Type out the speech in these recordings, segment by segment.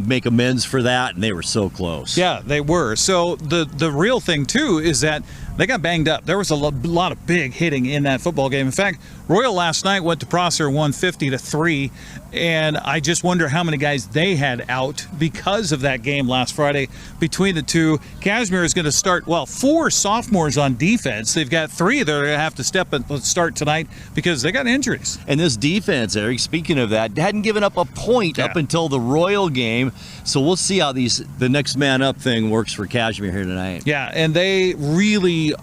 make amends for that, and they were so close. Yeah, they were. So the real thing, too, is that they got banged up. There was a lot of big hitting in that football game. In fact, Royal last night went to Prosser 150-3, and I just wonder how many guys they had out because of that game last Friday between the two. Cashmere is going to start, 4 sophomores on defense. They've got 3 that are going to have to start tonight because they got injuries. And this defense, Eric, speaking of that, hadn't given up a point up until the Royal game. So we'll see how the next man up thing works for Cashmere here tonight. Yeah, and they really,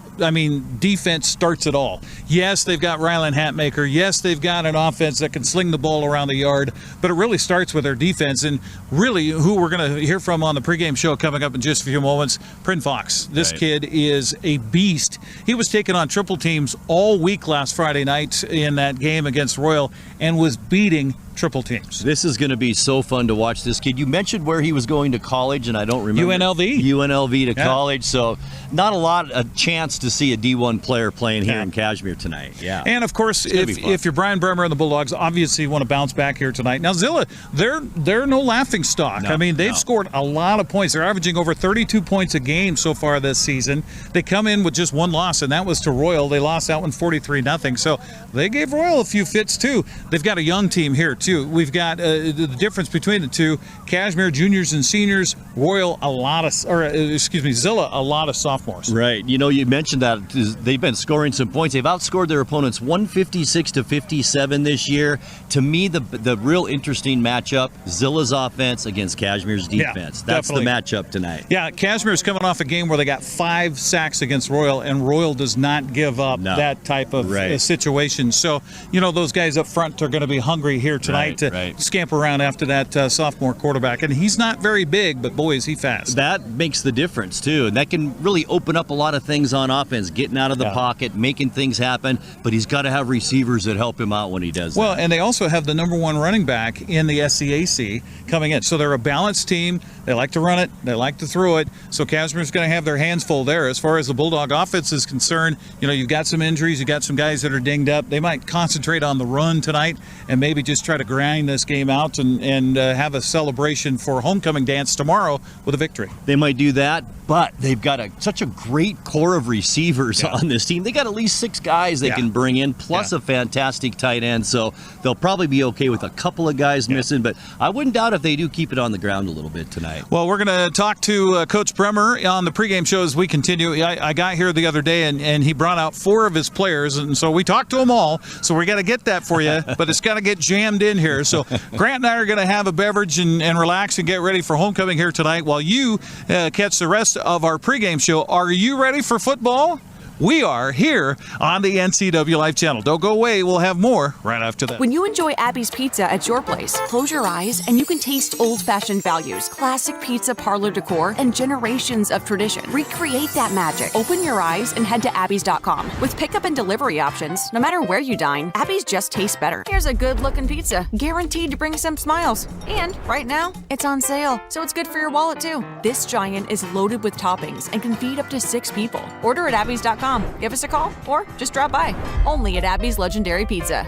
defense starts it all. Yes, they've got Ryland Hatmaker. Yes, they've got an offense that can sling the ball around the yard, but it really starts with their defense. And really, who we're going to hear from on the pregame show coming up in just a few moments, Prin Fox. This kid is a beast. He was taking on triple teams all week last Friday night in that game against Royal and was beating triple teams. This is going to be so fun to watch this kid. You mentioned where he was going to college, and I don't remember. UNLV to college, so not a chance to see a D1 player playing here in Cashmere tonight. Yeah. And of course, if you're Brian Bremer and the Bulldogs, obviously you want to bounce back here tonight. Now Zillah, they're no laughing stock. They've scored a lot of points. They're averaging over 32 points a game so far this season. They come in with just one loss, and that was to Royal. They lost that one 43-0. So they gave Royal a few fits too. They've got a young team here too. We've got the difference between the two: Cashmere juniors and seniors, Royal Zillah a lot of sophomores. Right. You mentioned that they've been scoring some points. They've outscored their opponents 156-57 this year. To me, the real interesting matchup: Zillah's offense against Cashmere's defense. That's definitely the matchup tonight. Yeah, Cashmere's coming off a game where they got 5 sacks against Royal, and Royal does not give up that type of situation. So those guys up front are going to be hungry here tonight to scamper around after that sophomore quarterback. And he's not very big, but boy, is he fast. That makes the difference, too. And that can really open up a lot of things on offense, getting out of the pocket, making things happen. But he's got to have receivers that help him out when he does that. And they also have the #1 running back in the SCAC coming in. So they're a balanced team. They like to run it. They like to throw it. So Cashmere's going to have their hands full there. As far as the Bulldog offense is concerned, you've got some injuries. You've got some guys that are dinged up. They might concentrate on the run tonight and maybe just try to grind this game out and have a celebration for homecoming dance tomorrow with a victory. They might do that, but they've got such a great core of receivers on this team. They got at least 6 guys they can bring in, plus a fantastic tight end, so they'll probably be okay with a couple of guys missing, but I wouldn't doubt if they do keep it on the ground a little bit tonight. Well, we're going to talk to Coach Bremer on the pregame show as we continue. I got here the other day, and he brought out 4 of his players, and so we talked to them all, so we got to get that for you, but it's got to get jammed in here. So Grant and I are going to have a beverage and relax and get ready for homecoming here tonight while you catch the rest of our pregame show. Are you ready for football? We are here on the NCWLIFE channel. Don't go away. We'll have more right after that. When you enjoy Abby's Pizza at your place, close your eyes and you can taste old-fashioned values, classic pizza parlor decor, and generations of tradition. Recreate that magic. Open your eyes and head to abbys.com. With pickup and delivery options, no matter where you dine, Abby's just tastes better. Here's a good-looking pizza, guaranteed to bring some smiles. And right now, it's on sale, so it's good for your wallet too. This giant is loaded with toppings and can feed up to 6 people. Order at abbys.com. Give us a call or just drop by. Only at Abby's Legendary Pizza.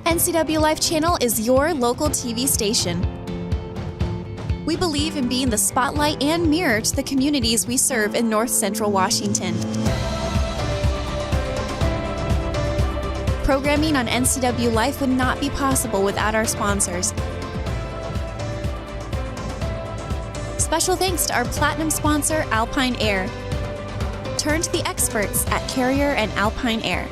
NCWLIFE Channel is your local TV station. We believe in being the spotlight and mirror to the communities we serve in North Central Washington. Programming on NCWLIFE would not be possible without our sponsors. Special thanks to our platinum sponsor, Alpine Air. Turn to the experts at Carrier and Alpine Air.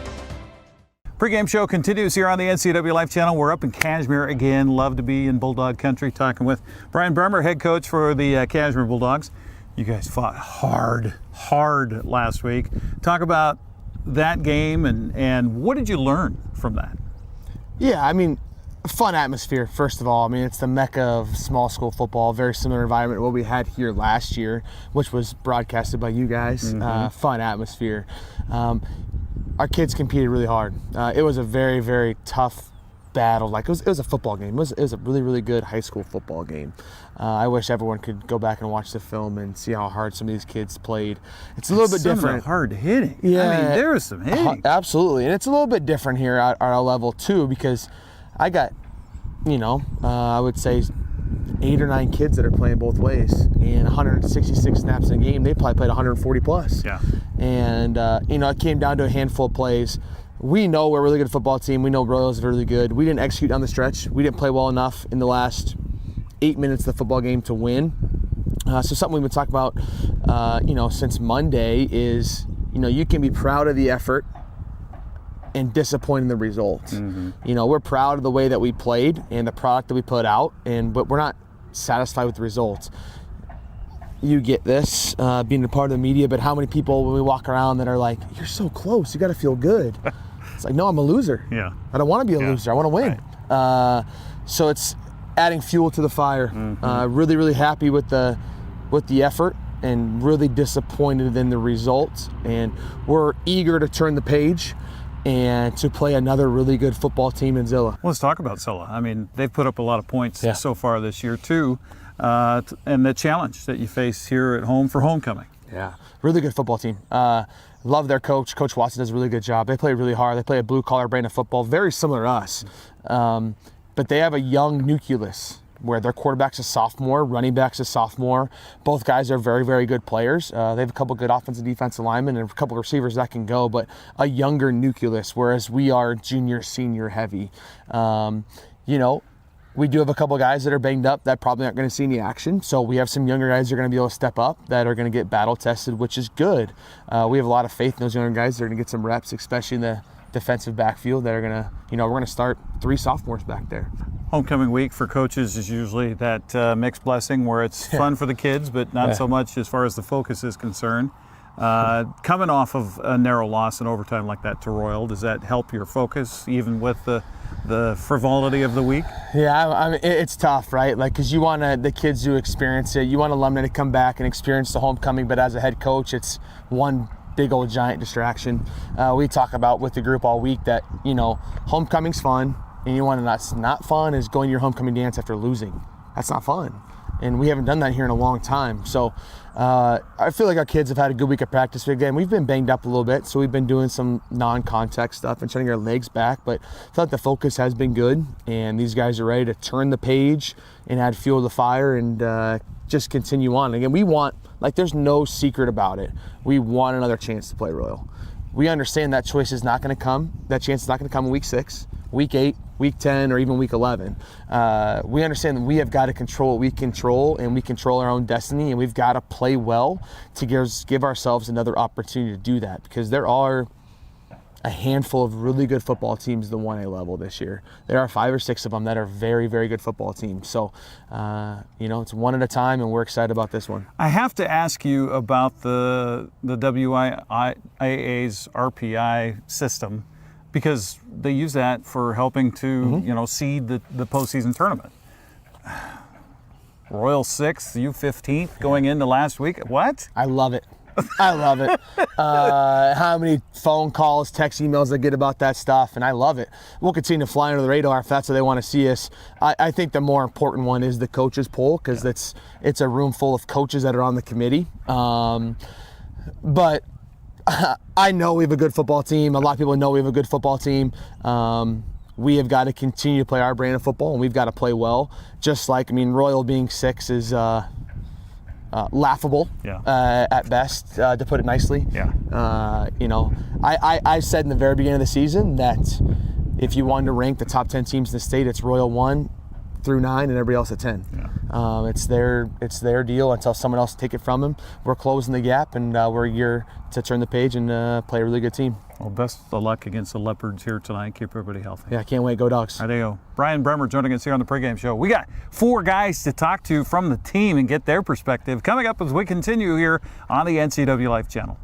Pregame show continues here on the NCWLIFE channel. We're up in Cashmere again. Love to be in Bulldog country talking with Brian Bremer, head coach for the Cashmere Bulldogs. You guys fought hard last week. Talk about that game and what did you learn from that? Yeah, fun atmosphere, first of all. It's the mecca of small school football, very similar environment to what we had here last year, which was broadcasted by you guys. Fun atmosphere. Our kids competed really hard. It was a very, very tough battle. It was a football game. It was a really, really good high school football game. I wish everyone could go back and watch the film and see how hard some of these kids played. It's a little bit different. Hard hitting. Yeah, there was some hitting. Absolutely, and it's a little bit different here at our level too, because I got I would say 8 or 9 kids that are playing both ways, and 166 snaps in a game. They probably played 140 plus. Yeah. And it came down to a handful of plays. We know we're a really good football team. We know Royals are really good. We didn't execute down the stretch. We didn't play well enough in the last 8 minutes of the football game to win. So something we've been talking about, since Monday is, you can be proud of the effort and disappointed in the results. Mm-hmm. We're proud of the way that we played and the product that we put out, but we're not satisfied with the results. You get this, being a part of the media, but how many people when we walk around that are like, you're so close, you got to feel good. It's like, no, I'm a loser. Yeah. I don't want to be a loser. I want to win. Right. So it's adding fuel to the fire. Mm-hmm. Really, really happy with the effort and really disappointed in the results. And we're eager to turn the page and to play another really good football team in Zillah. Let's talk about Zillah. I mean, they've put up a lot of points so far this year too, and the challenge that you face here at home for homecoming. Yeah, really good football team. Love their coach. Coach Watson does a really good job. They play really hard. They play a blue-collar brand of football, very similar to us. But they have a young nucleus where their quarterback's a sophomore, running back's a sophomore. Both guys are very, very good players. They have a couple good offensive defensive linemen and a couple of receivers that can go, but a younger nucleus, whereas we are junior, senior heavy. We do have a couple of guys that are banged up that probably aren't going to see any action. So we have some younger guys that are going to be able to step up, that are going to get battle tested, which is good. We have a lot of faith in those younger guys that are going to get some reps, especially in the defensive backfield that are going to, we're going to start 3 sophomores back there. Homecoming week for coaches is usually that mixed blessing where it's fun for the kids, but not so much as far as the focus is concerned. Coming off of a narrow loss in overtime like that to Royal, does that help your focus even with the frivolity of the week? Yeah, I mean, it's tough, right? Because you want the kids to experience it. You want alumni to come back and experience the homecoming, but as a head coach, it's one big old giant distraction. We talk about with the group all week that, homecoming's fun, and you want to that's not fun is going to your homecoming dance after losing. That's not fun. And we haven't done that here in a long time. So I feel like our kids have had a good week of practice. Again, we've been banged up a little bit, so we've been doing some non-contact stuff and trying to get our legs back, but I feel like the focus has been good, and these guys are ready to turn the page and add fuel to the fire and just continue on. Again, we want, there's no secret about it. We want another chance to play Royal. We understand that choice is not going to come. That chance is not going to come in week 6, week 8, week 10, or even week 11. We understand that we have got to control what we control, and we control our own destiny, and we've got to play well to give ourselves another opportunity to do that, because there are a handful of really good football teams at the 1A level this year. There are 5 or 6 of them that are very, very good football teams. So, it's one at a time, and we're excited about this one. I have to ask you about the WIAA's RPI system, because they use that for helping to, seed the postseason tournament. Royal 6th, you 15th going into last week. What? I love it. I love it. How many phone calls, text emails I get about that stuff, and I love it. We'll continue to fly under the radar if that's what they want to see us. I think the more important one is the coaches poll, because it's a room full of coaches that are on the committee. But I know we have a good football team. A lot of people know we have a good football team. We have got to continue to play our brand of football, and we've got to play well. Just like, Royal being 6 is laughable at best, to put it nicely. Yeah. I said in the very beginning of the season that if you wanted to rank the top 10 teams in the state, it's Royal 1 through 9 and everybody else at 10. Yeah. It's their deal until someone else take it from them. We're closing the gap, and we're here to turn the page and play a really good team. Well, best of luck against the Leopards here tonight. Keep everybody healthy. Yeah, I can't wait. Go Dogs. There you go. Brian Bremer joining us here on the pregame show. We got 4 guys to talk to from the team and get their perspective coming up as we continue here on the NCWLIFE channel.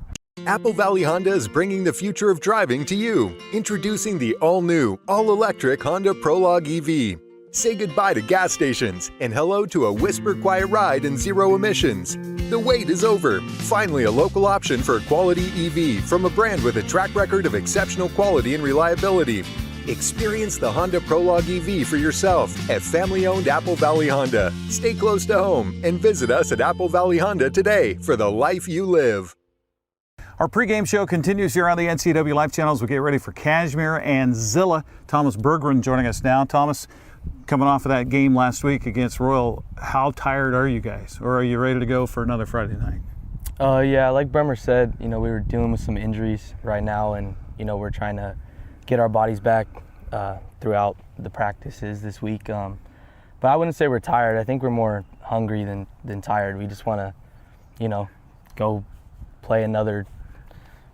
Apple Valley Honda is bringing the future of driving to you. Introducing the all-new, all-electric Honda Prologue EV. Say goodbye to gas stations and hello to a whisper-quiet ride and zero emissions. The wait is over. Finally, a local option for a quality EV from a brand with a track record of exceptional quality and reliability. Experience the Honda Prologue EV for yourself at family-owned Apple Valley Honda. Stay close to home and visit us at Apple Valley Honda today for the life you live. Our pregame show continues here on the NCWLIFE channel as we get ready for Cashmere and Zillah. Thomas Berggren joining us now. Thomas, coming off of that game last week against Royal, how tired are you guys? Or are you ready to go for another Friday night? Yeah, like Bremer said, we were dealing with some injuries right now, and, we're trying to get our bodies back throughout the practices this week. But I wouldn't say we're tired. I think we're more hungry than tired. We just want to, go play another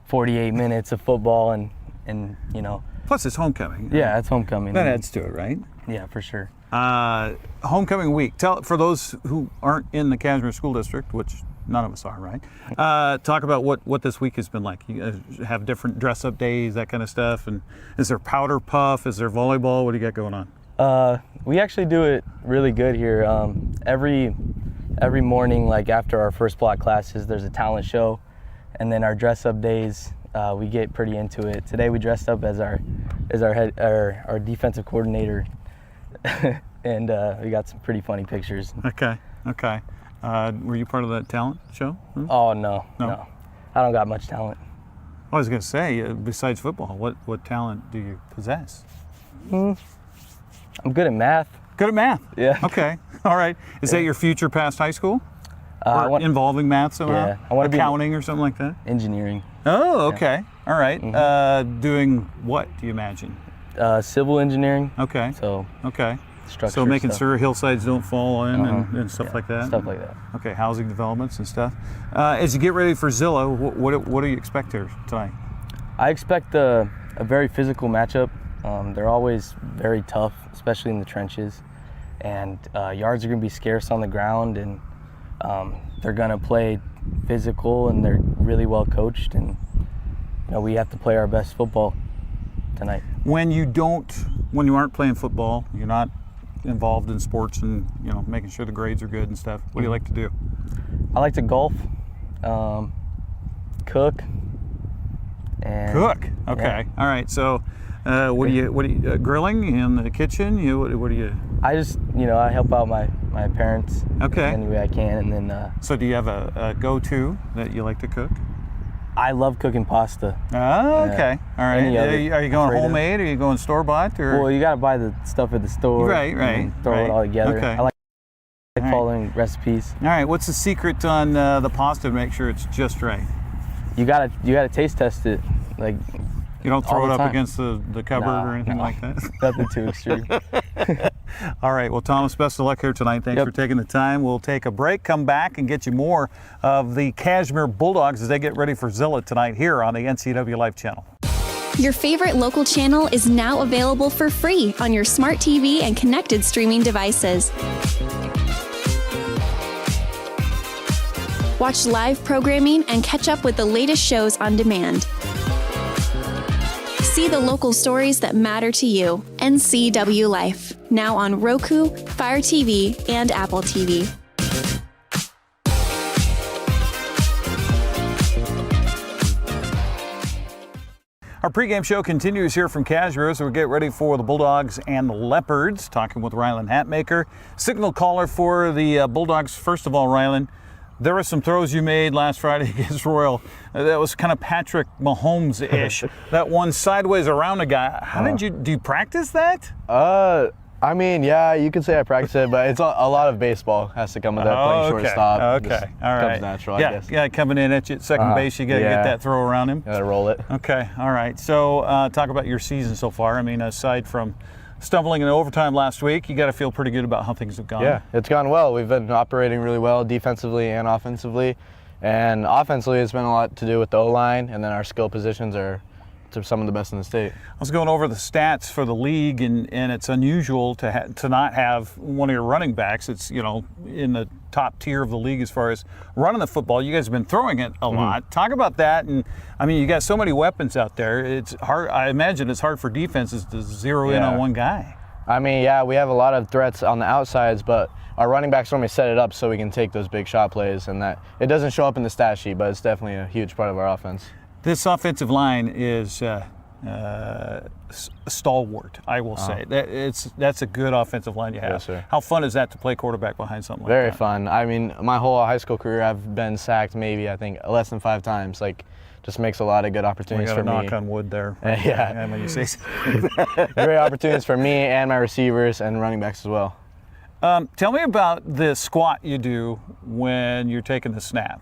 48 minutes of football and. Plus, it's homecoming. Yeah, it's homecoming. That adds to it, right? Yeah, for sure. Homecoming week. For those who aren't in the Cashmere School District, which none of us are, right? Talk about what this week has been like. You guys have different dress-up days, that kind of stuff. And is there powder puff? Is there volleyball? What do you got going on? We actually do it really good here. Every morning, like after our first block classes, there's a talent show, and then our dress-up days. We get pretty into it. Today we dressed up as our defensive coordinator, and we got some pretty funny pictures. Okay. Were you part of that talent show? Oh no. I don't got much talent. I was going to say, besides football, what talent do you possess? I'm good at math. Good at math? Yeah. Okay. All right. Is that your future past high school? Involving math somehow? Yeah. I want to accounting or something like that? Engineering. Oh, okay. Yeah. All right. Mm-hmm. Doing what, do you imagine? Civil engineering. Okay. Okay. Structure So making stuff. sure hillsides don't fall in and stuff like that? Stuff like that. Okay, housing developments and stuff. As you get ready for Zillah, what do you expect here tonight? I expect a very physical matchup. They're always very tough, especially in the trenches. And yards are going to be scarce on the ground, and they're going to play physical, and they're really well coached, and we have to play our best football tonight. When you aren't playing football, you're not involved in sports and making sure the grades are good and stuff, what do you like to do? I like to golf, cook, and okay. Yeah. All right. So what do you grilling in the kitchen? What do you? I just I help out my parents any way I can, and then so do you have a go-to that you like to cook? I love cooking pasta. Oh, okay. All right. Are you going homemade or are you going store-bought? Well, you got to buy the stuff at the store. Right. And throw it all together. Okay. I like following recipes. All right. What's the secret on the pasta to make sure it's just right? You gotta taste test it. Like, you don't throw it up against the cupboard or anything like that? Nothing too extreme. All right. Well, Thomas, best of luck here tonight. Thanks for taking the time. We'll take a break, come back, and get you more of the Cashmere Bulldogs as they get ready for Zillah tonight here on the NCWLIFE channel. Your favorite local channel is now available for free on your smart TV and connected streaming devices. Watch live programming and catch up with the latest shows on demand. See the local stories that matter to you. NCWLIFE, now on Roku, Fire TV, and Apple TV. Our pregame show continues here from Cashmere as we get ready for the Bulldogs and the Leopards. Talking with Rylan Hatmaker, signal caller for the Bulldogs. First of all, Rylan, there were some throws you made last Friday against Royal. That was kind of Patrick Mahomes-ish. That one sideways around a guy. How do you practice that? I mean, yeah, you could say I practice it, but it's a lot of baseball has to come with that, playing shortstop. Okay, all right. Comes natural, I guess. Yeah, coming in at you at second base, you got to get that throw around him. Got to roll it. Okay, all right. So talk about your season so far. I mean, aside from stumbling in overtime last week, you got to feel pretty good about how things have gone. Yeah, it's gone well. We've been operating really well defensively and offensively. And offensively, it's been a lot to do with the O-line, and then our skill positions are some of the best in the state. I was going over the stats for the league, and it's unusual to not have one of your running backs. It's, in the top tier of the league as far as running the football. You guys have been throwing it a lot. Talk about that. And I mean, you got so many weapons out there. It's hard. I imagine it's hard for defenses to zero in on one guy. I mean, yeah, we have a lot of threats on the outsides, but our running backs normally set it up so we can take those big shot plays, and that it doesn't show up in the stat sheet, but it's definitely a huge part of our offense. This offensive line is stalwart, I will say. That's a good offensive line you have. Yes, sir. How fun is that to play quarterback behind something like Very that? fun. I mean, my whole high school career, I've been sacked maybe, I think, less than 5 times. Like, just makes a lot of good opportunities for me. Knock on wood there. Yeah. When you say Great opportunities for me and my receivers and running backs as well. Tell me about the squat you do when you're taking the snap.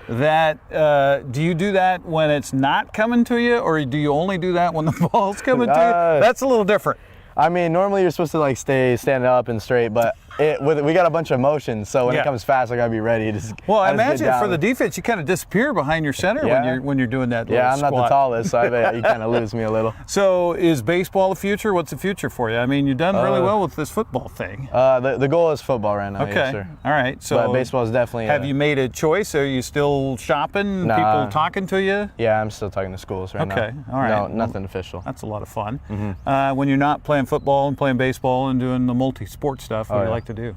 Do you do that when it's not coming to you, or do you only do that when the ball's coming to you? That's a little different. I mean, normally you're supposed to like stand up and straight, but we got a bunch of motions, so when it comes fast, I gotta be ready. I imagine for the defense, you kind of disappear behind your center when you're doing that. Yeah, I'm squat. not the tallest, so I bet you kind of lose me a little. So, is baseball the future? What's the future for you? I mean, you've done really well with this football thing. The goal is football right now. Okay, yes, sir. All right. So, but baseball is definitely. Have you made a choice? Are you still shopping? Nah. People talking to you? Yeah, I'm still talking to schools right now. Okay, all right. No, nothing official. That's a lot of fun. When you're not playing football and playing baseball and doing the multi-sport stuff, what do you like to do?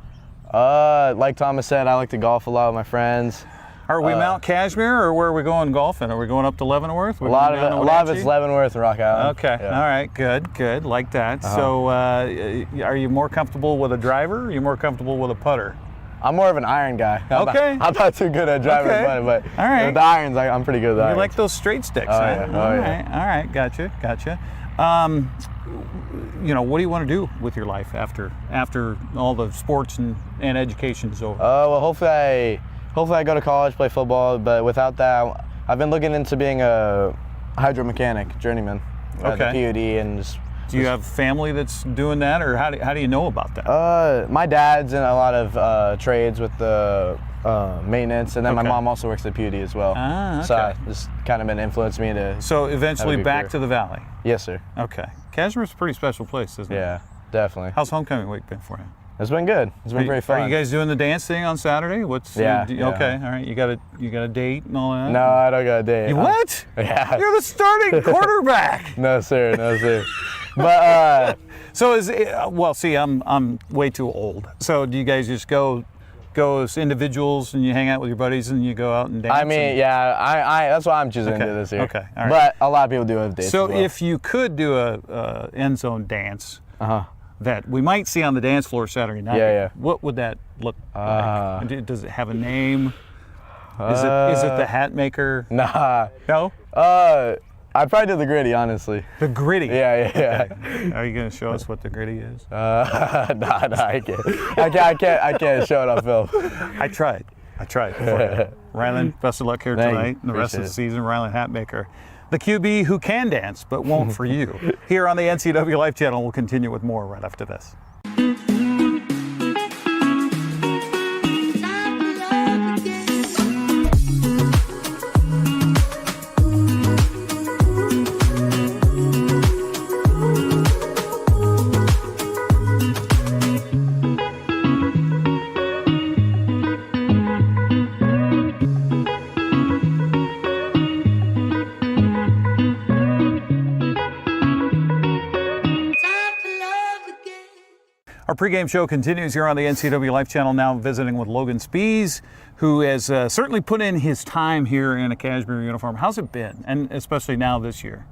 Like Thomas said, I like to golf a lot with my friends. Are we Mount Cashmere, or where are we going golfing? Are we going up to Leavenworth? A lot of it's Leavenworth and Rock Island. Okay, all right, good, like that. So, are you more comfortable with a driver? Or are you more comfortable with a putter? I'm more of an iron guy. I'm not too good at driving a putter, but all right. with the irons, I'm pretty good with the irons. You like those straight sticks, oh, huh? Yeah. All right, gotcha. What do you want to do with your life after all the sports and education is over? Well, hopefully I go to college, play football, but without that, I've been looking into being a hydromechanic journeyman at the PUD and just. Do you have family that's doing that, or how do you know about that? My dad's in a lot of trades with the maintenance, and then my mom also works at PUD as well. Ah, okay. So it's kind of been influenced me to. So eventually back to the valley. Yes, sir. Okay. Cashmere's a pretty special place, isn't it? Yeah, definitely. How's homecoming week been for you? It's been good. It's been very fun. Are you guys doing the dance thing on Saturday? Yeah. Okay. All right. You got a date and all that? No, I don't got a date. What? Yeah. You're the starting quarterback. No, sir. But so I'm way too old. So do you guys just go as individuals and you hang out with your buddies and you go out and dance? I mean, I that's why I'm choosing to do this year. Okay. All right. But a lot of people do have dates. So as well. if you could do a end zone dance, that we might see on the dance floor Saturday night, what would that look like? Does it have a name? Is it the hat maker? Nah. No? I'd probably do the gritty, honestly. The gritty? Yeah. Okay. Are you going to show us what the gritty is? Nah, I can't. I can't show it on film. I tried. Rylan, best of luck here tonight and the rest of the season. Rylan Hatmaker, the QB who can dance but won't for you. Here on the NCWLIFE channel, we'll continue with more right after this. Our pregame show continues here on the NCWLIFE channel, now visiting with Logan Spees, who has certainly put in his time here in a Cashmere uniform. How's it been, and especially now this year?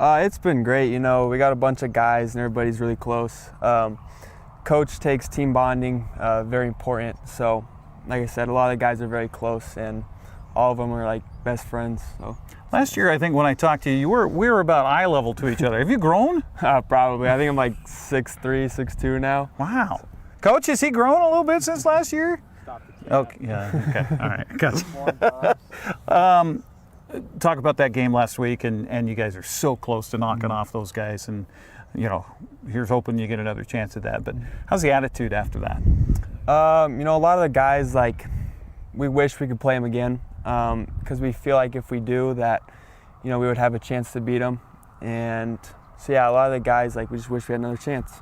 It's been great. You know, we got a bunch of guys and everybody's really close. Coach takes team bonding very important. So, like I said, a lot of the guys are very close, and all of them are like best friends. So. Last year, I think when I talked to you, we were about eye level to each other. Have you grown? Probably. I think I'm like 6'3", 6'2" now. Wow. Coach, has he grown a little bit since last year? Okay. Yeah. Okay. All right. Gotcha. Talk about that game last week, and you guys are so close to knocking off those guys, and here's hoping you get another chance at that. But how's the attitude after that? A lot of the guys, we wish we could play them again. Because we feel like if we do that, we would have a chance to beat them. And so, a lot of the guys, we just wish we had another chance.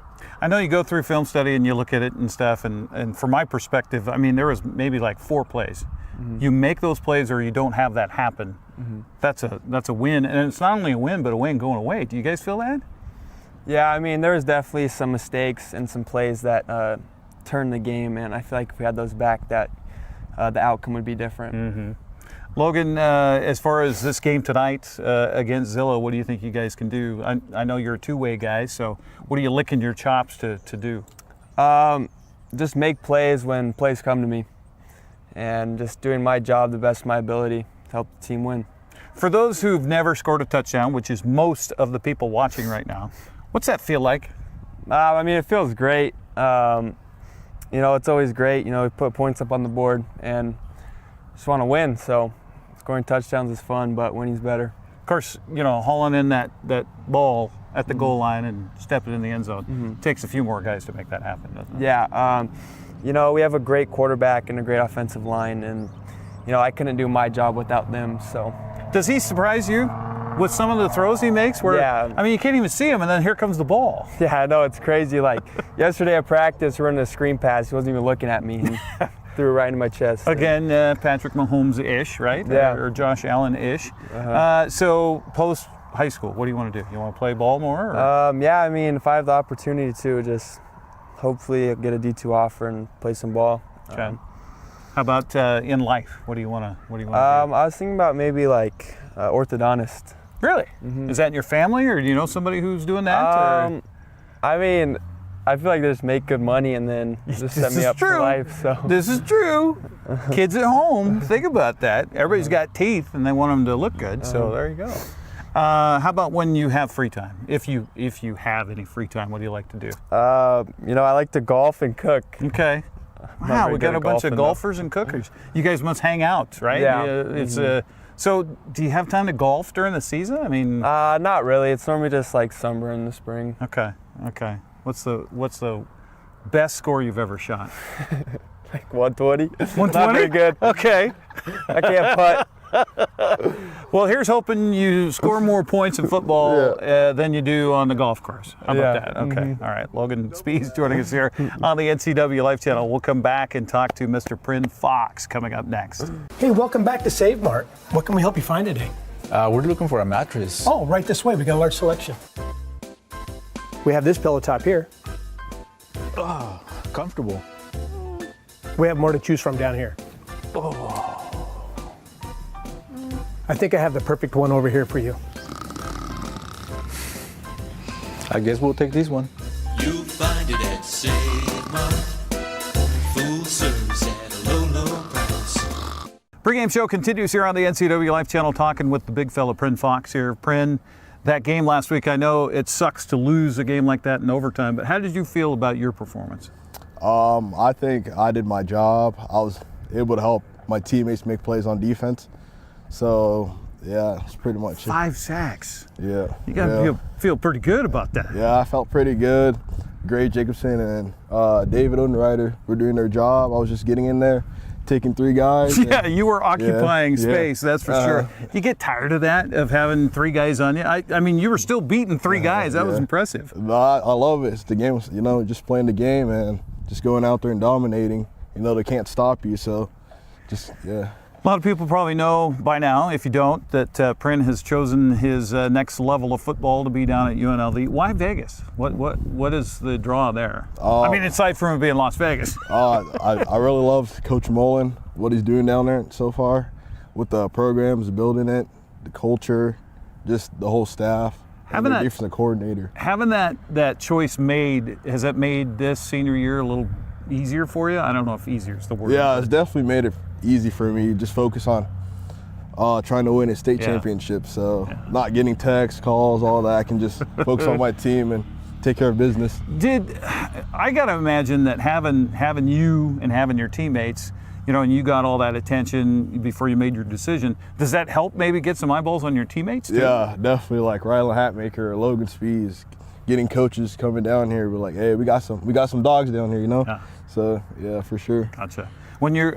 I know you go through film study and you look at it and stuff, and from my perspective, I mean, there was maybe 4 plays. Mm-hmm. You make those plays or you don't have that happen. Mm-hmm. That's a win, and it's not only a win, but a win going away. Do you guys feel that? Yeah, I mean, there was definitely some mistakes and some plays that turned the game, and I feel like if we had those back, that the outcome would be different. Mm-hmm. Logan, as far as this game tonight against Zillah, what do you think you guys can do? I know you're a two-way guy, so what are you licking your chops to do? Just make plays when plays come to me, and just doing my job the best of my ability to help the team win. For those who've never scored a touchdown, which is most of the people watching right now, what's that feel like? I mean, it feels great. You know, it's always great. You know, we put points up on the board and just want to win. So scoring touchdowns is fun, but winning's better. Of course, you know, hauling in that ball at the goal line and stepping in the end zone takes a few more guys to make that happen, doesn't it? Yeah. You know, we have a great quarterback and a great offensive line, and, you know, I couldn't do my job without them. So, does he surprise you with some of the throws he makes? Where, yeah. I mean, you can't even see him, and then here comes the ball. Yeah, I know, it's crazy. Like, yesterday at practice, running a screen pass, he wasn't even looking at me. He threw it right into my chest. Again, Patrick Mahomes-ish, right? Yeah. Or Josh Allen-ish. So, post high school, what do you want to do? You want to play ball more? Or? Yeah, I mean, if I have the opportunity to, just hopefully get a D2 offer and play some ball. Okay. How about in life? What do you want to do? I was thinking about maybe like orthodontist. Really? Is that in your family, or do you know somebody who's doing that? I mean, I feel like they just make good money and then just set me up for life. So this is true. Kids at home, think about that. Everybody's got teeth and they want them to look good. So there you go. How about when you have free time? If you have any free time, what do you like to do? You know, I like to golf and cook. Okay. Wow, we got a bunch of golfers and cookers. You guys must hang out, right? Yeah. So, do you have time to golf during the season? I mean, not really. It's normally just like summer in the spring. Okay. What's the best score you've ever shot? Like 120. 120? Not very good. Okay. I can't putt. Well, here's hoping you score more points in football than you do on the golf course. How about that? Okay. All right. Logan Spees joining us here on the NCWLIFE channel. We'll come back and talk to Mr. Pryn Fox coming up next. Hey, welcome back to Save Mart. What can we help you find today? We're looking for a mattress. Oh, right this way. We got a large selection. We have this pillow top here. Oh, comfortable. We have more to choose from down here. Oh. I think I have the perfect one over here for you. I guess we'll take this one. You'll find it at Save Mart. Full service at a low, low price. Pre-game show continues here on the NCWLIFE channel, talking with the big fella Pryn Fox here. Pryn, that game last week, I know it sucks to lose a game like that in overtime, but how did you feel about your performance? I think I did my job. I was able to help my teammates make plays on defense. So, yeah, it's pretty much it. 5 sacks. Yeah. You got to feel pretty good about that. Yeah, I felt pretty good. Gray Jacobson and David Odenreiter were doing their job. I was just getting in there, taking 3 guys. Yeah, you were occupying space, that's for sure. You get tired of that, of having 3 guys on you? I mean, you were still beating 3 guys. That was impressive. No, I love it. It's the game, you know, just playing the game and just going out there and dominating. You know, they can't stop you, so just, yeah. A lot of people probably know by now, if you don't, that Pryn has chosen his next level of football to be down at UNLV. Why Vegas? What is the draw there? I mean, aside from it being Las Vegas. I really love Coach Mullen, what he's doing down there so far with the programs, building it, the culture, just the whole staff. Having that defensive coordinator. Having that choice made, has that made this senior year a little easier for you? I don't know if easier is the word. Yeah, it's definitely made it easy for me. Just focus on trying to win a state championship. So not getting texts, calls, all that. I can just focus on my team and take care of business. I got to imagine that having you and having your teammates, you know, and you got all that attention before you made your decision. Does that help maybe get some eyeballs on your teammates too? Yeah, definitely. Like Rylan Hatmaker or Logan Spees, getting coaches coming down here. We're like, hey, we got some dogs down here, you know. Yeah. So yeah, for sure. Gotcha. When you're,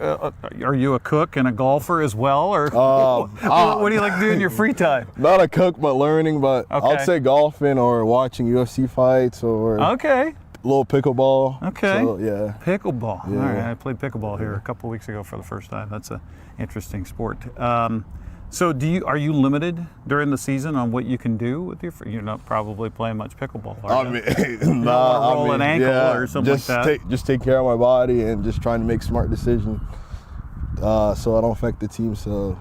are you a cook and a golfer as well, or what do you like to do in your free time? Not a cook, but learning. But I'd say golfing or watching UFC fights or a little pickleball. Okay. So, yeah. Pickleball. Yeah. All right. I played pickleball here a couple weeks ago for the first time. That's an interesting sport. So are you limited during the season on what you can do with your? You're not probably playing much pickleball. Are you? Roll an ankle or something like that. Just take care of my body and just trying to make smart decisions, so I don't affect the team. So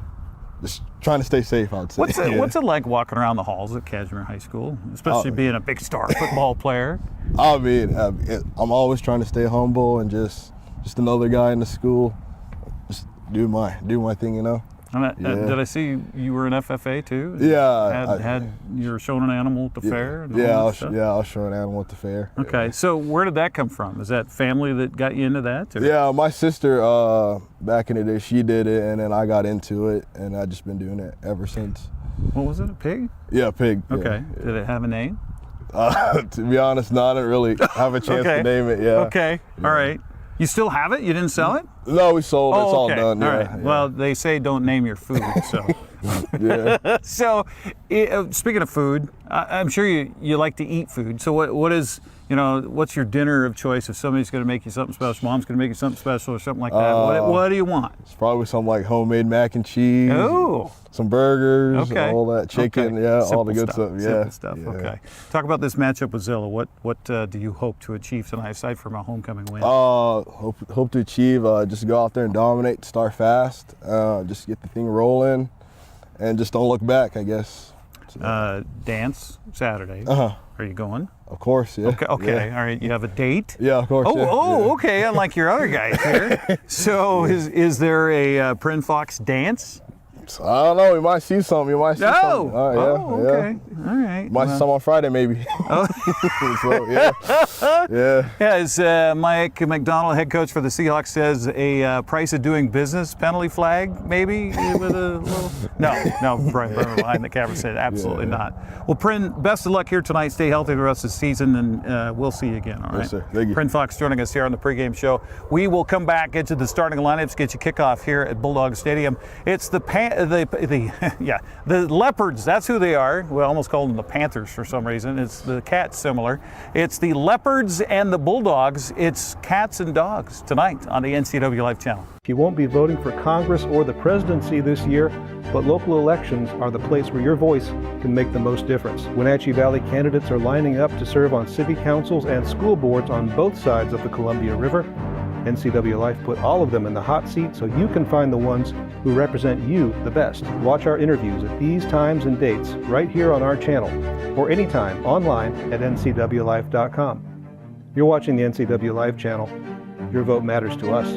just trying to stay safe, I would say. What's it like walking around the halls at Cashmere High School, especially being a big star football player? I mean, I'm always trying to stay humble and just another guy in the school. Just do my thing, you know. Did I see you were an FFA too? Yeah. You were showing an animal at the fair? And I all was that stuff? I was showing an animal at the fair. Okay, so where did that come from? Is that family that got you into that? Or? Yeah, my sister, back in the day, she did it, and then I got into it, and I've just been doing it ever since. What was it, a pig? Yeah, a pig. Okay, did it have a name? To be honest, no, I didn't really have a chance to name it, yeah. Okay, all right. You still have it? You didn't sell it? No, we sold it. It's all done. All yeah, right. yeah. Well, they say don't name your food, so. Yeah. So, speaking of food, I'm sure you like to eat food. So what is, what's your dinner of choice if somebody's going to make you something special? Mom's going to make you something special or something like that. What do you want? It's probably some like homemade mac and cheese. Oh. Some burgers, Okay. all that chicken, Okay. all Simple the good stuff. Yeah. Simple stuff. Yeah. Okay. Talk about this matchup with Zillah. What do you hope to achieve tonight, aside from a homecoming win? Hope to achieve just go out there and dominate, start fast, just get the thing rolling, and just don't look back, I guess. Dance Saturday. Uh-huh. Are you going? Of course, yeah. Okay. Yeah. All right. You have a date? Yeah, of course. Okay. Unlike your other guys here. So is there a Prin Fox dance? I don't know. You might see something. You might see something. Okay. All right. You might see some on Friday, maybe. So, yeah. As Mike McDonald, head coach for the Seahawks, says, a price of doing business penalty flag, maybe with a little. No. Brian Bremer behind the camera said absolutely not. Well, Prin, best of luck here tonight. Stay healthy the rest of the season, and we'll see you again. All right. Yes, sir. Thank you. Prin Fox joining us here on the pregame show. We will come back into the starting lineups, get you kickoff here at Bulldog Stadium. It's the Leopards. That's who they are. We almost called them the Panthers for some reason. It's the Cats, similar. It's the Leopards and the Bulldogs. It's Cats and Dogs tonight on the NCWLIFE channel. You won't be voting for Congress or the presidency this year, but local elections are the place where your voice can make the most difference. Wenatchee Valley candidates are lining up to serve on city councils and school boards on both sides of the Columbia River. NCWLIFE put all of them in the hot seat so you can find the ones who represent you the best. Watch our interviews at these times and dates right here on our channel or anytime online at ncwlife.com. You're watching the NCWLIFE channel. Your vote matters to us.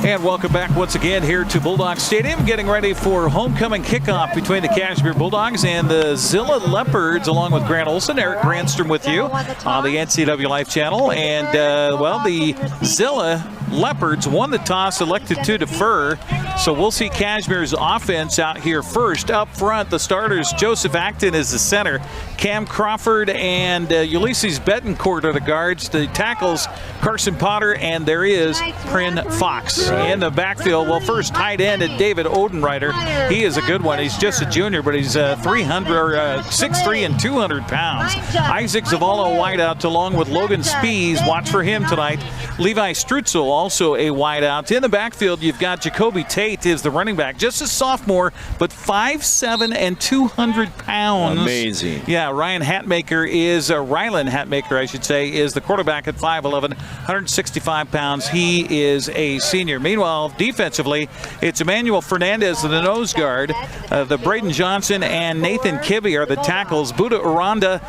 And welcome back once again here to Bulldog Stadium, getting ready for homecoming kickoff between the Cashmere Bulldogs and the Zillah Leopards, along with Grant Olson. Eric Grandstrom with you on the NCWLIFE channel. And, the Zillah Leopards won the toss, elected to defer. So we'll see Cashmere's offense out here first. Up front, the starters, Joseph Acton is the center. Cam Crawford and Ulysses Betancourt are the guards. The tackles, Carson Potter, and there is Prin Fox. In the backfield, well, first tight end at David Odenreiter. He is a good one. He's just a junior, but he's 6'3" and 200 pounds. Isaac Zavala, wideout, along with Logan Spees. Watch for him tonight. Levi Strutzel, also a wideout. In the backfield, you've got Jacoby Tate is the running back. Just a sophomore, but 5'7" and 200 pounds. Amazing. Yeah, Rylan Hatmaker, I should say, is the quarterback at 5'11", 165 pounds. He is a senior. Meanwhile, defensively, it's Emmanuel Fernandez, the nose guard. The Braden Johnson and Nathan Kibbe are the tackles. Buda Aranda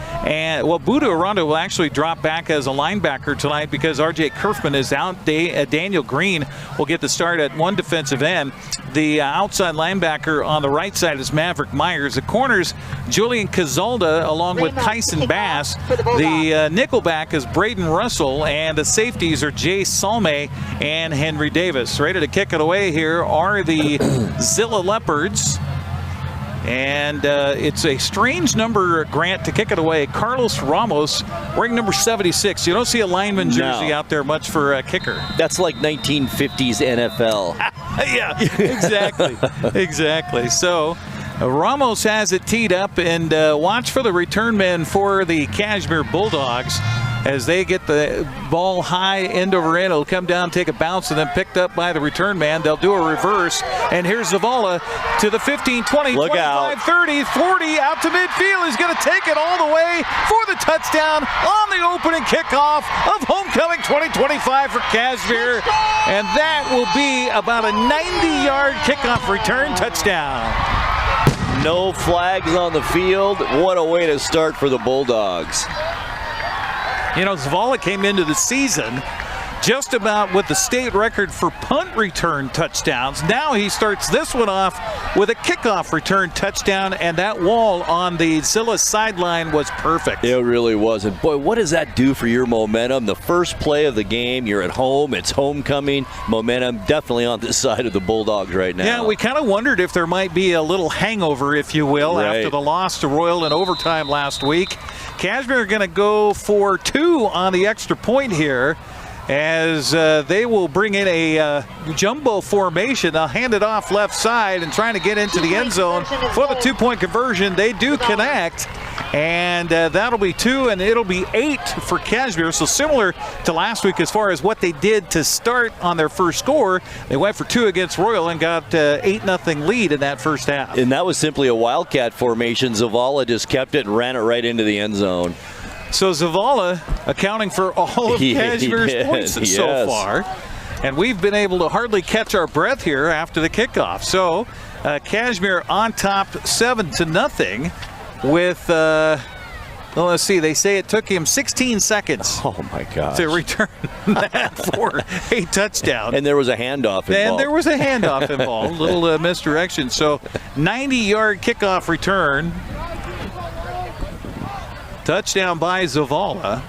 will actually drop back as a linebacker tonight because R.J. Kerfman is out. Daniel Green will get the start at one defensive end. The outside linebacker on the right side is Maverick Myers. The corners, Julian Cazalda along with Tyson Bass. The nickelback is Braden Russell, and the safeties are Jay Salme and Henry Davis. Ready to kick it away here are the Zillah Leopards. And it's a strange number, Grant, to kick it away. Carlos Ramos wearing number 76. You don't see a lineman jersey out there much for a kicker. That's like 1950s NFL. Yeah, exactly. Exactly. So Ramos has it teed up, and watch for the return men for the Cashmere Bulldogs. As they get the ball high, end over end, it'll come down, take a bounce, and then picked up by the return man. They'll do a reverse, and here's Zavala to the 15, 20, Look 25, out. 30, 40, out to midfield. He's going to take it all the way for the touchdown on the opening kickoff of homecoming 2025 for Cashmere, and that will be about a 90-yard kickoff return touchdown. No flags on the field. What a way to start for the Bulldogs. You know, Zavala came into the season just about with the state record for punt return touchdowns. Now he starts this one off with a kickoff return touchdown, and that wall on the Zillah sideline was perfect. It really was. And boy, what does that do for your momentum? The first play of the game, you're at home, it's homecoming. Momentum definitely on this side of the Bulldogs right now. Yeah, we kind of wondered if there might be a little hangover, if you will, after the loss to Royal in overtime last week. Cashmere are going to go for 2 on the extra point here, as they will bring in a jumbo formation. They'll hand it off left side and trying to get into the end zone for the 2-point conversion. They do connect, and that'll be 2, and it'll be 8 for Cashmere. So similar to last week as far as what they did to start on their first score. They went for 2 against Royal and got 8-0 lead in that first half. And that was simply a Wildcat formation. Zavala just kept it and ran it right into the end zone. So Zavala accounting for all of Cashmere's points so far. And we've been able to hardly catch our breath here after the kickoff. So Cashmere on top 7-0 with, well, let's see, they say it took him 16 seconds. Oh my gosh. To return that for a touchdown. And there was a handoff involved. A little misdirection. So 90-yard kickoff return. Touchdown by Zavala.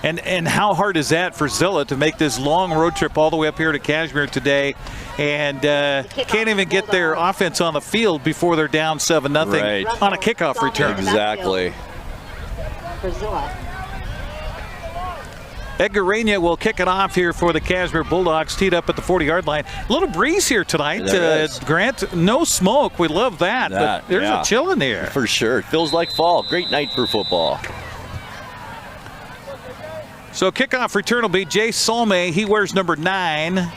And how hard is that for Zillah to make this long road trip all the way up here to Cashmere today and can't even get their offense on the field before they're down 7-0 on a kickoff return. Exactly. For Zillah. Edgar Rainier will kick it off here for the Cashmere Bulldogs, teed up at the 40-yard line. A little breeze here tonight, Grant. No smoke. We love that. But there's a chill in the air. For sure. It feels like fall. Great night for football. So kickoff return will be Jay Solme. He wears number 9.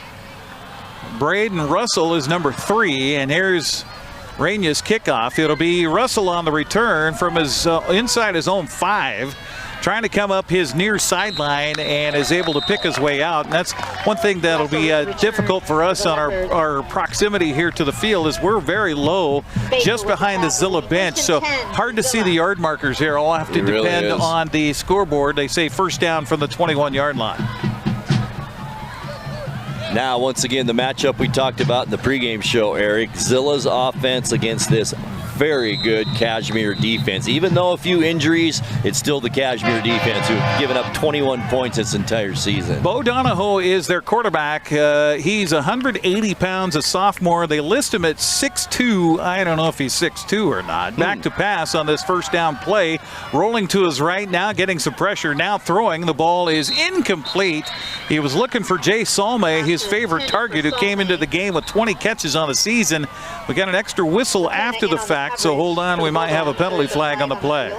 Braden Russell is number 3. And here's Rainier's kickoff. It'll be Russell on the return from his inside his own 5. Trying to come up his near sideline and is able to pick his way out. And that's one thing that'll be difficult for us on our proximity here to the field is we're very low just behind the Zillah bench. So hard to see the yard markers here. All have to depend on the scoreboard. They say first down from the 21-yard line. Now, once again, the matchup we talked about in the pregame show, Eric. Zillah's offense against this very good Cashmere defense. Even though a few injuries, it's still the Cashmere defense who've given up 21 points this entire season. Bo Donahoe is their quarterback. He's 180 pounds, a sophomore. They list him at 6'2". I don't know if he's 6'2" or not. Back to pass on this first down play. Rolling to his right now, getting some pressure. Now throwing. The ball is incomplete. He was looking for Jay Solme, his favorite target, who came into the game with 20 catches on the season. We got an extra whistle after the fact, so hold on, we might have a penalty flag on the play.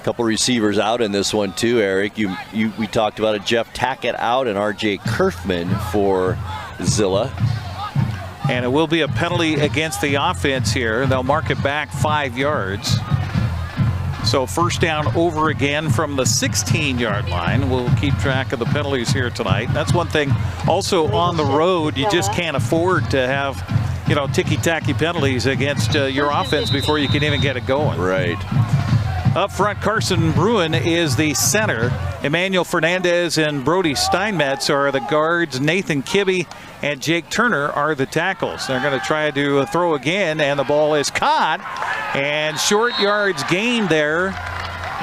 Couple receivers out in this one too, Eric. We talked about it. Jeff Tackett out and R.J. Kerfman for Zillah. And it will be a penalty against the offense here. They'll mark it back 5 yards. So first down over again from the 16-yard line. We'll keep track of the penalties here tonight. That's one thing also on the road. You just can't afford to have, ticky-tacky penalties against your offense before you can even get it going. Right. Up front, Carson Bruin is the center. Emmanuel Fernandez and Brody Steinmetz are the guards. Nathan Kibbe and Jake Turner are the tackles. They're going to try to throw again, and the ball is caught. And short yards gained there.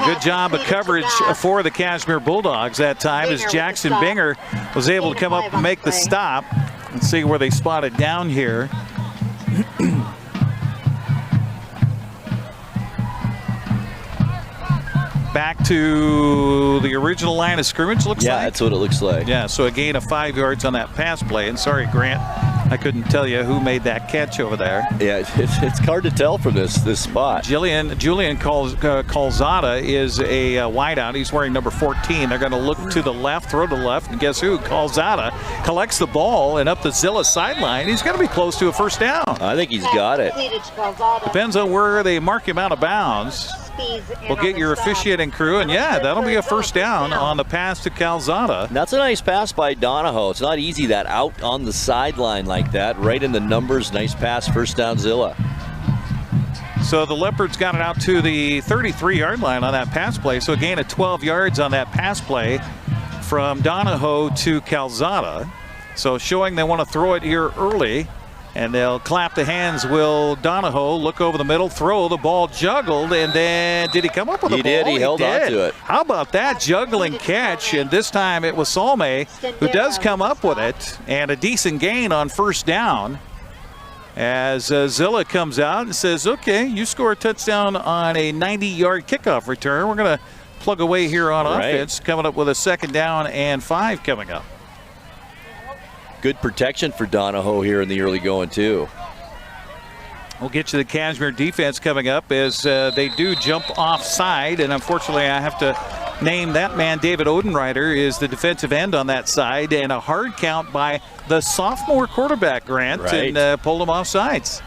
Good job of coverage for the Cashmere Bulldogs that time as Jackson Binger was able to come up and make the stop. Let's see where they spotted down here. Back to the original line of scrimmage, looks like. Yeah, that's what it looks like. Yeah, so a gain of 5 yards on that pass play. And sorry, Grant, I couldn't tell you who made that catch over there. Yeah, it's hard to tell from this spot. Julian Calzada is a wideout. He's wearing number 14. They're going to look to the left, throw to the left, and guess who? Calzada collects the ball and up the Zillah sideline. He's going to be close to a first down. I think he's got it. Depends on where they mark him out of bounds. We'll get your officiating crew, and yeah, that'll be a first down on the pass to Calzada. That's a nice pass by Donahoe. It's not easy that out on the sideline like that, right in the numbers. Nice pass, first down Zillah. So the Leopards got it out to the 33-yard line on that pass play. So a gain of 12 yards on that pass play from Donahoe to Calzada. So showing they want to throw it here early. And they'll clap the hands. Will Donahoe look over the middle, throw the ball juggled, and then did he come up with the ball? He did. He held on to it. How about that juggling catch? And this time it was Salme who does come up with it, and a decent gain on first down. As Zillah comes out and says, "Okay, you score a touchdown on a 90-yard kickoff return. We're going to plug away here on offense." Coming up with a 2nd down and 5 coming up. Good protection for Donahoe here in the early going, too. We'll get to the Cashmere defense coming up as they do jump offside. And unfortunately, I have to name that man. David Odenreiter is the defensive end on that side. And a hard count by the sophomore quarterback, Grant, and pulled him offsides.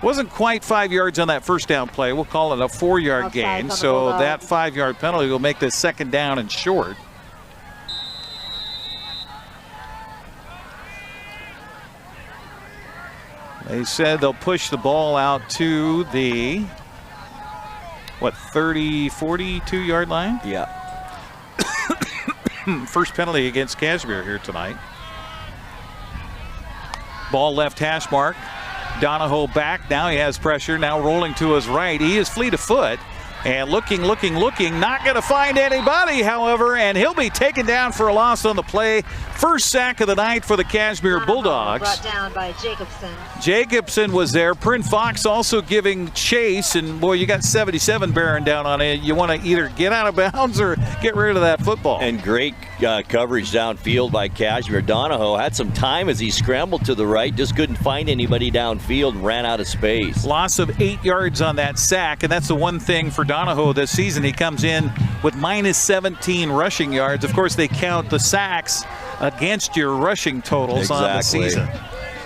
Wasn't quite 5 yards on that first down play. We'll call it a 4-yard gain. So that 5-yard penalty will make this 2nd down and short. They said they'll push the ball out to the, 42-yard line? Yeah. First penalty against Cashmere here tonight. Ball left hash mark. Donahoe back. Now he has pressure. Now rolling to his right. He is fleet of foot. And looking. Not going to find anybody, however, and he'll be taken down for a loss on the play. First sack of the night for the Cashmere Bulldogs. Brought down by Jacobson. Jacobson was there. Pryn Fox also giving chase, and boy, you got 77 bearing down on it. You want to either get out of bounds or get rid of that football. And great coverage downfield by Cashmere. Donahoe had some time as he scrambled to the right, just couldn't find anybody downfield and ran out of space. Loss of 8 yards on that sack, and that's the one thing for Donahoe this season. He comes in with minus 17 rushing yards. Of course, they count the sacks against your rushing totals on the season.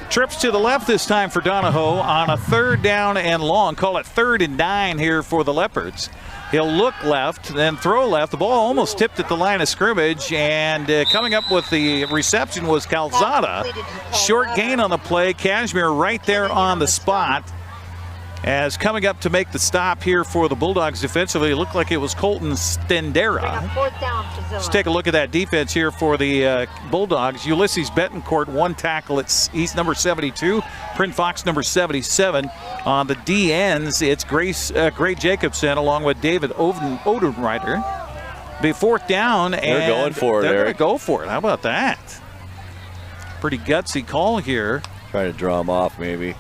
Trips to the left this time for Donahoe on a 3rd down and long. Call it 3rd and 9 here for the Leopards. He'll look left, then throw left. The ball almost tipped at the line of scrimmage, and coming up with the reception was Calzada. Short gain on the play. Cashmere right there on the spot. As coming up to make the stop here for the Bulldogs defensively, it looked like it was Colton Stendera. Let's take a look at that defense here for the Bulldogs. Ulysses Betancourt, 1 tackle. He's number 72. Pryn Fox, number 77. On the D ends, it's Gray Jacobson along with David Odenreiter. Be 4th down, and they're going for it. They're going to go for it. How about that? Pretty gutsy call here. Trying to draw him off, maybe.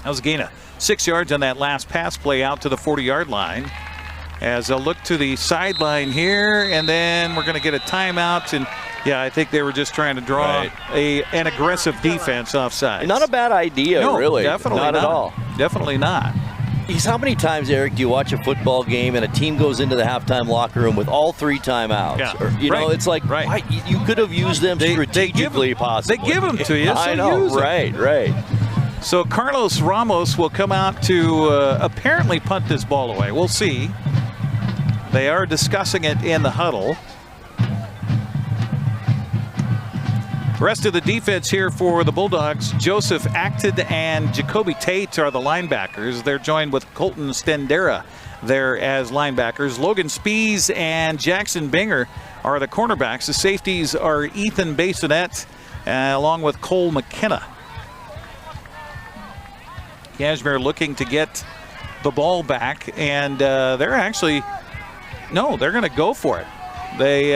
That was a gain of 6 yards on that last pass play out to the 40-yard line. As they'll look to the sideline here, and then we're going to get a timeout. And yeah, I think they were just trying to draw an aggressive defense offside. Not a bad idea, really. Definitely not at all. Definitely not. How many times, Eric, do you watch a football game and a team goes into the halftime locker room with all 3 timeouts? Yeah. Or, you know, it's like, why, you could have used them strategically, possibly. They give them to you, so I know, use them. right. So Carlos Ramos will come out to apparently punt this ball away. We'll see. They are discussing it in the huddle. Rest of the defense here for the Bulldogs, Joseph Acted and Jacoby Tate are the linebackers. They're joined with Colton Stendera there as linebackers. Logan Spees and Jackson Binger are the cornerbacks. The safeties are Ethan Basonet along with Cole McKenna. Cashmere looking to get the ball back, and they're actually, they're going to go for it. They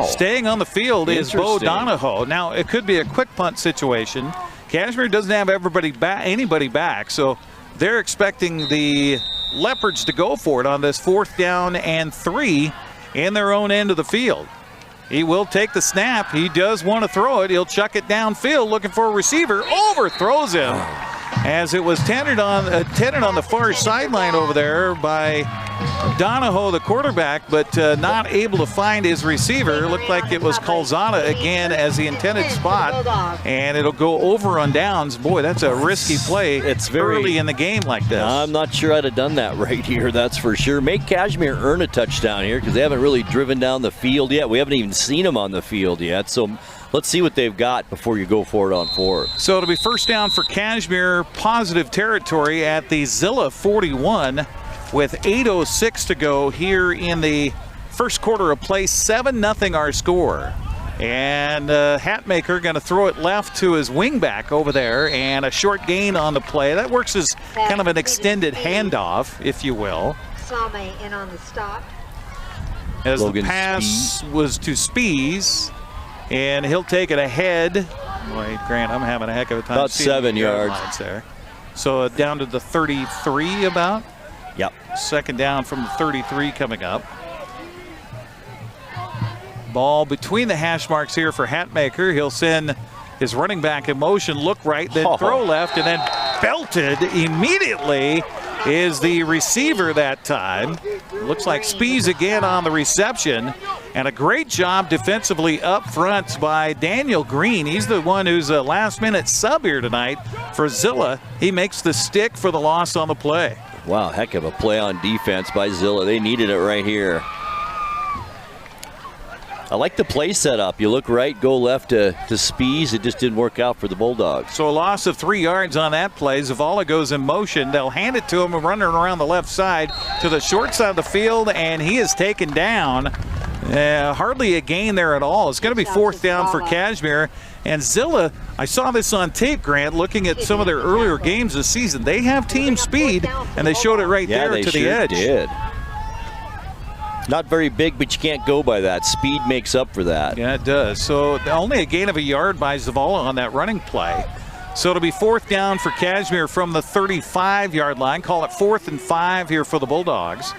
staying on the field is Bo Donahoe. Now it could be a quick punt situation. Cashmere doesn't have anybody back, so they're expecting the Leopards to go for it on this 4th down and 3 in their own end of the field. He will take the snap. He does want to throw it. He'll chuck it downfield looking for a receiver. Overthrows him as it was tendered on the far sideline over there by Donahoe, the quarterback, but not able to find his receiver. Looked like it was Calzada again as the intended spot, and it'll go over on downs. Boy, that's a risky play. It's early in the game like this. I'm not sure I'd have done that right here, that's for sure. Make Cashmere earn a touchdown here because they haven't really driven down the field yet. We haven't even seen them on the field yet, so let's see what they've got before you go for it on 4. So it'll be first down for Cashmere, positive territory at the Zillah 41 with 8:06 to go here in the first quarter of play. 7-0 our score. And Hatmaker going to throw it left to his wingback over there, and a short gain on the play. That works as kind of an extended handoff, if you will. Same in on the stop. As Logan the pass was to Spees, and he'll take it ahead. Wait, Grant, I'm having a heck of a time. About 7 yards there. So down to the 33 about. Yep. Second down from the 33 coming up. Ball between the hash marks here for Hatmaker. He'll send his running back in motion, look right, then throw left, and then belted immediately is the receiver that time. Looks like Spees again on the reception, and a great job defensively up front by Daniel Green. He's the one who's a last-minute sub here tonight for Zillah. He makes the stick for the loss on the play. Wow, heck of a play on defense by Zillah. They needed it right here. I like the play setup. You look right, go left to Spees. It just didn't work out for the Bulldogs. So a loss of 3 yards on that play. Zavala goes in motion. They'll hand it to him running around the left side to the short side of the field, and he is taken down. Hardly a gain there at all. It's going to be fourth down for Cashmere. And Zillah, I saw this on tape, Grant, looking at some of their earlier games this season. They have team speed, and they showed it right there to the edge. Did. Not very big, but you can't go by that. Speed makes up for that. Yeah, it does. So only a gain of a yard by Zavala on that running play. So it'll be fourth down for Cashmere from the 35-yard line. Call it 4th and 5 here for the Bulldogs.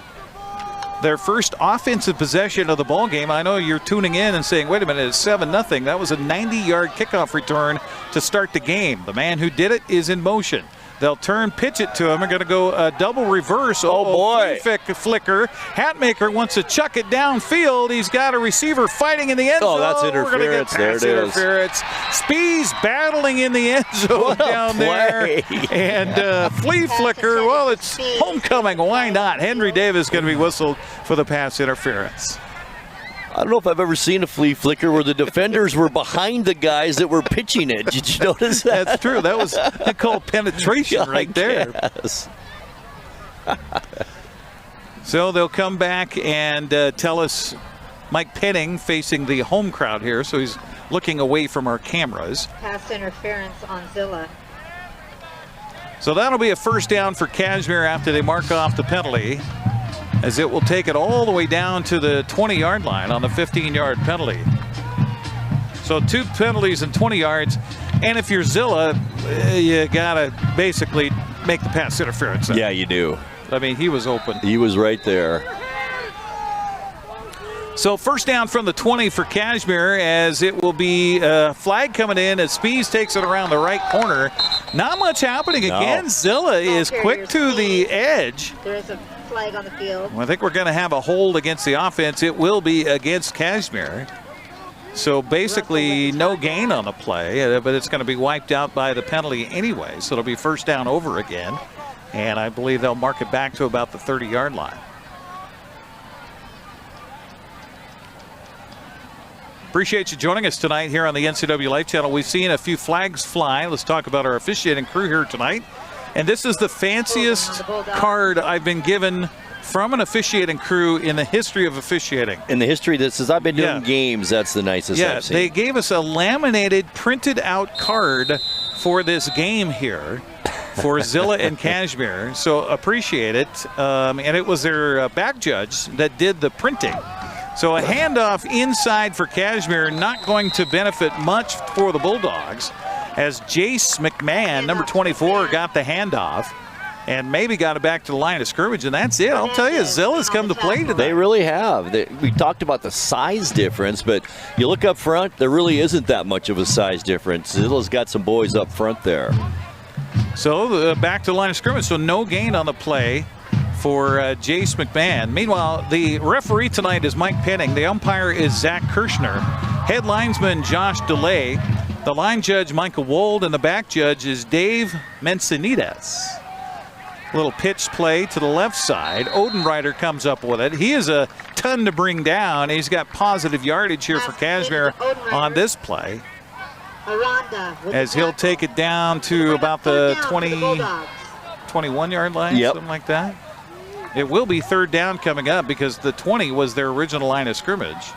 Their first offensive possession of the ball game. I know you're tuning in and saying, wait a minute, it's 7-0. That was a 90-yard kickoff return to start the game. The man who did it is in motion. They'll turn, pitch it to him. They're going to go a double reverse. Oh boy. Flicker. Hatmaker wants to chuck it downfield. He's got a receiver fighting in the end zone. Oh, that's interference. There it is. Spees battling in the end zone down there. And flea flicker. Well, it's homecoming. Why not? Henry Davis going to be whistled for the pass interference. I don't know if I've ever seen a flea flicker where the defenders were behind the guys that were pitching it. Did you notice that? That's true. That was called penetration right there. So they'll come back and tell us Mike Penning facing the home crowd here, so he's looking away from our cameras. Pass interference on Zillah. So that'll be a first down for Cashmere after they mark off the penalty, as it will take it all the way down to the 20-yard line on the 15-yard penalty. So 2 penalties and 20 yards. And if you're Zillah, you got to basically make the pass interference. Yeah, you do. I mean, he was open. He was right there. So first down from the 20 for Cashmere, as it will be a flag coming in as Spees takes it around the right corner. Not much happening again. Zillah is quick to the edge. There is a flag on the field. Well, I think we're going to have a hold against the offense. It will be against Cashmere. So basically no gain on the play, but it's going to be wiped out by the penalty anyway. So it'll be first down over again. And I believe they'll mark it back to about the 30-yard line. Appreciate you joining us tonight here on the NCWLIFE channel. We've seen a few flags fly. Let's talk about our officiating crew here tonight. And this is the fanciest card I've been given from an officiating crew in the history of officiating. In the history that since I've been doing games, that's the nicest I've seen. They gave us a laminated, printed out card for this game here for Zillah and Cashmere. So appreciate it. And it was their back judge that did the printing. So a handoff inside for Cashmere, not going to benefit much for the Bulldogs, as Jace McMahon, number 24, got the handoff and maybe got it back to the line of scrimmage, and that's it. I'll tell you, Zillah's come to play tonight. They really have. We talked about the size difference, but you look up front, there really isn't that much of a size difference. Zillah's got some boys up front there. So back to the line of scrimmage, so no gain on the play for Jace McMahon. Meanwhile, the referee tonight is Mike Penning. The umpire is Zach Kirshner. Head linesman Josh DeLay. The line judge Michael Wold, and the back judge is Dave Mencinides. Little pitch play to the left side. Odenreiter comes up with it. He is a ton to bring down. He's got positive yardage here for Cashmere on this play, as he'll take it down to about the 21-yard line, something like that. It will be third down coming up because the 20 was their original line of scrimmage.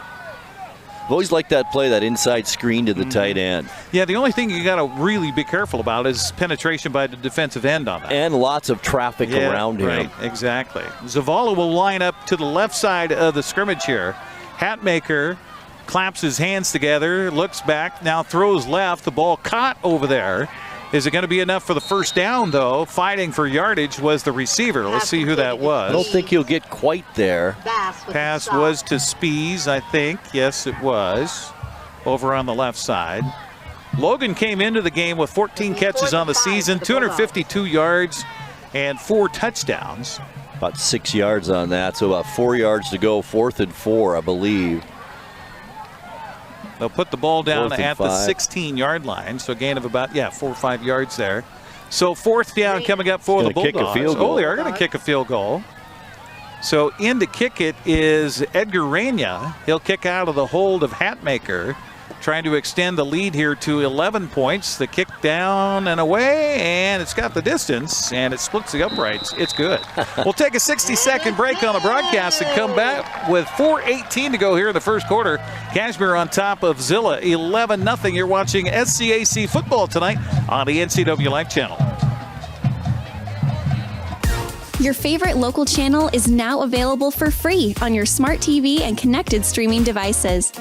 I've always liked that play, that inside screen to the tight end. Yeah, the only thing you got to really be careful about is penetration by the defensive end on that. And lots of traffic around him. Right, exactly. Zavala will line up to the left side of the scrimmage here. Hatmaker claps his hands together, looks back, now throws left. The ball caught over there. Is it going to be enough for the first down, though? Fighting for yardage was the receiver. Let's see who that was. I don't think he'll get quite there. Pass was to Spees, I think. Yes, it was. Over on the left side. Logan came into the game with 14 catches on the season, 252 yards, and 4 touchdowns. About 6 yards on that, so about 4 yards to go. 4th and 4, I believe. They'll put the ball down at the 16-yard line, so a gain of about, 4 or 5 yards there. So 4th down coming up for the Bulldogs. Kick a field goal. Oh, they are going to kick a field goal. So in to kick it is Edgar Reina. He'll kick out of the hold of Hatmaker, trying to extend the lead here to 11 points. The kick down and away, and it's got the distance, and it splits the uprights. It's good. We'll take a 60-second break on the broadcast and come back with 4:18 to go here in the first quarter. Cashmere on top of Zillah, 11-0. You're watching SCAC football tonight on the NCWLIFE channel. Your favorite local channel is now available for free on your smart TV and connected streaming devices.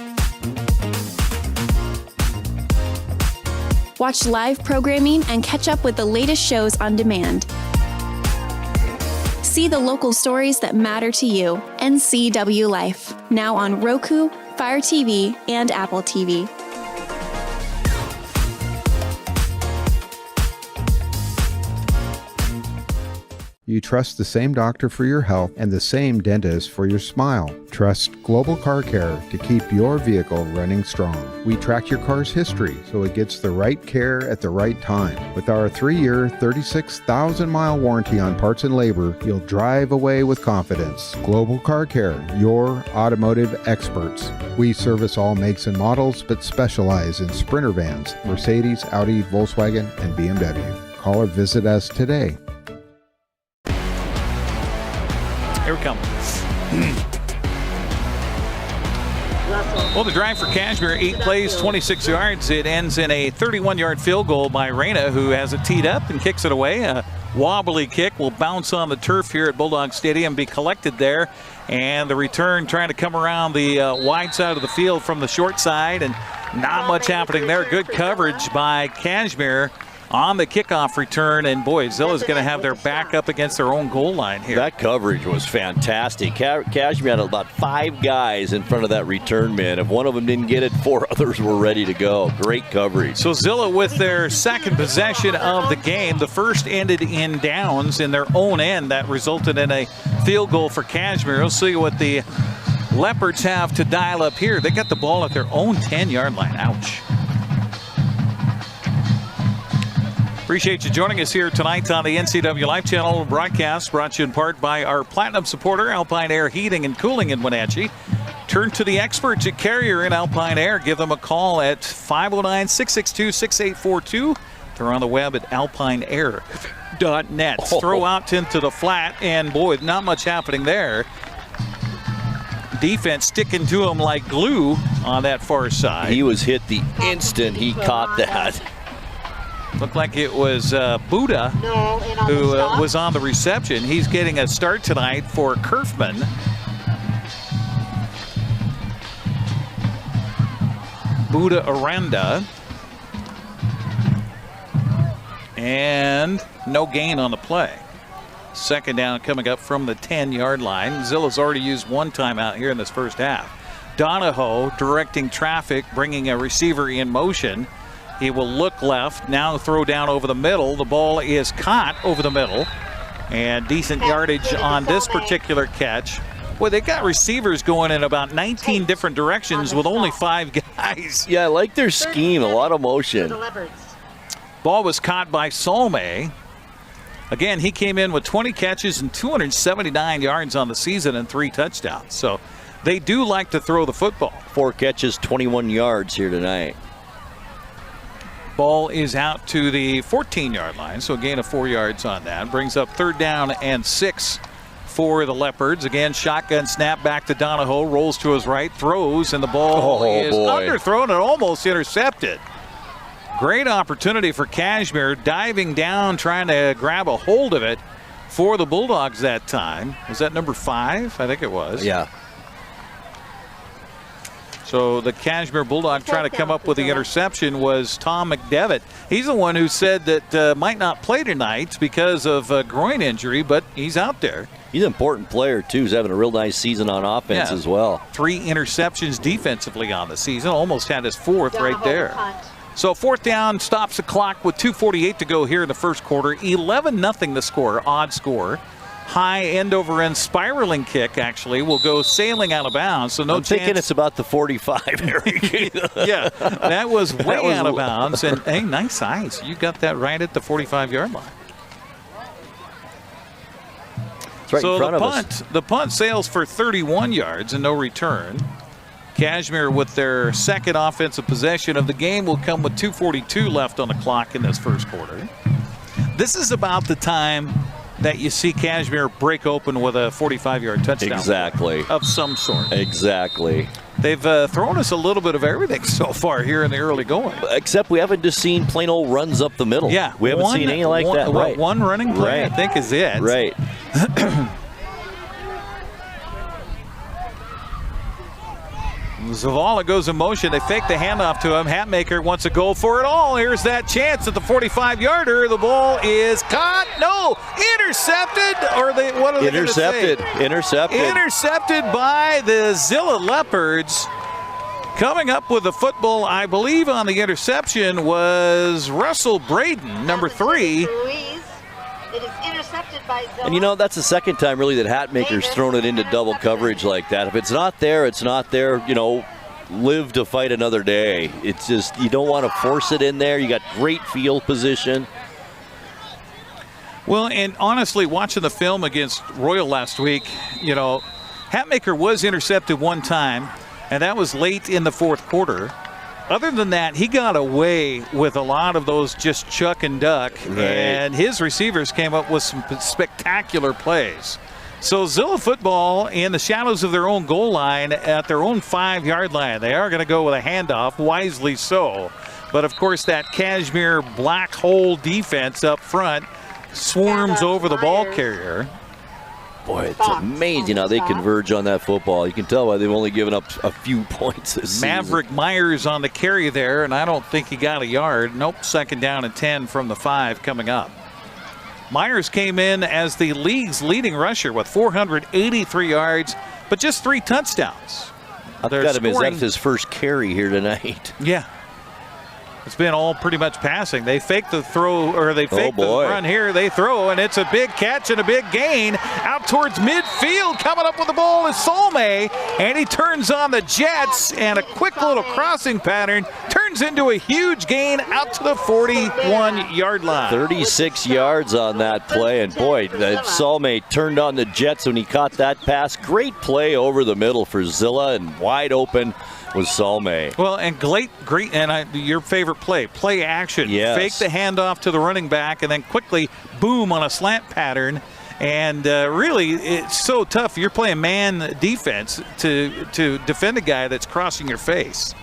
Watch live programming and catch up with the latest shows on demand. See the local stories that matter to you. NCWLIFE, now on Roku, Fire TV, and Apple TV. You trust the same doctor for your health and the same dentist for your smile. Trust Global Car Care to keep your vehicle running strong. We track your car's history so it gets the right care at the right time. With our 3-year, 36,000-mile warranty on parts and labor, you'll drive away with confidence. Global Car Care, your automotive experts. We service all makes and models, but specialize in Sprinter vans, Mercedes, Audi, Volkswagen, and BMW. Call or visit us today. Here we come. Well, the drive for Cashmere, 8 plays, 26 yards. It ends in a 31-yard field goal by Reina, who has it teed up and kicks it away. A wobbly kick will bounce on the turf here at Bulldog Stadium, be collected there. And the return trying to come around the wide side of the field from the short side, and not much happening there. Good coverage by Cashmere on the kickoff return, and boy, Zillah's going to have their back up against their own goal line here. That coverage was fantastic. Cashmere had about 5 guys in front of that return man. If one of them didn't get it, 4 others were ready to go. Great coverage. So Zillah with their second possession of the game. The first ended in downs in their own end. That resulted in a field goal for Cashmere. We'll see what the Leopards have to dial up here. They got the ball at their own 10-yard line. Ouch. Appreciate you joining us here tonight on the NCWLIFE channel. Broadcast brought to you in part by our platinum supporter, Alpine Air Heating and Cooling in Wenatchee. Turn to the experts at Carrier in Alpine Air. Give them a call at 509-662-6842. They're on the web at alpineair.net. Throw out into the flat, and boy, not much happening there. Defense sticking to him like glue on that far side. He was hit the instant he caught that. Looked like it was Buddha who was on the reception. He's getting a start tonight for Kerfman. Buddha Aranda. And no gain on the play. Second down coming up from the 10-yard line. Zillah's already used 1 timeout here in this first half. Donahoe directing traffic, bringing a receiver in motion. He will look left, now throw down over the middle. The ball is caught over the middle. And decent yardage on this particular catch. Boy, they got receivers going in about 19 different directions with only 5 guys. Yeah, I like their scheme. A lot of motion. Ball was caught by Salme. Again, he came in with 20 catches and 279 yards on the season and 3 touchdowns. So they do like to throw the football. 4 catches, 21 yards here tonight. Ball is out to the 14-yard line, so a gain of 4 yards on that. Brings up 3rd down and 6 for the Leopards. Again, shotgun snap back to Donahoe. Rolls to his right, throws, and the ball is underthrown and almost intercepted. Great opportunity for Cashmere, diving down, trying to grab a hold of it for the Bulldogs that time. Was that number 5? I think it was. Yeah. So the Cashmere Bulldog trying to come up with the interception was Tom McDevitt. He's the one who said that might not play tonight because of a groin injury, but he's out there. He's an important player, too. He's having a real nice season on offense as well. 3 interceptions defensively on the season. Almost had his 4th right there. So 4th down, stops the clock with 2:48 to go here in the first quarter. 11-0 the score, odd score. High end-over-end spiraling kick, actually, will go sailing out of bounds. So I'm thinking it's about the 45, Eric. Yeah, that was way out of bounds. And, hey, nice eyes. You got that right at the 45-yard line. It's right in front of us. The punt sails for 31 yards and no return. Cashmere, with their 2nd offensive possession of the game, will come with 2:42 left on the clock in this first quarter. This is about the time that you see Cashmere break open with a 45-yard touchdown. Exactly. Of some sort. Exactly. They've thrown us a little bit of everything so far here in the early going. Except we haven't just seen plain old runs up the middle. Yeah. We haven't seen anything like that. Right. One running play, I think, is it. Right. Zavala goes in motion. They fake the handoff to him. Hatmaker wants to go for it all. Here's that chance at the 45-yarder. The ball is caught. No, intercepted. Or what are they going to say? Intercepted by the Zillah Leopards. Coming up with the football, I believe, on the interception was Russell Braden, number 3. It is intercepted by Zillah. And you know, that's the second time really that Hatmaker's thrown it into double coverage like that. If it's not there, it's not there. You know, live to fight another day. It's just, you don't want to force it in there. You got great field position. Well, and honestly, watching the film against Royal last week, you know, Hatmaker was intercepted one time, and that was late in the 4th quarter. Other than that, he got away with a lot of those just chuck and duck, and his receivers came up with some spectacular plays. So Zillah football in the shadows of their own goal line at their own 5-yard line. They are going to go with a handoff, wisely so. But, of course, that Cashmere black hole defense up front swarms over the ball carrier. Boy, it's amazing how they converge on that football. You can tell why they've only given up a few points this season. Maverick Myers on the carry there, and I don't think he got a yard. Nope, 2nd down and 10 from the 5 coming up. Myers came in as the league's leading rusher with 483 yards, but just 3 touchdowns. I've got him as that's his first carry here tonight. Yeah. It's been all pretty much passing. They fake the throw, or they fake the run here. They throw, and it's a big catch and a big gain out towards midfield. Coming up with the ball is Salme, and he turns on the jets, and a quick little crossing pattern turns into a huge gain out to the 41-yard line. 36 yards on that play, and boy, Salme turned on the jets when he caught that pass. Great play over the middle for Zillah, and wide open was Salme. Well, and great, and your favorite play action. Yes. Fake the handoff to the running back, and then quickly, boom, on a slant pattern. And really, it's so tough. You're playing man defense to defend a guy that's crossing your face.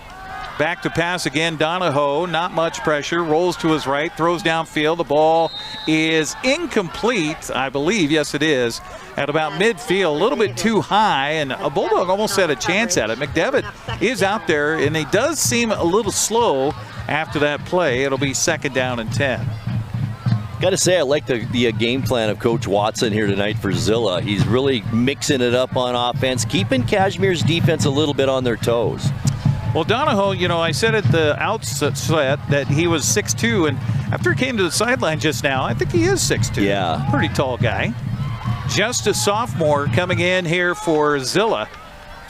Back to pass again, Donahoe, not much pressure, rolls to his right, throws downfield. The ball is incomplete, I believe. Yes, it is. At about midfield, a little bit too high, and a Bulldog almost had a chance at it. McDevitt is out there, and he does seem a little slow after that play. It'll be 2nd down and 10. Got to say, I like the game plan of Coach Watson here tonight for Zillah. He's really mixing it up on offense, keeping Cashmere's defense a little bit on their toes. Well, Donahoe, you know, I said at the outset that he was 6'2", and after he came to the sideline just now, I think he is 6'2". Yeah. Pretty tall guy. Just a sophomore coming in here for Zillah,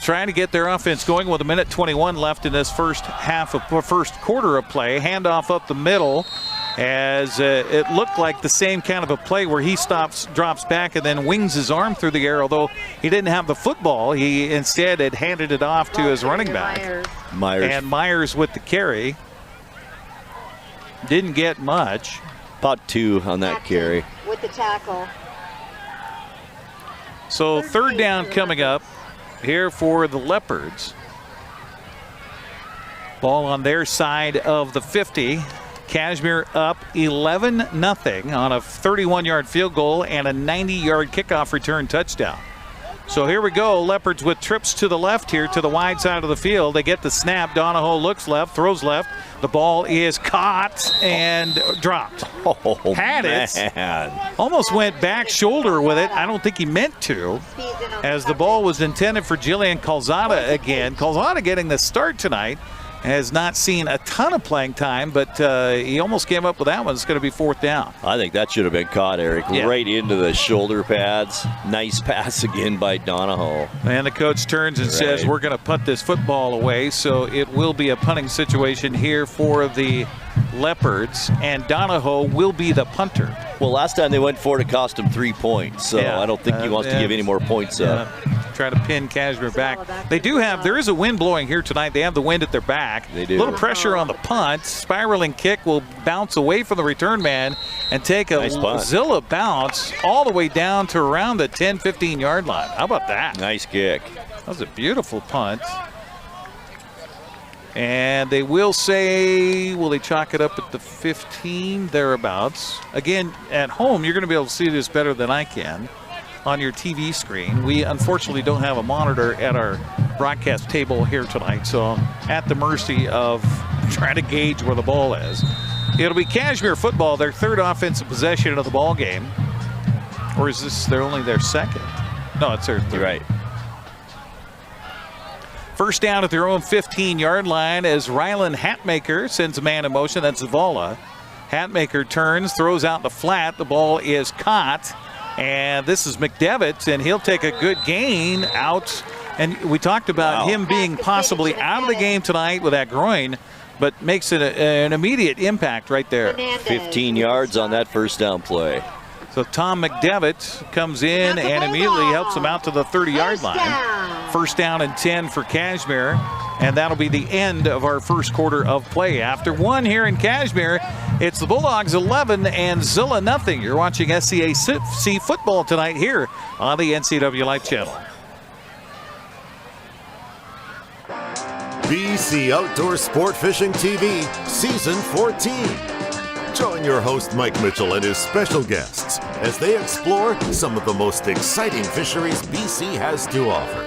trying to get their offense going with 1:21 left in this first quarter of play. Handoff up the middle as it looked like the same kind of a play where he drops back and then wings his arm through the air. Although he didn't have the football, he instead had handed it off to his running back. Myers. And Myers with the carry. Didn't get much. About 2 on that carry. With the tackle. So third down coming up here for the Leopards. Ball on their side of the 50. Cashmere up 11-0 on a 31-yard field goal and a 90-yard kickoff return touchdown. So here we go. Leopards with trips to the left here to the wide side of the field. They get the snap. Donahoe looks left, throws left. The ball is caught and dropped. Oh, had it. Man. Almost went back shoulder with it. I don't think he meant to, as the ball was intended for Jillian Calzada again. Calzada getting the start tonight. Has not seen a ton of playing time, but he almost came up with that one. It's going to be fourth down. I think that should have been caught, Eric. Yeah. Right into the shoulder pads. Nice pass again by Donahoe. And the coach turns and says, we're going to punt this football away. So it will be a punting situation here for the Leopards, and Donahoe will be the punter. Well, last time they went for it, it cost them 3 points. So Yeah. I don't think he wants to give any more points up. Try to pin Cashmere back. They do have, there is a wind blowing here tonight. They have the wind at their back. They do. A little pressure on the punt. Spiraling kick will bounce away from the return man and take a Nice punt. Zillah bounce all the way down to around the 10-15 yard line. How about that? Nice kick. That was a beautiful punt. And they will say, will they chalk it up at the 15, thereabouts? Again, at home, you're going to be able to see this better than I can on your TV screen. We unfortunately don't have a monitor at our broadcast table here tonight, so I'm at the mercy of trying to gauge where the ball is. It'll be Cashmere football, their third offensive possession of the ball game. Or is this only their second? No, it's their third. You're right. First down at their own 15-yard line as Rylan Hatmaker sends a man in motion. That's Zillah. Hatmaker turns, throws out the flat. The ball is caught. And this is McDevitt, and he'll take a good gain out. And we talked about him being possibly out of the game tonight with that groin, but makes it an immediate impact right there. 15 yards on that first down play. So Tom McDevitt comes in and immediately helps him out to the 30-yard line. First down and 10 for Cashmere, and that'll be the end of our first quarter of play. After one here in Cashmere, it's the Bulldogs 11 and Zillah nothing. You're watching SCAC football tonight here on the NCWLIFE channel. BC Outdoor Sport Fishing TV, Season 14. Join your host Mike Mitchell and his special guests as they explore some of the most exciting fisheries BC has to offer.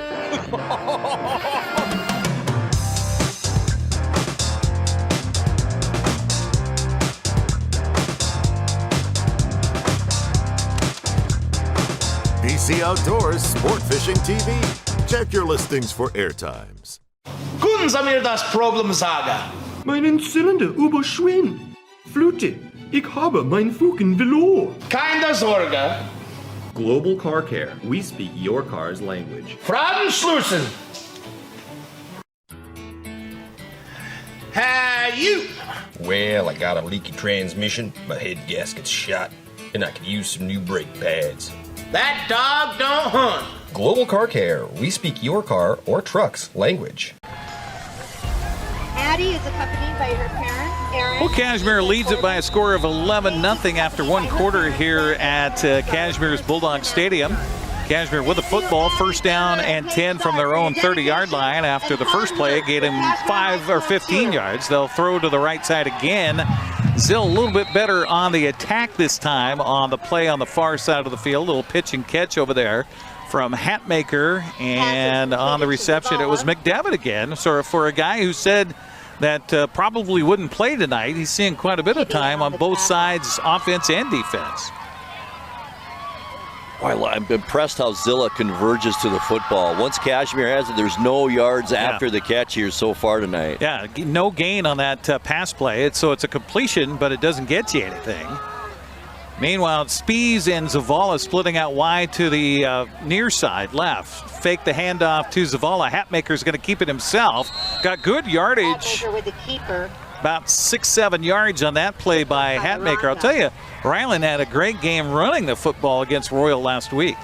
BC Outdoors Sport Fishing TV. Check your listings for airtimes. Können Sie mir das Problem sagen? Meinen Zylinder überschwimmt. Flute, ich habe mein Fugen verloren. Keine Sorge. Global Car Care. We speak your car's language. Fragenschlüssel. Hey, you. Well, I got a leaky transmission, my head gasket's shot, and I could use some new brake pads. That dog don't hunt. Global Car Care. We speak your car or truck's language. Addie is accompanied by her parent, Erin. Well, Cashmere leads it by a score of 11-0 after one quarter here at Cashmere's Bulldog Stadium. Cashmere with the football, first down and 10 from their own 30-yard line. After the first play, it gave them 5 or 15 yards. They'll throw to the right side again. Zillah a little bit better on the attack this time on the play on the far side of the field. A little pitch and catch over there from Hatmaker, and on the reception it was McDevitt again. So for a guy who said that probably wouldn't play tonight, he's seeing quite a bit of time on both sides, offense and defense. Well, I'm impressed how Zillah converges to the football. Once Cashmere has it, there's no yards after the catch here so far tonight. Yeah, no gain on that pass play. So it's a completion, but it doesn't get you anything. Meanwhile, Spees and Zavala splitting out wide to the near side left. Fake the handoff to Zavala. Hatmaker's going to keep it himself. Got good yardage. With the keeper. About 6-7 yards on that play by Hatmaker. I'll tell you, Ryland had a great game running the football against Royal last week.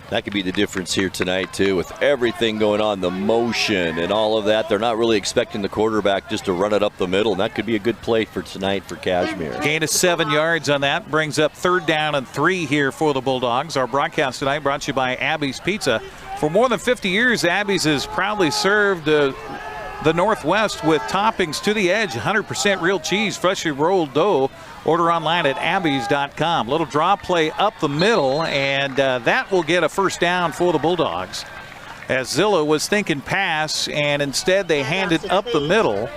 That could be the difference here tonight, too, with everything going on, the motion and all of that. They're not really expecting the quarterback just to run it up the middle, and that could be a good play for tonight for Cashmere. Gain of 7 yards on that. Brings up 3rd down and 3 here for the Bulldogs. Our broadcast tonight brought to you by Abby's Pizza. For more than 50 years, Abby's has proudly served the Northwest with toppings to the edge, 100% real cheese, freshly rolled dough. Order online at abbeys.com. Little draw play up the middle, and that will get a 1st down for the Bulldogs. As Zillah was thinking pass, and instead they handed up the middle.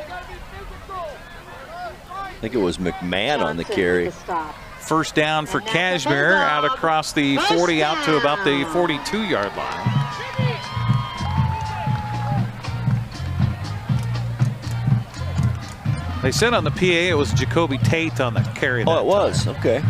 I think it was McMahon on the carry. 1st down for Cashmere, out across the 40 out to about the 42-yard line. They said on the PA it was Jacoby Tate on the carry. Oh, it was. Okay.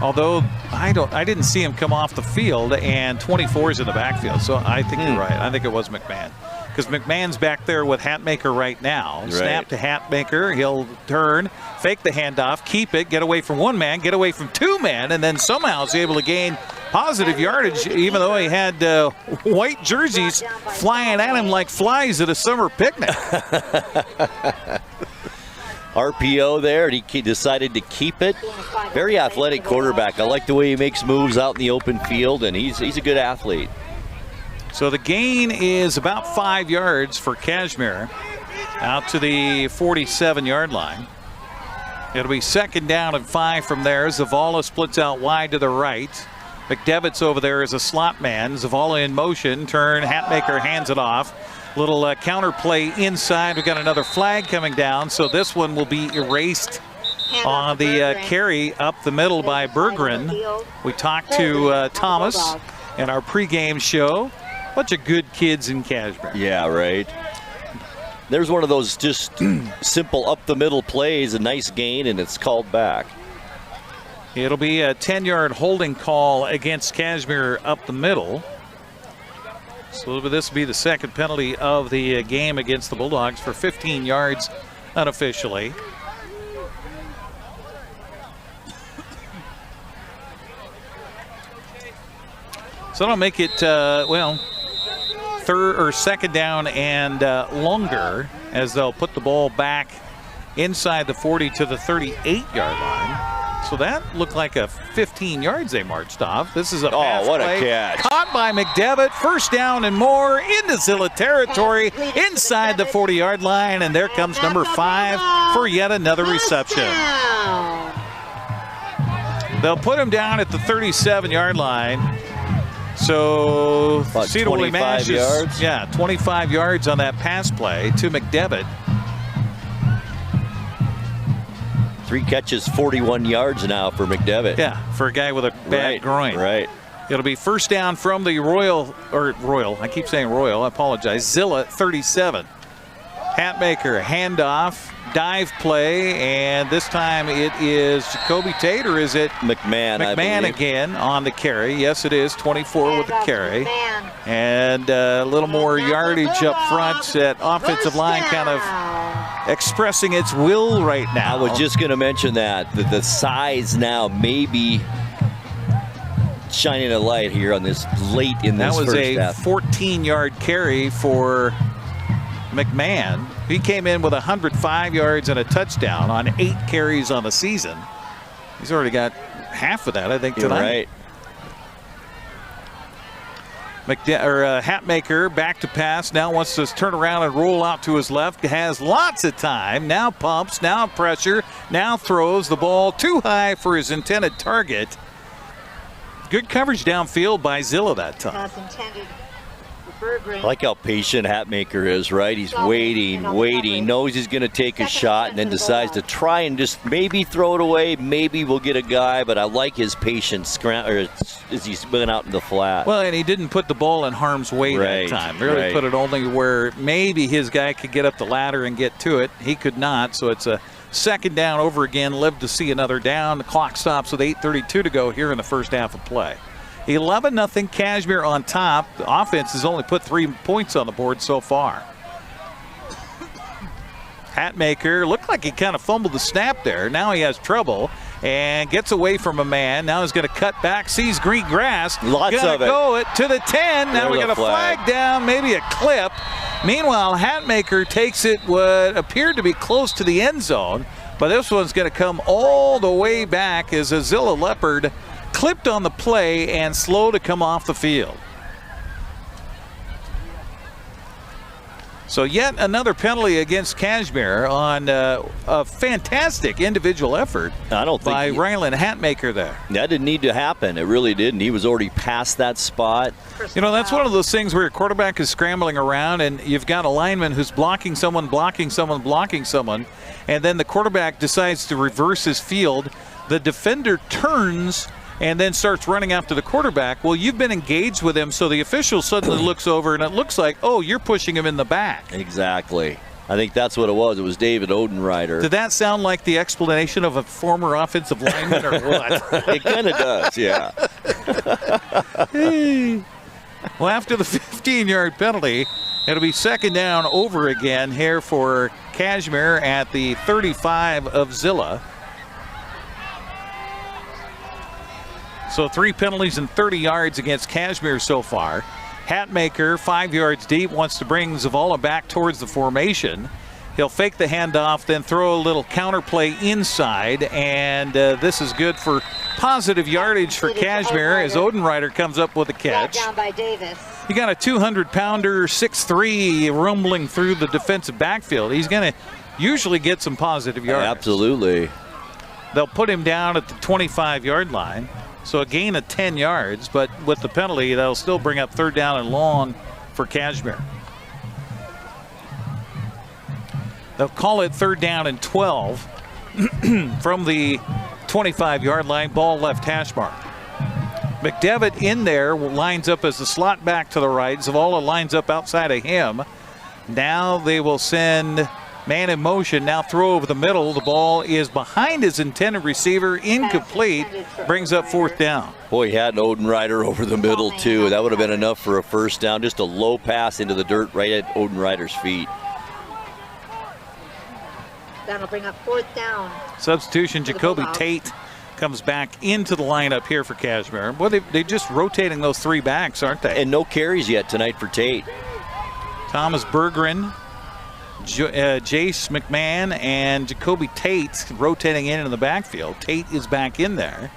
Although I didn't see him come off the field, and 24 is in the backfield, so I think you're right. I think it was McMahon, because McMahon's back there with Hatmaker right now. Right. Snap to Hatmaker. He'll turn, fake the handoff, keep it, get away from 1 man, get away from 2 men, and then somehow is able to gain positive yardage, even though he had white jerseys flying at him like flies at a summer picnic. RPO there, and he decided to keep it. Very athletic quarterback. I like the way he makes moves out in the open field, and he's a good athlete. So the gain is about 5 yards for Cashmere, out to the 47-yard line. It'll be 2nd down and 5 from there. Zavala splits out wide to the right. McDevitt's over there as a slot man. Zavala in motion, turn, Hatmaker hands it off. Little counter play inside. We've got another flag coming down, so this one will be erased on the carry up the middle by Berggren. We talked to Thomas in our pregame show. Bunch of good kids in Cashmere. Yeah, right. There's one of those just simple up the middle plays, a nice gain, and it's called back. It'll be a 10-yard holding call against Cashmere up the middle. So this will be the 2nd penalty of the game against the Bulldogs for 15 yards unofficially. So that'll make it, 3rd or 2nd down and longer, as they'll put the ball back inside the 40 to the 38-yard line. So that looked like a 15 yards they marched off. This is a pass what play. A catch. Caught by McDevitt. 1st down and more into Zillah territory inside the 40-yard line. And there comes number 5 for yet another reception. They'll put him down at the 37-yard line. So about 25 yards? Yeah, 25 yards on that pass play to McDevitt. 3 catches, 41 yards now for McDevitt. Yeah, for a guy with a bad groin. Right. It'll be 1st down from the Royal, I keep saying Royal, I apologize. Zillah 37. Hatmaker, handoff, dive play, and this time it is Jacoby Tate, or is it McMahon? McMahon again on the carry. Yes, it is 24 with the carry. And a little more yardage up front. That offensive line kind of expressing its will right now. I was just going to mention that the size now may be shining a light here on this late in this first half. That was a 14-yard carry for McMahon. He came in with 105 yards and a touchdown on 8 carries on the season. He's already got half of that, I think, tonight. Right. Hatmaker back to pass. Now wants to turn around and roll out to his left. Has lots of time. Now pumps. Now pressure. Now throws the ball too high for his intended target. Good coverage downfield by Zillah that time. Berggren. I like how patient Hatmaker is, right? He's waiting, knows he's going to take a shot, and then decides to try and just maybe throw it away. Maybe we'll get a guy, but I like his patience as he's been out in the flat. Well, and he didn't put the ball in harm's way that time. Really put it only where maybe his guy could get up the ladder and get to it. He could not, so it's a second down over again. Live to see another down. The clock stops with 8:32 to go here in the first half of play. 11-0 Cashmere on top. The offense has only put 3 points on the board so far. Hatmaker looked like he kind of fumbled the snap there. Now he has trouble and gets away from a man. Now he's going to cut back, sees green grass. Lots gonna of it. Go it to the 10. Now we got a flag down, maybe a clip. Meanwhile, Hatmaker takes it what appeared to be close to the end zone, but this one's going to come all the way back as a Zillah Leopard clipped on the play and slow to come off the field. So yet another penalty against Cashmere on a fantastic individual effort by Rylan Hatmaker there. That didn't need to happen. It really didn't. He was already past that spot. You know, that's one of those things where your quarterback is scrambling around and you've got a lineman who's blocking someone, and then the quarterback decides to reverse his field. The defender turns and then starts running after the quarterback. Well, you've been engaged with him, so the official suddenly looks over, and it looks like, oh, you're pushing him in the back. Exactly. I think that's what it was. It was David Odenreiter. Did that sound like the explanation of a former offensive lineman or what? It kind of does, yeah. Well, after the 15-yard penalty, it'll be second down over again here for Cashmere at the 35 of Zillah. So 3 penalties and 30 yards against Cashmere so far. Hatmaker, 5 yards deep, wants to bring Zavala back towards the formation. He'll fake the handoff, then throw a little counter play inside, and this is good for positive yardage for Cashmere as Odenreiter comes up with a catch. Down by Davis. You got a 200-pounder, 6'3", rumbling through the defensive backfield. He's going to usually get some positive yards. Absolutely. They'll put him down at the 25-yard line. So a gain of 10 yards, but with the penalty, that'll still bring up third down and long for Cashmere. They'll call it third down and 12 from the 25-yard line, ball left hash mark. McDevitt in there lines up as the slot back to the right. Zavala lines up outside of him. Now they will send man in motion, now throw over the middle. The ball is behind his intended receiver, incomplete, brings up fourth down. Boy, he had an Odenreiter over the middle too. That would have been enough for a first down. Just a low pass into the dirt right at Odenreiter's feet. That'll bring up fourth down. Substitution, Jacoby Tate comes back into the lineup here for Cashmere. Well, they're just rotating those 3 backs, aren't they? And no carries yet tonight for Tate. Thomas Berggren, Jace McMahon, and Jacoby Tate rotating in the backfield. Tate is back in there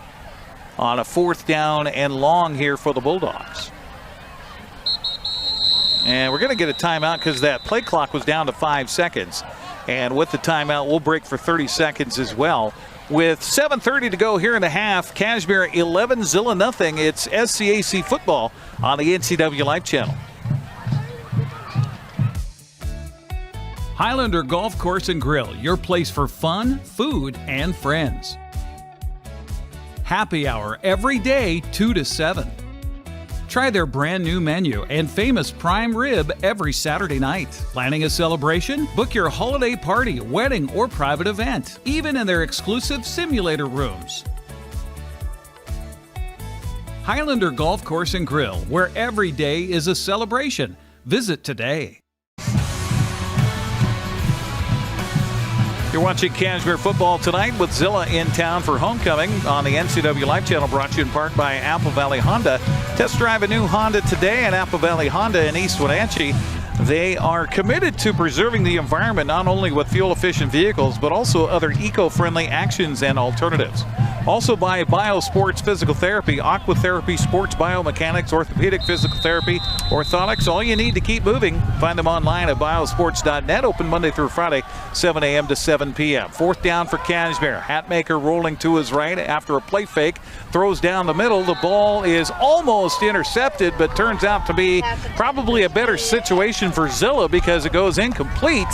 on a fourth down and long here for the Bulldogs. And we're going to get a timeout because that play clock was down to 5 seconds. And with the timeout, we'll break for 30 seconds as well. With 7:30 to go here in the half, Cashmere 11, Zillah nothing. It's SCAC football on the NCWLIFE channel. Highlander Golf Course and Grill, your place for fun, food, and friends. Happy hour every day, 2 to 7. Try their brand new menu and famous prime rib every Saturday night. Planning a celebration? Book your holiday party, wedding, or private event, even in their exclusive simulator rooms. Highlander Golf Course and Grill, where every day is a celebration. Visit today. You're watching Cashmere football tonight with Zillah in town for homecoming on the NCWLIFE channel, brought to you in part by Apple Valley Honda. Test drive a new Honda today at Apple Valley Honda in East Wenatchee. They are committed to preserving the environment, not only with fuel-efficient vehicles, but also other eco-friendly actions and alternatives. Also by Biosports Physical Therapy, Aquatherapy, Sports Biomechanics, Orthopedic Physical Therapy, Orthotics, all you need to keep moving. Find them online at biosports.net, open Monday through Friday, 7 a.m. to 7 p.m. Fourth down for Cashmere. Hatmaker rolling to his right after a play fake, throws down the middle. The ball is almost intercepted, but turns out to be probably a better situation for Zillah because it goes incomplete.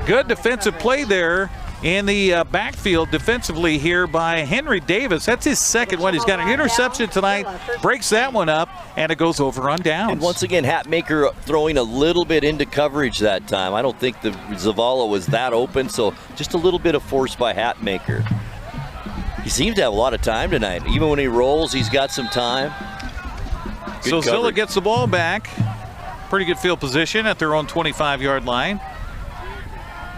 Good defensive play there in the backfield defensively here by Henry Davis. That's his second one. He's got an interception tonight, breaks that one up, and it goes over on downs. And once again, Hatmaker throwing a little bit into coverage that time. I don't think the Zavala was that open, so just a little bit of force by Hatmaker. He seems to have a lot of time tonight. Even when he rolls, he's got some time. So Zillah gets the ball back. Pretty good field position at their own 25-yard line,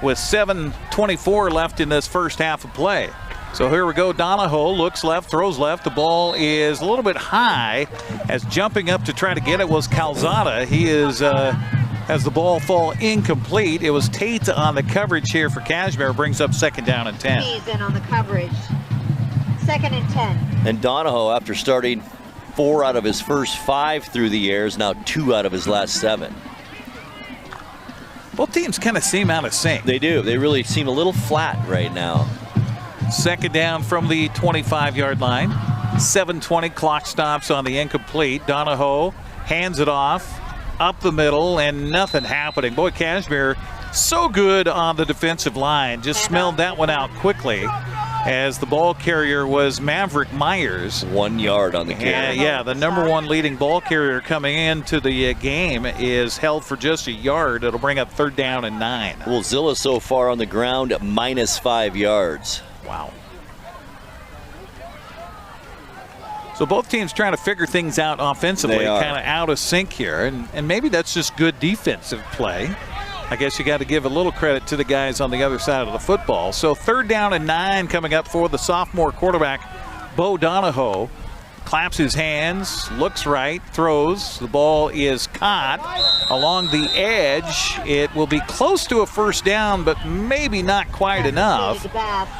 with 7:24 left in this first half of play. So here we go. Donahoe looks left, throws left. The ball is a little bit high, as jumping up to try to get it was Calzada. He is has the ball fall incomplete. It was Tate on the coverage here for Cashmere. Brings up second down and 10. He's in on the coverage. Second and 10. And Donahoe, after starting 4 out of his first 5 through the air, is now 2 out of his last 7. Both teams kind of seem out of sync. They do. They really seem a little flat right now. Second down from the 25-yard line. 7:20, clock stops on the incomplete. Donahoe hands it off up the middle, and nothing happening. Boy, Cashmere so good on the defensive line. Just smelled that one out quickly, as the ball carrier was Maverick Myers. 1 yard on the carry. Yeah, the number 1 leading ball carrier coming into the game is held for just a yard. It'll bring up third down and 9. Well, Zillah so far on the ground, -5 yards. Wow. So both teams trying to figure things out offensively, kind of out of sync here. And maybe that's just good defensive play. I guess you got to give a little credit to the guys on the other side of the football. So third down and 9 coming up for the sophomore quarterback, Bo Donahoe. Claps his hands, looks right, throws. The ball is caught along the edge. It will be close to a first down, but maybe not quite enough,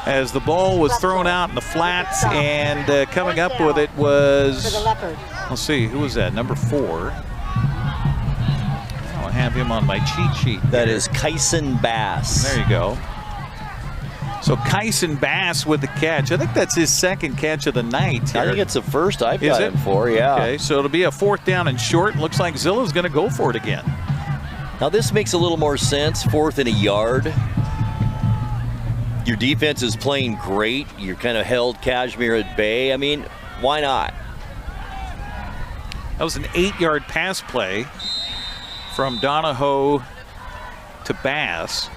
as the ball was thrown out in the flats, and coming up with it was, let's see, who was that? Number 4. I have him on my cheat sheet. That is Kyson Bass. There you go. So Kyson Bass with the catch. I think that's his second catch of the night here. I think it's the first I've got him for, yeah. Okay, so it'll be a fourth down and short. Looks like Zillah's going to go for it again. Now this makes a little more sense, 4th and a yard. Your defense is playing great. You're kind of held Cashmere at bay. I mean, why not? That was an 8-yard pass play from Donahoe to Bass.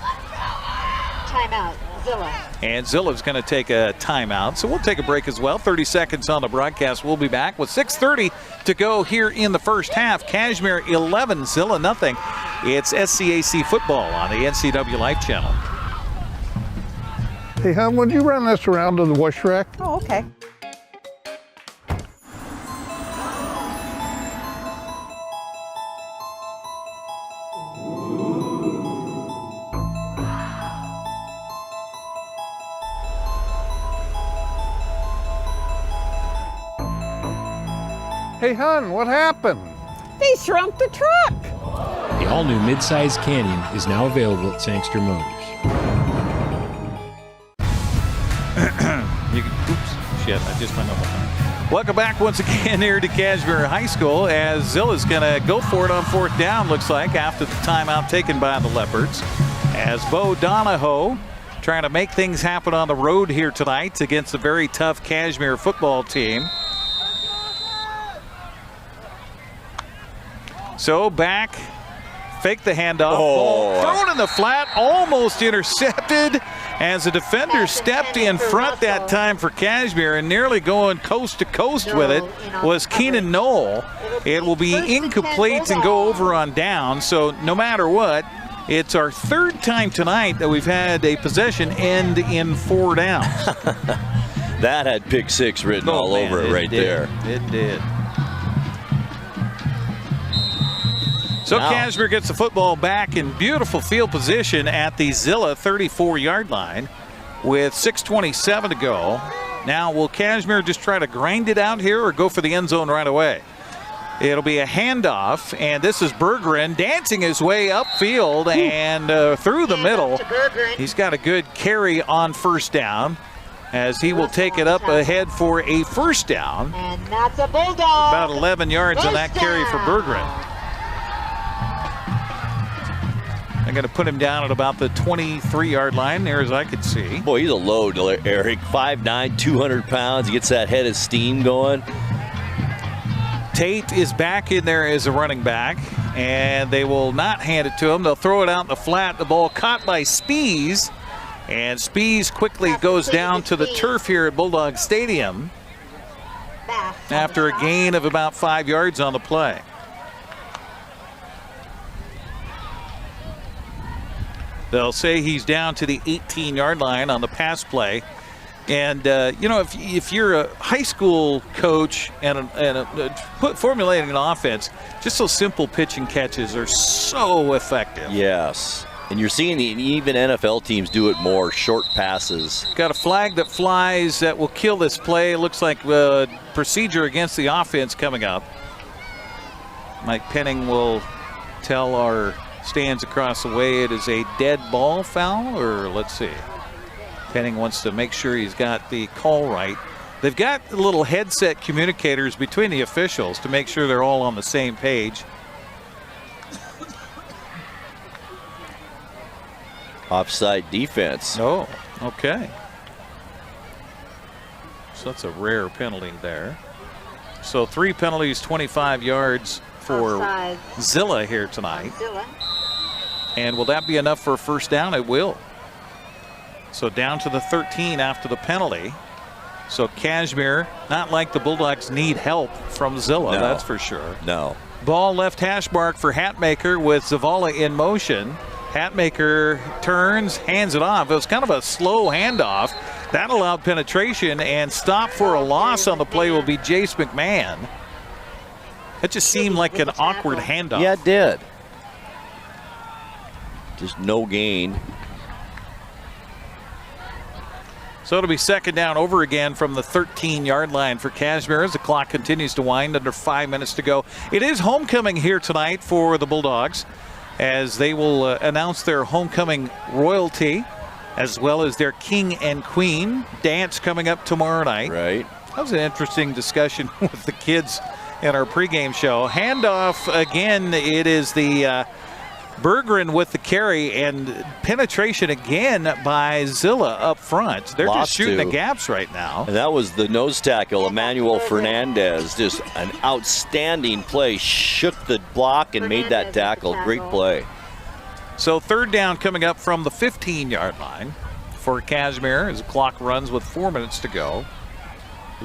Timeout, Zillah. And Zillah's going to take a timeout. So we'll take a break as well. 30 seconds on the broadcast. We'll be back with 6:30 to go here in the first half. Cashmere 11, Zillah nothing. It's SCAC football on the NCWLIFE channel. Hey, hon, would you run this around to the wash rack? Oh, okay. Hey, hon, what happened? They shrunk the truck. The all-new midsize Canyon is now available at Sangster Motors. Oops, shit, I just went over. Welcome back once again here to Cashmere High School, as Zillah's going to go for it on 4th down, looks like, after the timeout taken by the Leopards. As Bo Donahoe trying to make things happen on the road here tonight against a very tough Cashmere football team. So back, fake the handoff, ball thrown in the flat, almost intercepted, as the defender stepped in front that time for Cashmere, and nearly going coast to coast with it was Keenan Knoll. It will be incomplete and go over on down. So no matter what, it's our 3rd time tonight that we've had a possession end in 4 downs. That had pick 6 written all over it right there. It did. So Cashmere gets the football back in beautiful field position at the Zillah 34-yard line with 6:27 to go. Now, will Cashmere just try to grind it out here or go for the end zone right away? It'll be a handoff, and this is Berggren dancing his way upfield and through the middle. He's got a good carry on first down as he will take it up ahead for a first down. And that's a Bulldog. About 11 yards on that carry for Berggren. I'm going to put him down at about the 23-yard line there as I could see. Boy, he's a load, Eric. 5'9", 200 pounds. He gets that head of steam going. Tate is back in there as a running back, and they will not hand it to him. They'll throw it out in the flat. The ball caught by Spees, and Spees quickly goes down to the turf here at Bulldog Stadium after a gain of about 5 yards on the play. They'll say he's down to the 18-yard line on the pass play. And, if you're a high school coach and formulating an offense, just those simple pitch and catches are so effective. Yes. And you're seeing even NFL teams do it more, short passes. Got a flag that flies that will kill this play. It looks like procedure against the offense coming up. Mike Penning will tell our stands across the way it is a dead ball foul, or let's see. Penning wants to make sure he's got the call right. They've got little headset communicators between the officials to make sure they're all on the same page. Offside defense. Oh, okay. So that's a rare penalty there. So 3 penalties, 25 yards for Offside. Zillah here tonight. Zillah. And will that be enough for a first down? It will. So down to the 13 after the penalty. So Cashmere, not like the Bulldogs need help from Zillah, No. that's for sure. No. Ball left hash mark for Hatmaker with Zavala in motion. Hatmaker turns, hands it off. It was kind of a slow handoff. That allowed penetration, and stop for a loss on the play will be Jace McMahon. That just seemed like an awkward handoff. Yeah, it did. Just no gain. So it'll be second down over again from the 13-yard line for Cashmere as the clock continues to wind, under 5 minutes to go. It is homecoming here tonight for the Bulldogs as they will announce their homecoming royalty as well as their king and queen dance coming up tomorrow night. Right. That was an interesting discussion with the kids in our pregame show. Handoff again, it is the Berggren with the carry, and penetration again by Zillah up front. They're just shooting the gaps right now. And that was the nose tackle, Emmanuel Fernandez. Just an outstanding play. Shook the block and made that tackle. Great play. So third down coming up from the 15-yard line for Cashmere as the clock runs with 4 minutes to go.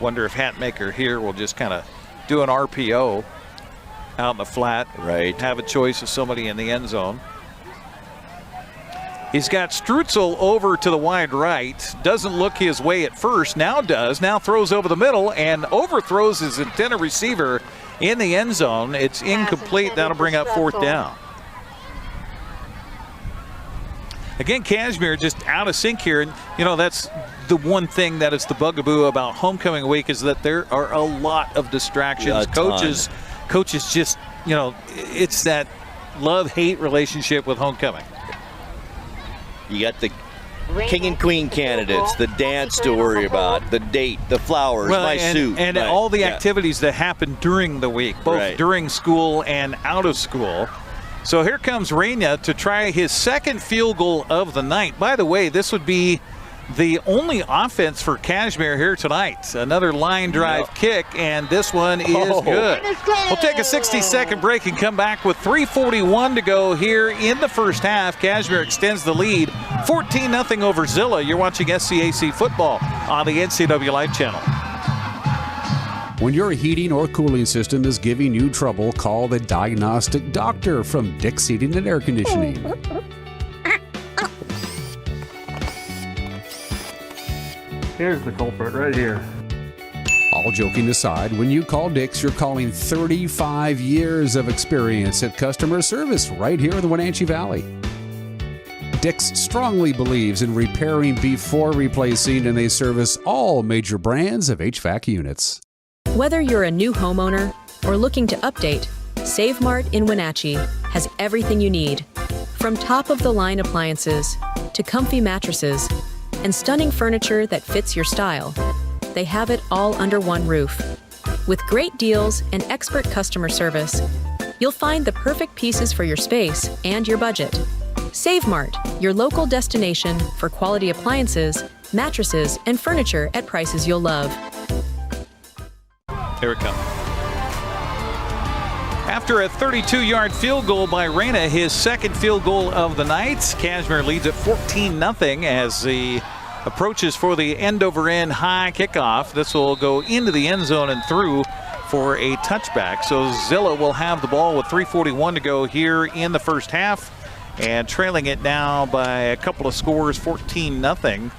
Wonder if Hatmaker here will just kind of do an RPO out in the flat. Right. Have a choice of somebody in the end zone. He's got Strutzel over to the wide right. Doesn't look his way at first. Now does. Now throws over the middle and overthrows his intended receiver in the end zone. It's incomplete. That'll bring up fourth down. Again, Cashmere just out of sync here. And, that's the one thing that is the bugaboo about homecoming week is that there are a lot of distractions. Coaches just, it's that love-hate relationship with homecoming. You got the king and queen candidates, the dance to worry about, the date, the flowers, suit. And all the activities that happen during the week, both during school and out of school. So here comes Reina to try his second field goal of the night. By the way, this would be the only offense for Cashmere here tonight. Another line drive kick, and this one is good. We'll take a 60-second break and come back with 3:41 to go here in the first half. Cashmere extends the lead, 14-0 over Zillah. You're watching SCAC football on the NCWLIFE channel. When your heating or cooling system is giving you trouble, call the diagnostic doctor from Dick's Heating and Air Conditioning. Here's the culprit right here. All joking aside, when you call Dick's, you're calling 35 years of experience at customer service right here in the Wenatchee Valley. Dick's strongly believes in repairing before replacing, and they service all major brands of HVAC units. Whether you're a new homeowner or looking to update, Save Mart in Wenatchee has everything you need. From top-of-the-line appliances to comfy mattresses and stunning furniture that fits your style, they have it all under one roof. With great deals and expert customer service, you'll find the perfect pieces for your space and your budget. Save Mart, your local destination for quality appliances, mattresses, and furniture at prices you'll love. Here it comes. After a 32-yard field goal by Reyna, his second field goal of the night, Cashmere leads at 14-0 as he approaches for the end-over-end high kickoff. This will go into the end zone and through for a touchback. So Zillah will have the ball with 3:41 to go here in the first half, and trailing it now by a couple of scores, 14-0.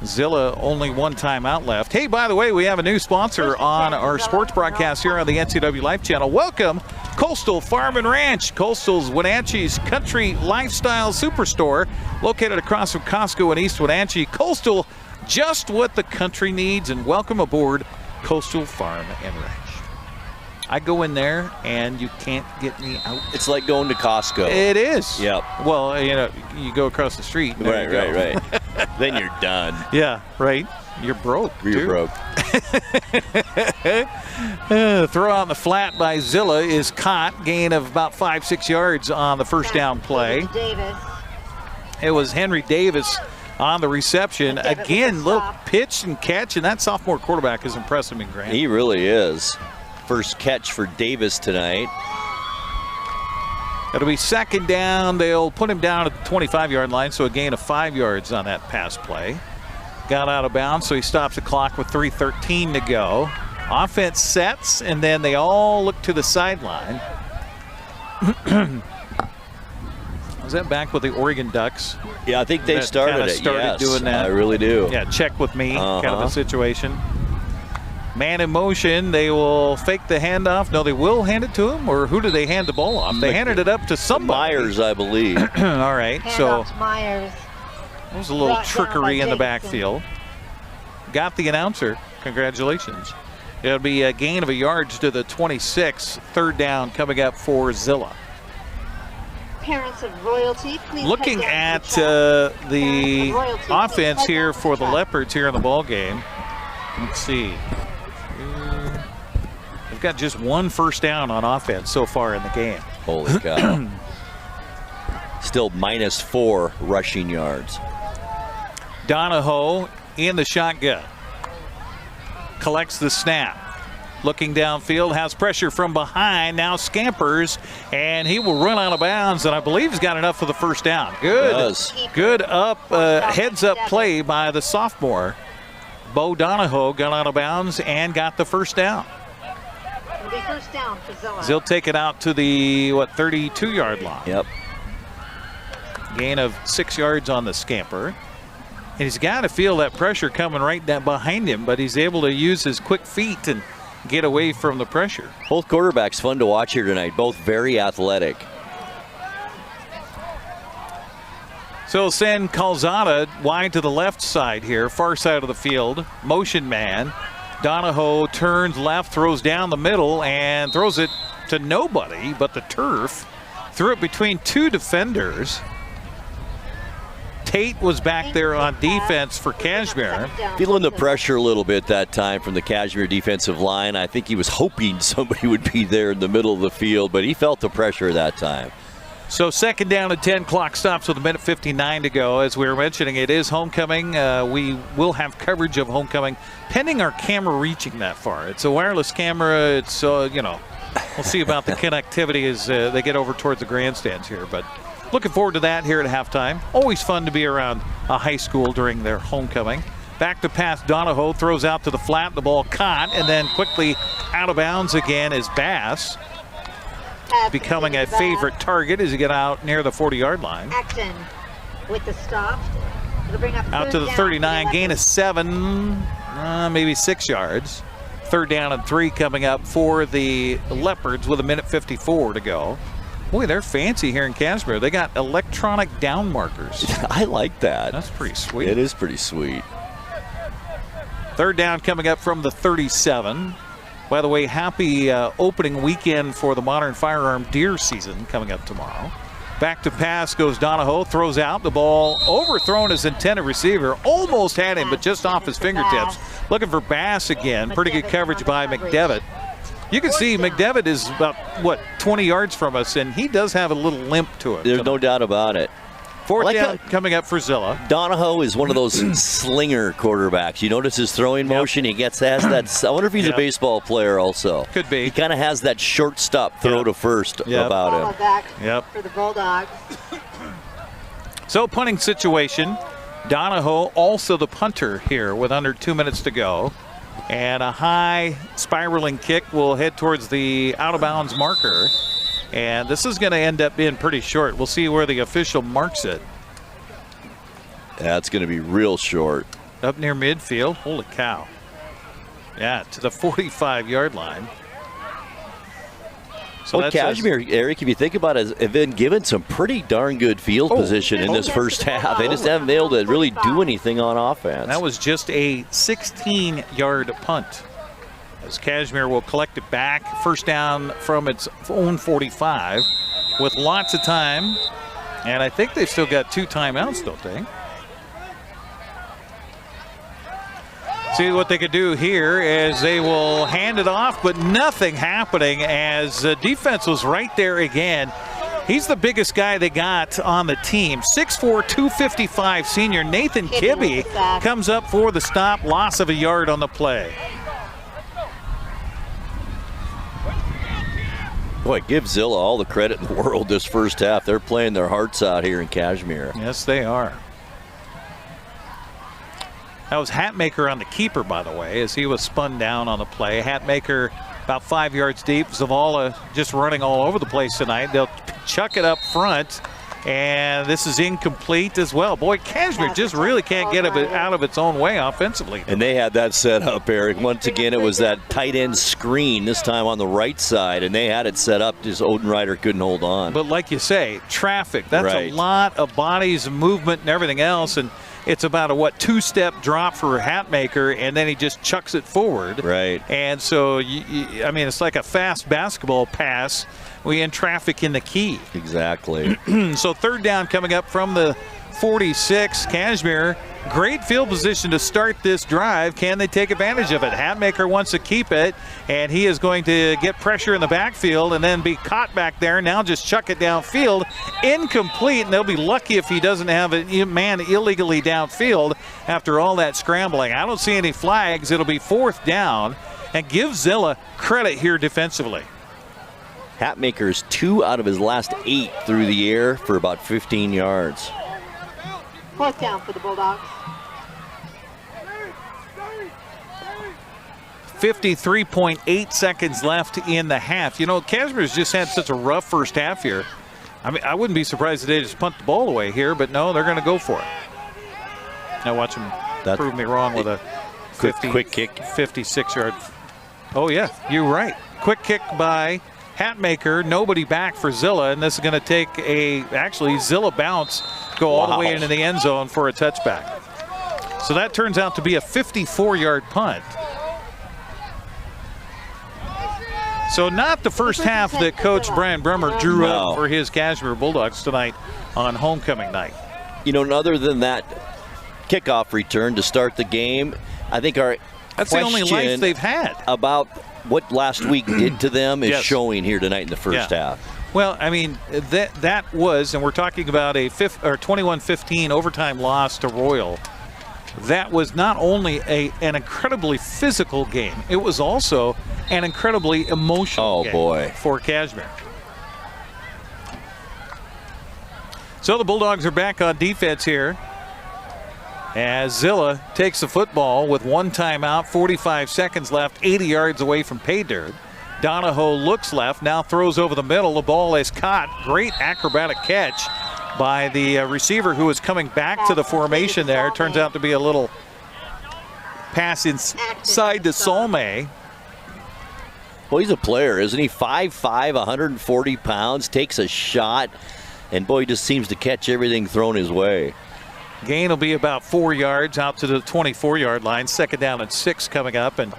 Zillah only one timeout left. Hey, by the way, we have a new sponsor on our sports broadcast here on the NCWLIFE channel. Welcome, Coastal Farm and Ranch. Coastal's Wenatchee's country lifestyle superstore, located across from Costco in East Wenatchee. Coastal, just what the country needs, and welcome aboard Coastal Farm and Ranch. I go in there and you can't get me out. It's like going to Costco. It is. Yep. Well, you go across the street. Right. Then you're done. Yeah, right. You're broke. You're broke. Throw out in the flat by Zillah is caught. Gain of about 5-6 yards on the first down play. It was Henry Davis on the reception. Again, little pitch and catch, and that sophomore quarterback is impressing me, Grant. He really is. First catch for Davis tonight. It'll be second down. They'll put him down at the 25-yard line, so a gain of 5 yards on that pass play. Got out of bounds, so he stops the clock with 3:13 to go. Offense sets, and then they all look to the sideline. Was that back with the Oregon Ducks? Yeah, I think they started it. Doing that. I really do. Yeah, check with me kind of a situation. Man in motion, they will fake the handoff. No, they will hand it to him, or who do they hand the ball off? They handed it up to somebody. Myers, I believe. All right, so Myers. There was a little trickery in the backfield. Got the announcer. Congratulations. It'll be a gain of a yard to the 26. Third down coming up for Zillah. Parents of royalty, please. Looking at the offense here for the Leopards here in the ball game. Let's see. They've got just one first down on offense so far in the game. Holy cow. Still -4 rushing yards. Donahoe in the shotgun. Collects the snap. Looking downfield, has pressure from behind, now scampers, and he will run out of bounds, and I believe he's got enough for the first down. Good heads up play by the sophomore. Bo Donahoe got out of bounds and got the first down. It'll be first down for Zillah. They'll take it out to the 32-yard line. Yep. Gain of 6 yards on the scamper. And he's got to feel that pressure coming right down behind him, but he's able to use his quick feet and get away from the pressure. Both quarterbacks fun to watch here tonight, both very athletic. So he'll send Calzada wide to the left side here, far side of the field. Motion man. Donahoe turns left, throws down the middle, and throws it to nobody but the turf. Threw it between two defenders. Tate was back there on defense for Cashmere. Feeling the pressure a little bit that time from the Cashmere defensive line. I think he was hoping somebody would be there in the middle of the field, but he felt the pressure that time. So second down and 10, clock stops with 1:59 to go. As we were mentioning, it is homecoming. We will have coverage of homecoming pending our camera reaching that far. It's a wireless camera. It's, we'll see about the connectivity as they get over towards the grandstands here. But looking forward to that here at halftime. Always fun to be around a high school during their homecoming. Back to pass, Donahoe throws out to the flat. The ball caught, and then quickly out of bounds again is Bass. Becoming a favorite target as you get out near the 40-yard line. Acton with the stop. It'll bring up out to the 39, gain of 7, maybe 6 yards. Third down and 3 coming up for the Leopards with 1:54 to go. Boy, they're fancy here in Cashmere. They got electronic down markers. I like that. That's pretty sweet. It is pretty sweet. Third down coming up from the 37. By the way, happy opening weekend for the Modern Firearm Deer season coming up tomorrow. Back to pass goes Donahoe, throws out the ball, overthrown his intended receiver. Almost had him, but just off his fingertips. Looking for Bass again. Pretty good coverage by McDevitt. You can see McDevitt is about, 20 yards from us, and he does have a little limp to it. There's no doubt about it. Fourth down coming up for Zillah. Donahoe is one of those slinger quarterbacks. You notice his throwing motion. He has that. I wonder if he's a baseball player also. Could be. He kind of has that shortstop throw to first about him. For the Bulldogs. So punting situation. Donahoe also the punter here with under 2 minutes to go. And a high spiraling kick will head towards the out of bounds marker. And this is going to end up being pretty short. We'll see where the official marks it. That's going to be real short. Up near midfield. Holy cow. Yeah, to the 45-yard line. So well, Cashmere, Eric, if you think about it, have been given some pretty darn good field position in this first half. They just haven't been able to really do anything on offense. That was just a 16-yard punt. As Cashmere will collect it back. First down from its own 45 with lots of time. And I think they've still got 2 timeouts, don't they? See what they could do here is they will hand it off, but nothing happening as the defense was right there again. He's the biggest guy they got on the team. 6'4", 255 senior Nathan Kibbe comes up for the stop. Loss of a yard on the play. Boy, give Zillah all the credit in the world this first half. They're playing their hearts out here in Cashmere. Yes, they are. That was Hatmaker on the keeper, by the way, as he was spun down on the play. Hatmaker about 5 yards deep. Zavala just running all over the place tonight. They'll chuck it up front, and this is incomplete as well. Boy, Cashmere just really can't get it out of its own way offensively. And they had that set up, Eric. Once again, it was that tight end screen, this time on the right side, and they had it set up. Just Odenreiter couldn't hold on. But like you say, traffic. That's a lot of bodies, movement, and everything else. And it's about a, 2-step drop for Hatmaker, and then he just chucks it forward. Right. And so, I mean, it's like a fast basketball pass. We in traffic in the key. Exactly. So third down coming up from the 46. Cashmere, great field position to start this drive. Can they take advantage of it? Hatmaker wants to keep it, and he is going to get pressure in the backfield and then be caught back there. Now just chuck it downfield. Incomplete, and they'll be lucky if he doesn't have a man illegally downfield after all that scrambling. I don't see any flags. It'll be fourth down, and give Zillah credit here defensively. Hatmaker's 2 out of his last 8 through the air for about 15 yards. Fourth down for the Bulldogs. 53.8 seconds left in the half. You know, Cashmere's just had such a rough first half here. I mean, I wouldn't be surprised if they just punt the ball away here, but no, they're going to go for it. Now watch them prove me wrong with a quick kick. 56-yard. Oh, yeah, you're right. Quick kick by Hatmaker, nobody back for Zillah, and this is going to take actually Zillah bounce, go all the way into the end zone for a touchback. So that turns out to be a 54-yard punt. So not the first half that Coach Brian Bremer drew up for his Cashmere Bulldogs tonight on homecoming night. You know, other than that kickoff return to start the game, I think that's the only life they've had about what last week did to them is showing here tonight in the first half. Well, I mean, that was, and we're talking about a 21-15 overtime loss to Royal. That was not only an incredibly physical game, it was also an incredibly emotional game for Cashmere. So the Bulldogs are back on defense here, as Zillah takes the football with 1 timeout, 45 seconds left, 80 yards away from pay dirt. Donahoe looks left, now throws over the middle. The ball is caught. Great acrobatic catch by the receiver who is coming back to the formation there. Turns out to be a little pass inside to Salme. Well, he's a player, isn't he? 5'5", 140 pounds, takes a shot, and boy, he just seems to catch everything thrown his way. Gain will be about 4 yards out to the 24-yard line. 2nd down and 6 coming up, and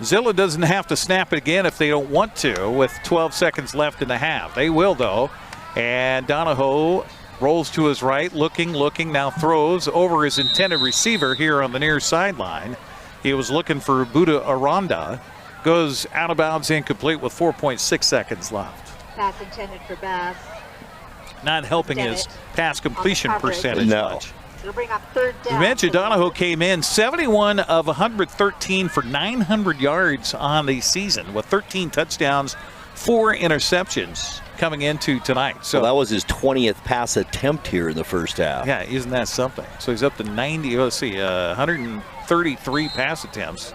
Zillah doesn't have to snap it again if they don't want to with 12 seconds left in the half. They will, though. And Donahoe rolls to his right, looking, now throws over his intended receiver here on the near sideline. He was looking for Buddha Aranda. Goes out of bounds, incomplete with 4.6 seconds left. Pass intended for Bass. Not helping his pass completion percentage much. It'll bring up 3rd down. You mentioned Donahoe came in 71 of 113 for 900 yards on the season with 13 touchdowns, 4 interceptions coming into tonight. So that was his 20th pass attempt here in the first half. Yeah, isn't that something? So he's up to 133 pass attempts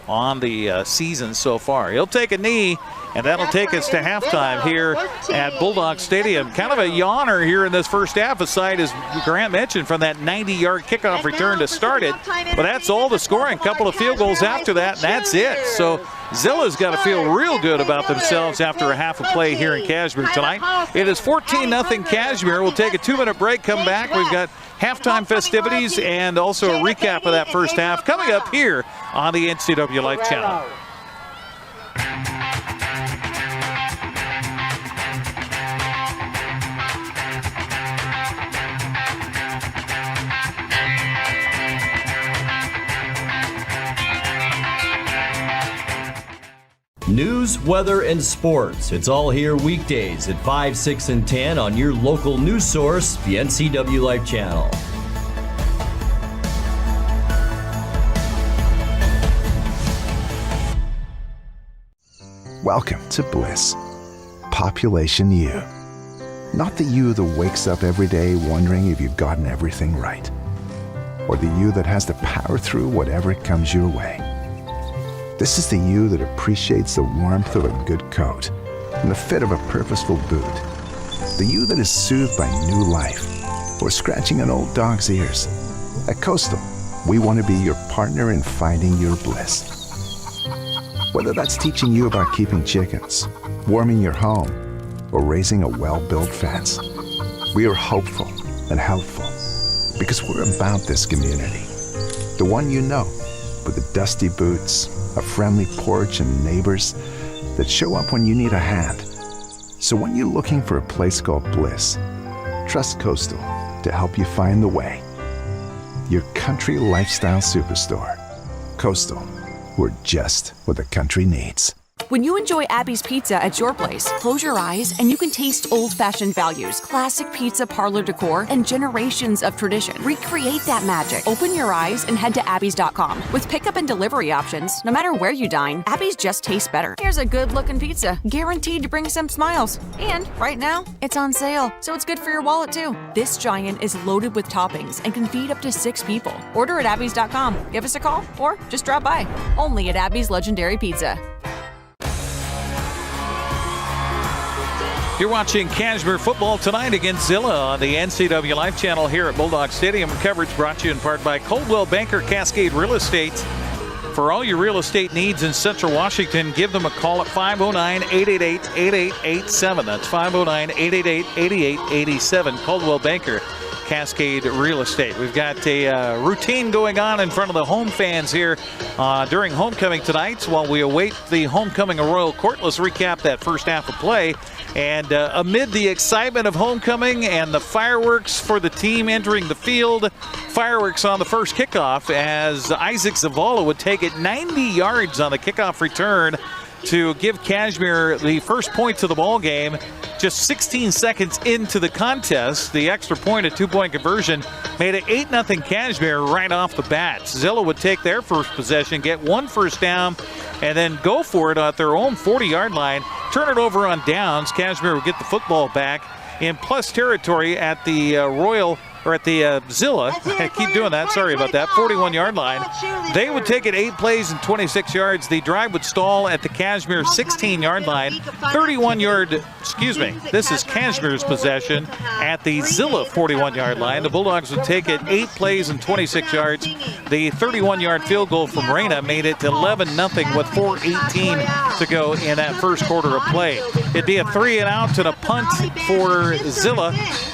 on the season so far. He'll take a knee, and that'll take us to halftime here at Bulldog Stadium. Kind of a yawner here in this first half, aside, as Grant mentioned, from that 90-yard kickoff return to start it. But that's all the scoring. A couple of field goals after that, and that's it. So Zillah's got to feel real good about themselves after a half a play here in Cashmere tonight. It is 14-0 Cashmere. We'll take a 2-minute break, come back. We've got halftime festivities and also a recap of that first half coming up here on the NCWLIFE channel. News, weather, and sports. It's all here weekdays at 5, 6, and 10 on your local news source, the NCWLIFE channel. Welcome to Bliss. Population U. Not the you that wakes up every day wondering if you've gotten everything right, or the you that has to power through whatever comes your way. This is the you that appreciates the warmth of a good coat and the fit of a purposeful boot. The you that is soothed by new life or scratching an old dog's ears. At Coastal, we want to be your partner in finding your bliss. Whether that's teaching you about keeping chickens, warming your home, or raising a well-built fence, we are hopeful and helpful because we're about this community. The one you know, with the dusty boots, a friendly porch, and neighbors that show up when you need a hand. So when you're looking for a place called Bliss, trust Coastal to help you find the way. Your country lifestyle superstore. Coastal, we're just what the country needs. When you enjoy Abby's Pizza at your place, close your eyes and you can taste old-fashioned values, classic pizza parlor decor, and generations of tradition. Recreate that magic. Open your eyes and head to abbys.com. With pickup and delivery options, no matter where you dine, Abby's just tastes better. Here's a good-looking pizza, guaranteed to bring some smiles. And right now, it's on sale, so it's good for your wallet too. This giant is loaded with toppings and can feed up to 6 people. Order at abbys.com. Give us a call or just drop by. Only at Abby's Legendary Pizza. You're watching Cashmere football tonight against Zillah on the NCWLIFE channel here at Bulldog Stadium. Coverage brought to you in part by Coldwell Banker Cascade Real Estate. For all your real estate needs in Central Washington, give them a call at 509-888-8887. That's 509-888-8887. Coldwell Banker Cascade Real Estate. We've got a routine going on in front of the home fans here during homecoming tonight. While we await the homecoming of Royal Court, let's recap that first half of play. And amid the excitement of homecoming and the fireworks for the team entering the field, fireworks on the first kickoff as Isaac Zavala would take it 90 yards on the kickoff return to give Cashmere the first points of the ball game. Just 16 seconds into the contest, the extra point, a 2-point conversion, made it 8-0 Cashmere right off the bat. Zillah would take their first possession, get 1 first down, and then go for it at their own 40-yard line, turn it over on downs. Cashmere would get the football back in plus territory at the Royal or at the Zillah, I keep doing that, sorry about that, 41-yard line. They would take it 8 plays and 26 yards. The drive would stall at the Cashmere 16-yard line. 31-yard, this is Cashmere's possession at the Zillah 41-yard line. The Bulldogs would take it 8 plays and 26 yards. The 31-yard field goal from Reyna made it 11-0 with 4:18 to go in that first quarter of play. It'd be a 3-and-out and a punt for Zillah,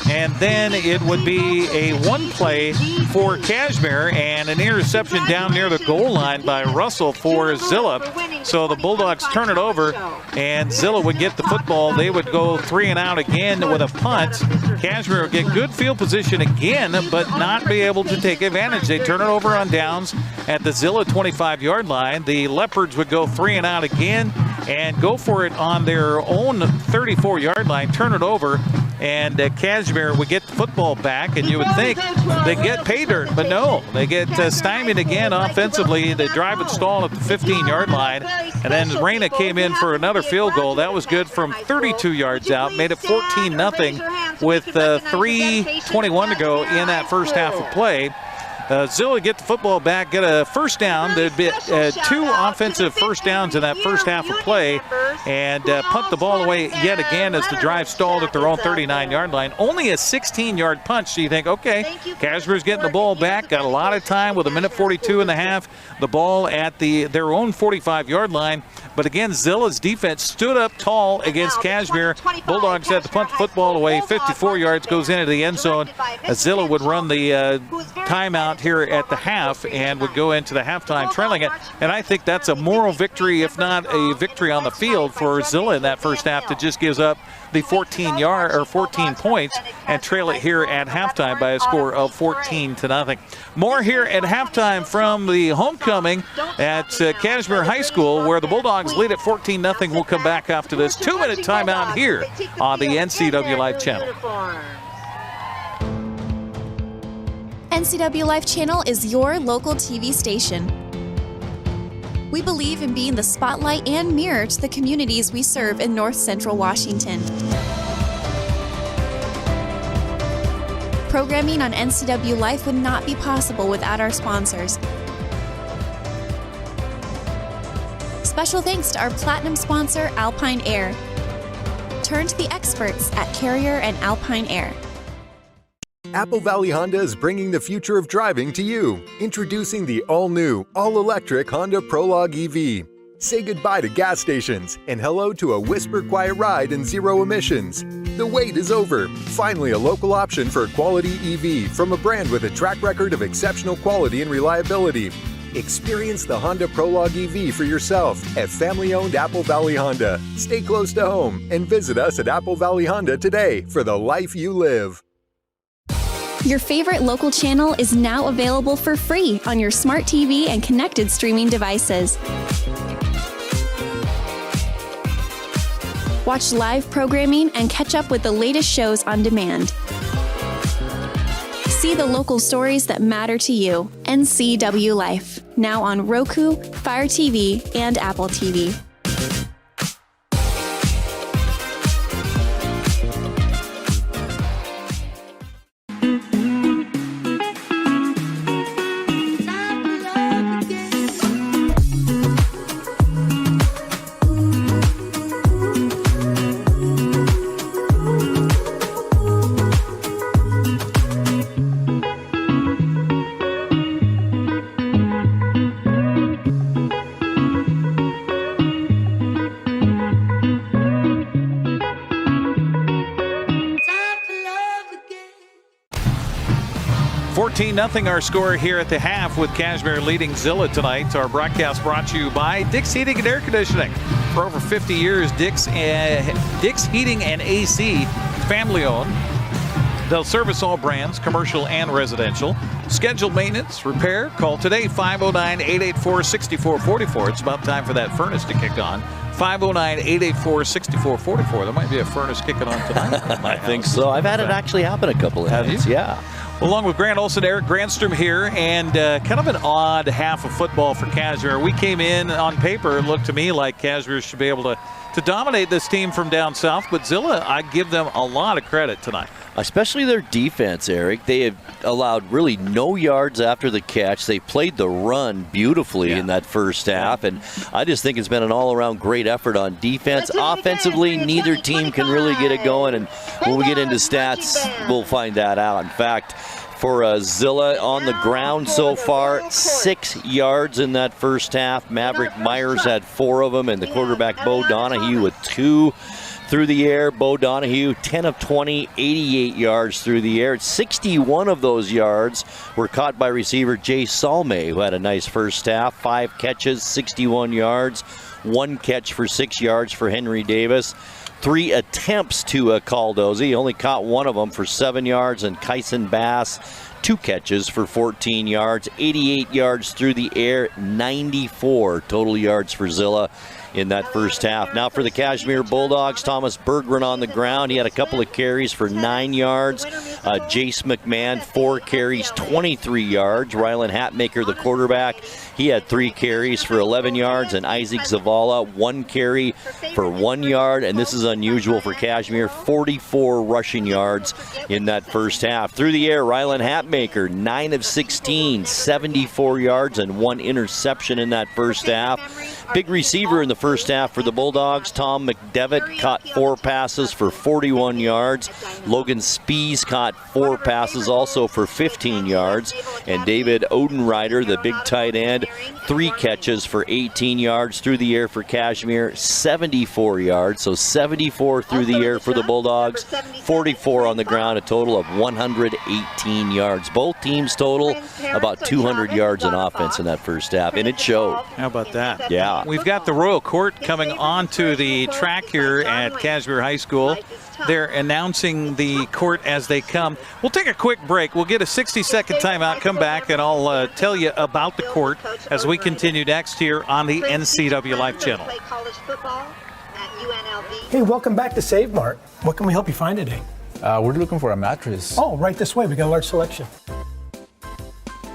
and then it would be a 1 play for Cashmere and an interception down near the goal line by Russell for Zillah. So the Bulldogs turn it over, and Zillah would get the football. They would go 3-and-out again with a punt. Cashmere would get good field position again, but not be able to take advantage. They turn it over on downs at the Zillah 25-yard line. The Leopards would go 3-and-out again and go for it on their own 34-yard line, turn it over, and Cashmere would get the football back, and you would think they get pay dirt, but no, they get stymied again offensively. The drive would stall at the 15-yard line, and then Reyna came in for another field goal. That was good from 32 yards out, made it 14-0 with 3:21 to go in that first half of play. Zillah get the football back, get a first down. There'd be 2 offensive first downs in that first half of play, and punt the ball away yet again as the drive stalled at their own 39-yard line. Only a 16-yard punch, so you think, okay, Cashmere's getting the ball back, got a lot of time with 1:42 in the half. The ball at their own 45-yard line, but again, Zillah's defense stood up tall against Cashmere. Bulldogs had to punt the football away, 54 yards, goes into the end zone. Zillah would run the timeout here at the half and would go into the halftime trailing it. And I think that's a moral victory, if not a victory on the field for Zillah in that first half, that just gives up the 14 points and trail it here at halftime by a score of 14-0. More here at halftime from the homecoming at Cashmere High School, where the Bulldogs lead at 14-0. We'll come back after this 2-minute timeout here on the NCWLIFE channel. NCWLIFE channel is your local TV station. We believe in being the spotlight and mirror to the communities we serve in North Central Washington. Programming on NCWLIFE would not be possible without our sponsors. Special thanks to our platinum sponsor, Alpine Air. Turn to the experts at Carrier and Alpine Air. Apple Valley Honda is bringing the future of driving to you. Introducing the all-new, all-electric Honda Prologue EV. Say goodbye to gas stations and hello to a whisper-quiet ride and zero emissions. The wait is over. Finally, a local option for a quality EV from a brand with a track record of exceptional quality and reliability. Experience the Honda Prologue EV for yourself at family-owned Apple Valley Honda. Stay close to home and visit us at Apple Valley Honda today for the life you live. Your favorite local channel is now available for free on your smart TV and connected streaming devices. Watch live programming and catch up with the latest shows on demand. See the local stories that matter to you. NCWLIFE, now on Roku, Fire TV, and Apple TV. Nothing our score here at the half, with Cashmere leading Zillah tonight. Our broadcast brought to you by Dick's Heating and Air Conditioning. For over 50 years, Dick's Heating and AC, family owned. They'll service all brands, commercial and residential. Scheduled maintenance, repair. Call today, 509-884-6444. It's about time for that furnace to kick on. 509-884-6444. There might be a furnace kicking on tonight. I think so. I've had it actually happen a couple of times. Yeah. Along with Grant Olson, Eric Grandstrom here, and kind of an odd half of football for Cashmere. We came in on paper, it looked to me like Cashmere should be able to dominate this team from down south, but Zillah, I give them a lot of credit tonight. Especially their defense, Eric. They have allowed really no yards after the catch. They played the run beautifully in that first half, and I just think it's been an all-around great effort on defense. Offensively, neither team can really get it going, and when we get into stats, we'll find that out. In fact, for Zillah on the ground so far, 6 yards in that first half. Maverick Myers had 4 of them, and the quarterback Bo Donahue with 2 through the air. Bo Donahue, 10 of 20, 88 yards through the air. 61 of those yards were caught by receiver Jay Salme, who had a nice first half. 5 catches, 61 yards. 1 catch for 6 yards for Henry Davis. 3 attempts to Caldozy. He only caught 1 of them for 7 yards. And Kyson Bass, 2 catches for 14 yards. 88 yards through the air, 94 total yards for Zillah in that first half. Now for the Cashmere Bulldogs, Thomas Berggren on the ground. He had a couple of carries for 9 yards. Jace McMahon, 4 carries, 23 yards. Rylan Hatmaker, the quarterback, he had 3 carries for 11 yards. And Isaac Zavala, 1 carry for 1 yard. And this is unusual for Cashmere, 44 rushing yards in that first half. Through the air, Rylan Hatmaker, 9 of 16, 74 yards and 1 interception in that first half. Big receiver in the first half for the Bulldogs. Tom McDevitt caught 4 passes for 41 yards. Logan Spees caught 4 passes also for 15 yards. And David Odenrider, the big tight end, 3 catches for 18 yards. Through the air for Cashmere, 74 yards. So 74 through the air for the Bulldogs, 44 on the ground, a total of 118 yards. Both teams total about 200 yards in offense in that first half, and it showed. How about that? Yeah. We've got the Royal Court coming onto the track here at Cashmere High School. They're announcing the court as they come. We'll take a quick break. We'll get a 60-second timeout, come back, and I'll tell you about the court as we continue next here on the NCWLIFE channel. Hey, welcome back to Save Mart. What can we help you find today? We're looking for a mattress. Oh, right this way. We got a large selection.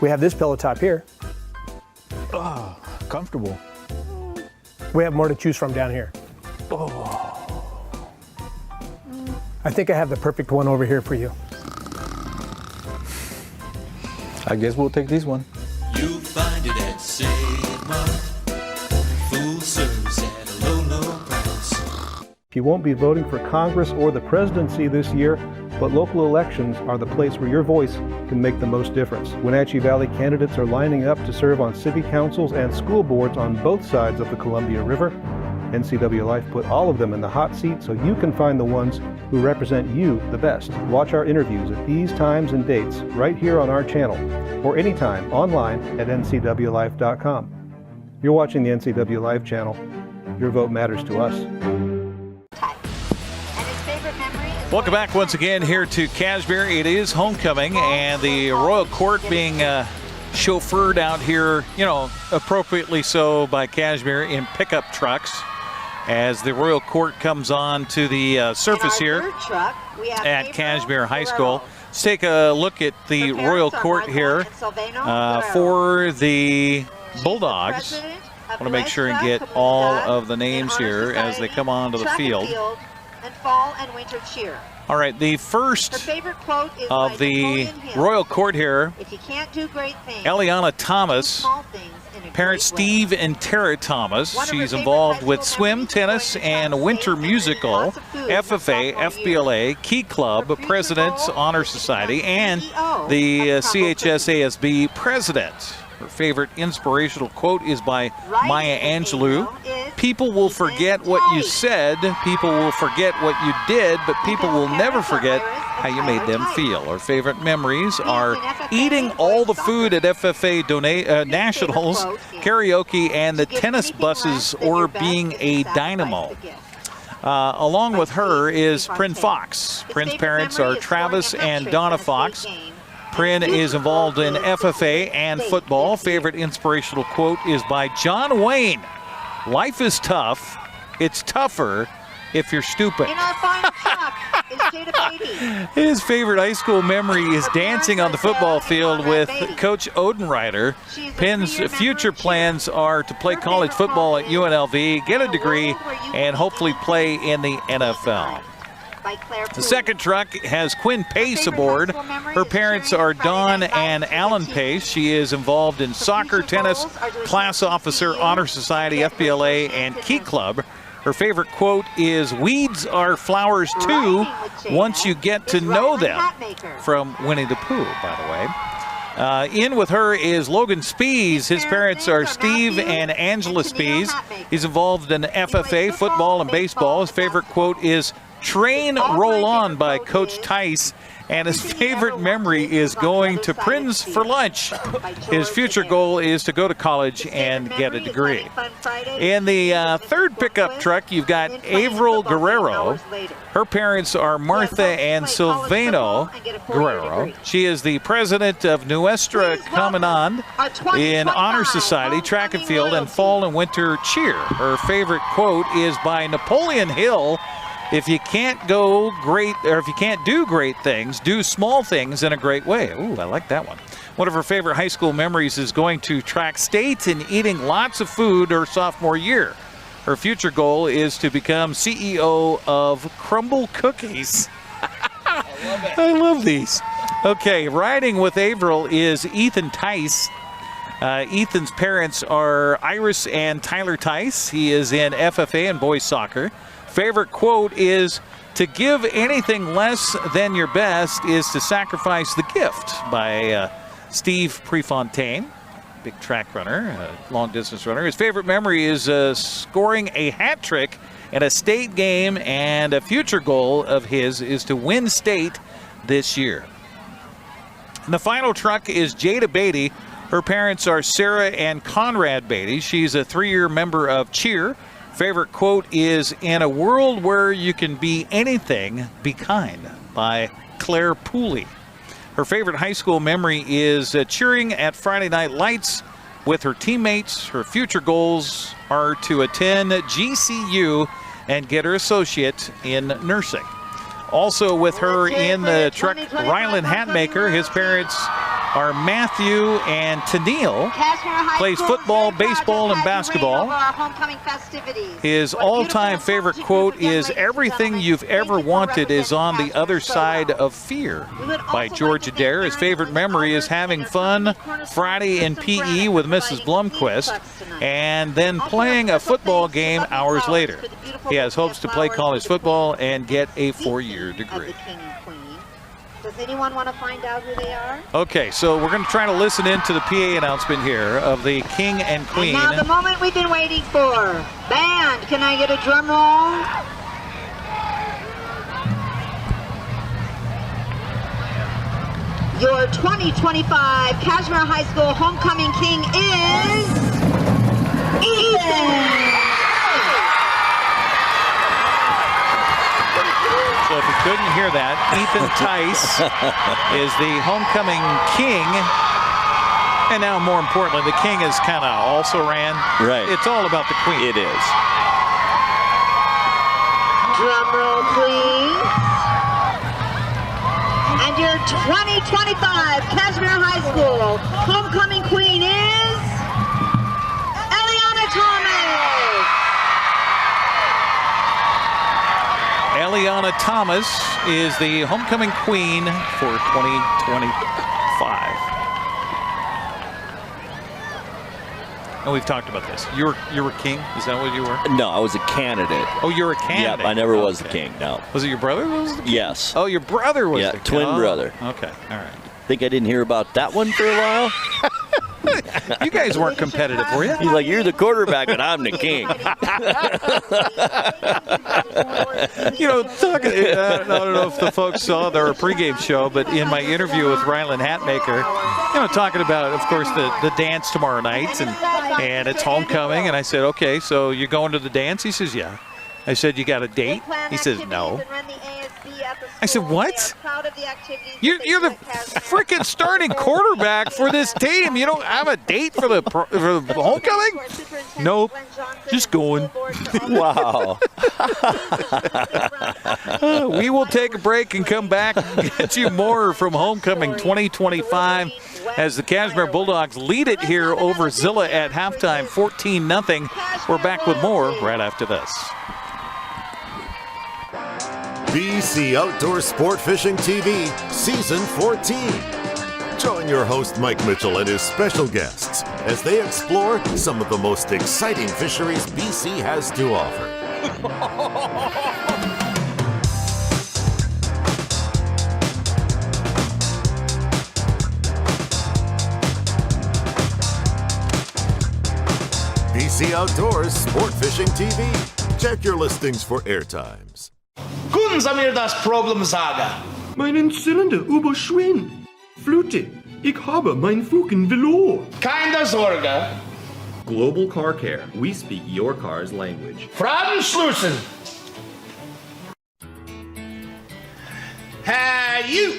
We have this pillow top here. Oh, comfortable. We have more to choose from down here. Oh. I think I have the perfect one over here for you. I guess we'll take this one. You'll find it at Save Mart. Full service at a low, low price. You won't be voting for Congress or the presidency this year, but local elections are the place where your voice can make the most difference. Wenatchee Valley candidates are lining up to serve on city councils and school boards on both sides of the Columbia River. NCWLIFE put all of them in the hot seat so you can find the ones who represent you the best. Watch our interviews at these times and dates right here on our channel or anytime online at ncwlife.com. You're watching the NCWLIFE channel. Your vote matters to us. Welcome back once again here to Cashmere. It is homecoming, and the Royal Court being chauffeured out here, appropriately so by Cashmere in pickup trucks as the Royal Court comes on to the surface here at Cashmere High School. Let's take a look at the Royal Court here for the Bulldogs. I want to make sure and get all of the names here as they come onto the field. And fall and winter cheer. All right, the first of the Royal Court here, if you can't do great things, Eliana Thomas, parents Steve and Tara Thomas. She's involved with swim, tennis, and winter musical, FFA, FBLA, Key Club, President's Honor Society, and the CHSASB President. Her favorite inspirational quote is by Maya Angelou. People will forget what you said, people will forget what you did, but people will never forget how you made them feel. Her favorite memories are eating all the food at FFA Nationals, karaoke, and the tennis buses, or being a dynamo. Along with her is Prin Fox. Prin's parents are Travis and Donna Fox. Prin is involved in FFA and football. Favorite inspirational quote is by John Wayne. Life is tough, It's tougher if you're stupid. In our final truck is Jada Beatty. His favorite high school memory is dancing on the football field with Coach Odenreiter. Penn's future plans are to play college football at UNLV, get a degree, and hopefully play in the NFL. The second truck has Quinn Pace aboard. Her parents are Dawn and Alan Pace. She is involved in soccer, tennis, class officer, honor society, FBLA, and Key Club. Her favorite quote is, "Weeds are flowers too, once you get to know them," from Winnie the Pooh, by the way. In with her is Logan Spees. His parents are Steve and Angela Spees. He's involved in FFA, football, and baseball. His favorite quote is, "Train roll on" by Coach Tice. And his favorite memory is going to Prince for lunch. His future goal is to go to college and get a degree. In the third pickup truck, you've got Avril Guerrero. Her parents are Martha and Silvano Guerrero. She is the president of Nuestra Comunidad in Honor Society, track and field, and fall and winter cheer. Her favorite quote is by Napoleon Hill. If you can't go great, or if you can't do great things, do small things in a great way. Ooh, I like that one. One of her favorite high school memories is going to track state and eating lots of food her sophomore year. Her future goal is to become CEO of Crumble Cookies. I love these. Okay, riding with Avril is Ethan Tice. Ethan's parents are Iris and Tyler Tice. He is in FFA and boys soccer. Favorite quote is, "To give anything less than your best is to sacrifice the gift," by Steve Prefontaine, big track runner, long distance runner. His favorite memory is scoring a hat trick at a state game, and a future goal of his is to win state this year. And the final truck is Jada Beatty. Her parents are Sarah and Conrad Beatty. She's a 3-year member of Cheer. Favorite quote is, "In a world where you can be anything, be kind," by Claire Pooley. Her favorite high school memory is cheering at Friday Night Lights with her teammates. Her future goals are to attend GCU and get her associate in nursing. Also with her in the truck, Ryland Hatmaker. His parents are Matthew and Tennille. Plays football, baseball, and basketball. His all-time favorite quote is, "Everything you've ever wanted is on the other side of fear," by George Adair. His favorite memory is having fun Friday in PE with Mrs. Blumquist, and then playing a football game hours later. He has hopes to play college football and get a 4-year degree. Does anyone want to find out who they are? Okay, so we're going to try to listen into the PA announcement here of the King and Queen. And now the moment we've been waiting for. Band, can I get a drum roll? Your 2025 Cashmere High School homecoming king is Ethan. So if you couldn't hear that, Ethan Tice is the homecoming king. And now, more importantly, the king is kind of also ran. Right. It's all about the queen. It is. Drum roll, please. And your 2025 Cashmere High School homecoming queen is Eliana Thomas. Eliana Thomas is the homecoming queen for 2025. And we've talked about this. You were king? Is that what you were? No, I was a candidate. Oh, you're a candidate? Yeah, I never was the king, no. Was it your brother that was the king? Yes. Oh, your brother was the king? Twin brother. Okay, all right. Think I didn't hear about that one for a while? You guys weren't competitive, were you? He's like, "You're the quarterback, and I'm the king." You know, I don't know if the folks saw their pregame show, but in my interview with Ryland Hatmaker, you know, talking about, of course, the dance tomorrow night, and it's homecoming, and I said, "Okay, so you're going to the dance?" He says, "Yeah." I said, "You got a date?" He says, "No." I said, what? You're the freaking starting quarterback for this team. You don't have a date for the homecoming? Nope. Just going. Wow. We will take a break and come back and get you more from Homecoming 2025 as the Cashmere Bulldogs lead it here over Zillah at halftime, 14-0. We're back with more right after this. BC Outdoor Sport Fishing TV, Season 14. Join your host Mike Mitchell and his special guests as they explore some of the most exciting fisheries BC has to offer. BC Outdoors Sport Fishing TV. Check your listings for airtimes. Können Sie mir das Problem sagen? Meinen Zylinder überschwimmt. Flute, ich habe mein Fugen verloren. Keine Sorge. Global Car Care. We speak your car's language. Fragenschlüssel. Hey, you.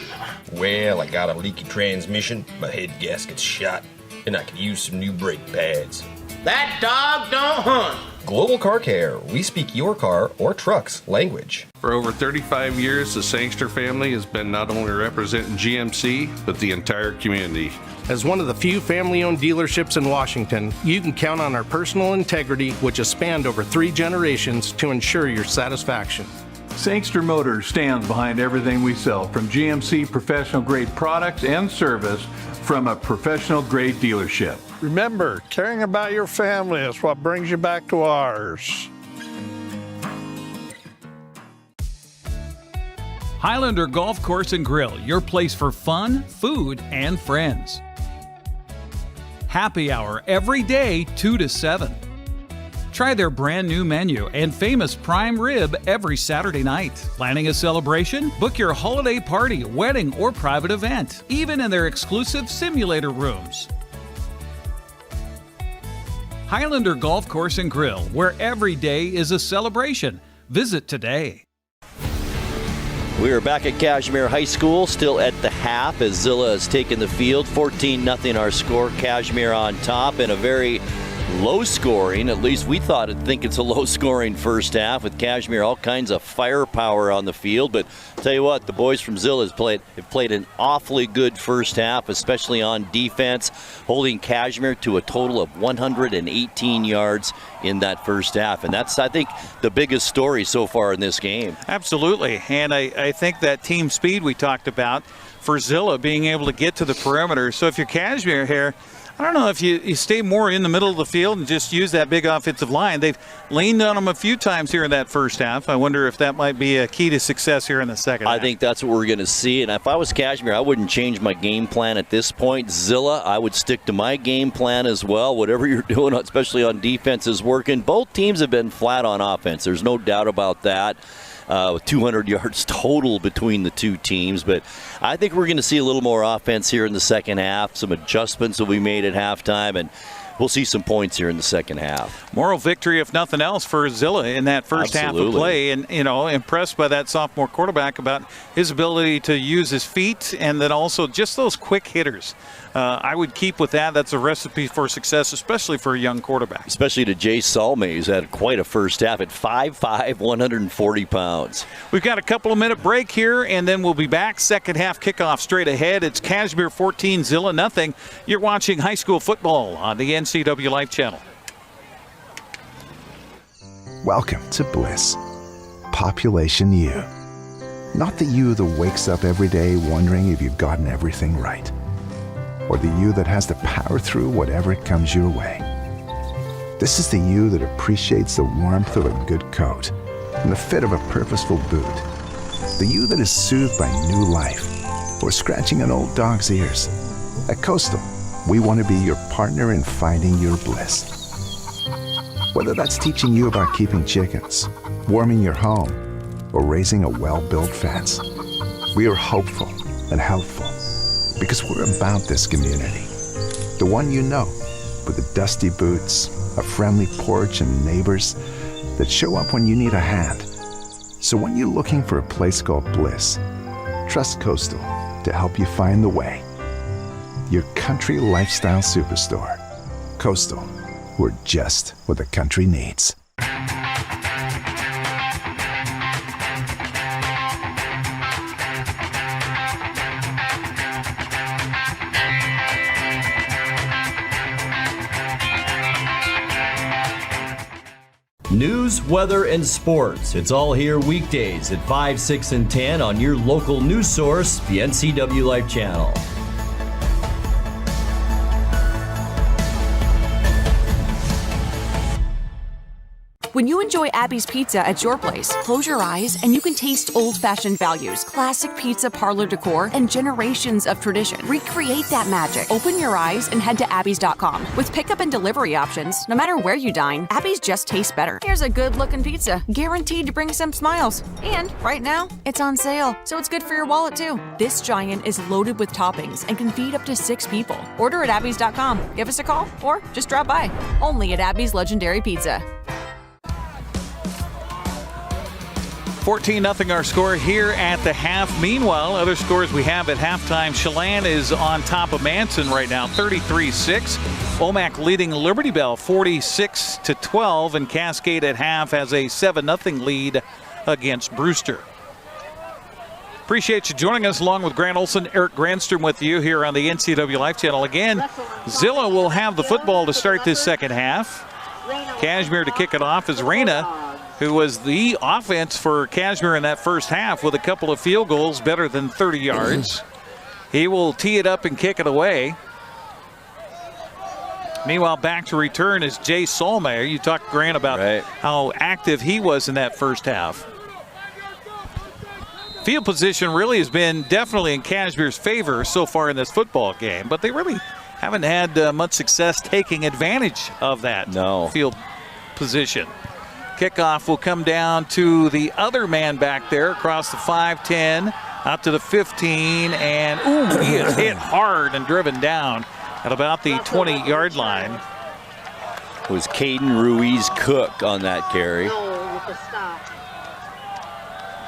Well, I got a leaky transmission, my head gasket's shot, and I could use some new brake pads. That dog don't hunt. Global Car Care. We speak your car or truck's language. For over 35 years, the Sangster family has been not only representing GMC, but the entire community. As one of the few family-owned dealerships in Washington, you can count on our personal integrity, which has spanned over 3 generations, to ensure your satisfaction. Sangster Motors stands behind everything we sell, from GMC professional-grade products and service from a professional-grade dealership. Remember, caring about your family is what brings you back to ours. Highlander Golf Course and Grill, your place for fun, food, and friends. Happy hour every day, 2 to 7. Try their brand new menu and famous prime rib every Saturday night. Planning a celebration? Book your holiday party, wedding, or private event, even in their exclusive simulator rooms. Highlander Golf Course and Grill, where every day is a celebration. Visit today. We are back at Cashmere High School, still at the half as Zillah has taken the field. 14-0 our score. Cashmere on top in a very low-scoring, at least we think it's a low-scoring first half with Cashmere, all kinds of firepower on the field. But tell you what, the boys from Zillah have played an awfully good first half, especially on defense, holding Cashmere to a total of 118 yards in that first half. And that's, I think, the biggest story so far in this game. Absolutely. And I think that team speed we talked about for Zillah being able to get to the perimeter. So if you're Cashmere here, I don't know if you stay more in the middle of the field and just use that big offensive line. They've leaned on them a few times here in that first half. I wonder if that might be a key to success here in the second half. I think that's what we're going to see. And if I was Cashmere, I wouldn't change my game plan at this point. Zillah, I would stick to my game plan as well. Whatever you're doing, especially on defense, is working. Both teams have been flat on offense. There's no doubt about that. With 200 yards total between the two teams. But I think we're going to see a little more offense here in the second half. Some adjustments will be made at halftime, and we'll see some points here in the second half. Moral victory, if nothing else, for Zillah in that first half of play. And, impressed by that sophomore quarterback about his ability to use his feet and then also just those quick hitters. I would keep with that. That's a recipe for success, especially for a young quarterback. Especially to Jay Salme, who's had quite a first half at 5'5", 140 pounds. We've got a couple of minute break here, and then we'll be back. Second half kickoff straight ahead. It's Cashmere 14, Zillah nothing. You're watching high school football on the NCWLIFE channel. Welcome to Bliss. Population U. Not the you that wakes up every day wondering if you've gotten everything right, or the you that has to power through whatever comes your way. This is the you that appreciates the warmth of a good coat and the fit of a purposeful boot. The you that is soothed by new life or scratching an old dog's ears. At Coastal, we want to be your partner in finding your bliss. Whether that's teaching you about keeping chickens, warming your home, or raising a well-built fence, we are hopeful and helpful because we're about this community. The one you know, with the dusty boots, a friendly porch, and neighbors that show up when you need a hand. So when you're looking for a place called bliss, trust Coastal to help you find the way. Your country lifestyle superstore. Coastal, we're just what the country needs. News, weather, and sports. It's all here weekdays at 5, 6, and 10 on your local news source, the NCWLIFE channel. When you enjoy Abby's Pizza at your place, close your eyes and you can taste old-fashioned values, classic pizza parlor decor, and generations of tradition. Recreate that magic. Open your eyes and head to abbys.com. With pickup and delivery options, no matter where you dine, Abby's just tastes better. Here's a good-looking pizza, guaranteed to bring some smiles. And right now, it's on sale, so it's good for your wallet too. This giant is loaded with toppings and can feed up to 6 people. Order at abbys.com. Give us a call or just drop by. Only at Abby's Legendary Pizza. 14-0 our score here at the half. Meanwhile, other scores we have at halftime. Chelan is on top of Manson right now, 33-6. Omak leading Liberty Bell 46-12, and Cascade at half has a 7-0 lead against Brewster. Appreciate you joining us along with Grant Olson, Eric Grandstrom with you here on the NCWLIFE channel. Again, Zillah will have the football to start this second half. Cashmere to kick it off is Reyna, who was the offense for Cashmere in that first half with a couple of field goals better than 30 yards. He will tee it up and kick it away. Meanwhile, back to return is Jay Solmeyer. You talked, Grant, about how active he was in that first half. Field position really has been definitely in Cashmere's favor so far in this football game, but they really haven't had much success taking advantage of that field position. Kickoff will come down to the other man back there across the 5-10, out to the 15, and he is hit hard and driven down at about the 20-yard line. It was Caden Ruiz-Cook on that carry.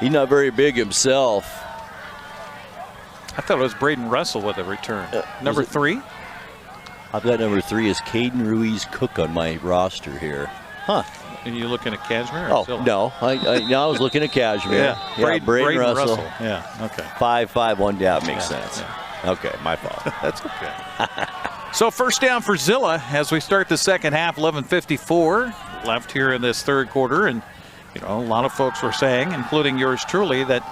He's not very big himself. I thought it was Braden Russell with a return. Number 3? I've got number 3 is Caden Ruiz-Cook on my roster here. Huh. And you looking at Cashmere? Oh, no. I was looking at Cashmere. Yeah, Braden Russell. Yeah, okay. 5.51 down makes sense. Yeah. Okay, my fault. That's okay. So first down for Zillah as we start the second half, 11:54 left here in this third quarter. And, you know, a lot of folks were saying, including yours truly, that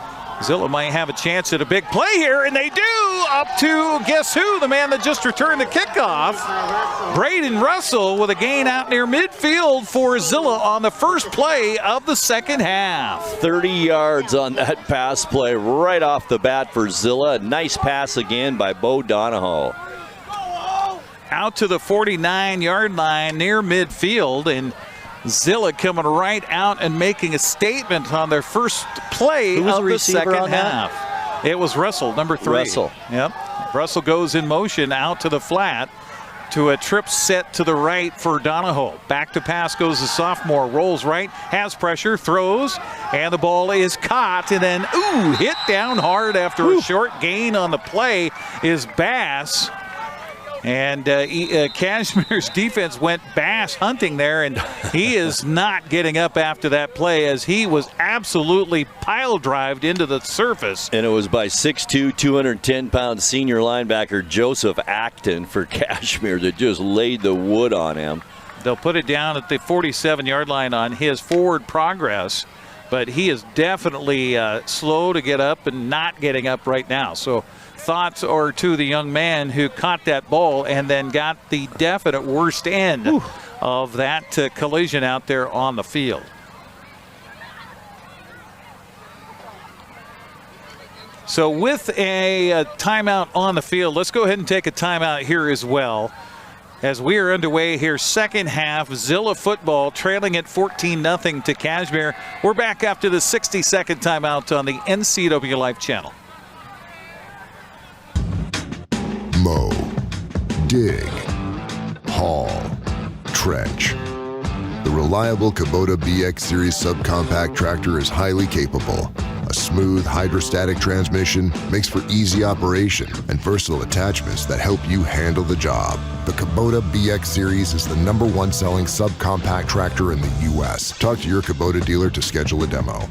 Zillah might have a chance at a big play here, and they do, up to, guess who, the man that just returned the kickoff, Braden Russell, with a gain out near midfield for Zillah on the first play of the second half. 30 yards on that pass play right off the bat for Zillah. Nice pass again by Bo Donahoe. Out to the 49-yard line near midfield, and Zillah coming right out and making a statement on their first play of the second half. It was Russell, number 3. Russell. Yep. Russell goes in motion out to the flat to a trip set to the right for Donahoe. Back to pass goes the sophomore, rolls right, has pressure, throws, and the ball is caught, and then, hit down hard after a short gain on the play is Bass. And Cashmere's defense went bass hunting there, and he is not getting up after that play as he was absolutely pile-drived into the surface. And it was by 6'2", 210-pound senior linebacker Joseph Acton for Cashmere that just laid the wood on him. They'll put it down at the 47-yard line on his forward progress, but he is definitely slow to get up and not getting up right now. So thoughts are to the young man who caught that ball and then got the definite worst end of that collision out there on the field. So with a timeout on the field, let's go ahead and take a timeout here as well. As we are underway here, second half, Zillah football trailing at 14-0 to Cashmere. We're back after the 60-second timeout on the NCWLIFE channel. Mow, dig, haul, trench. The reliable Kubota BX Series subcompact tractor is highly capable. A smooth hydrostatic transmission makes for easy operation and versatile attachments that help you handle the job. The Kubota BX Series is the #1 selling subcompact tractor in the U.S. Talk to your Kubota dealer to schedule a demo.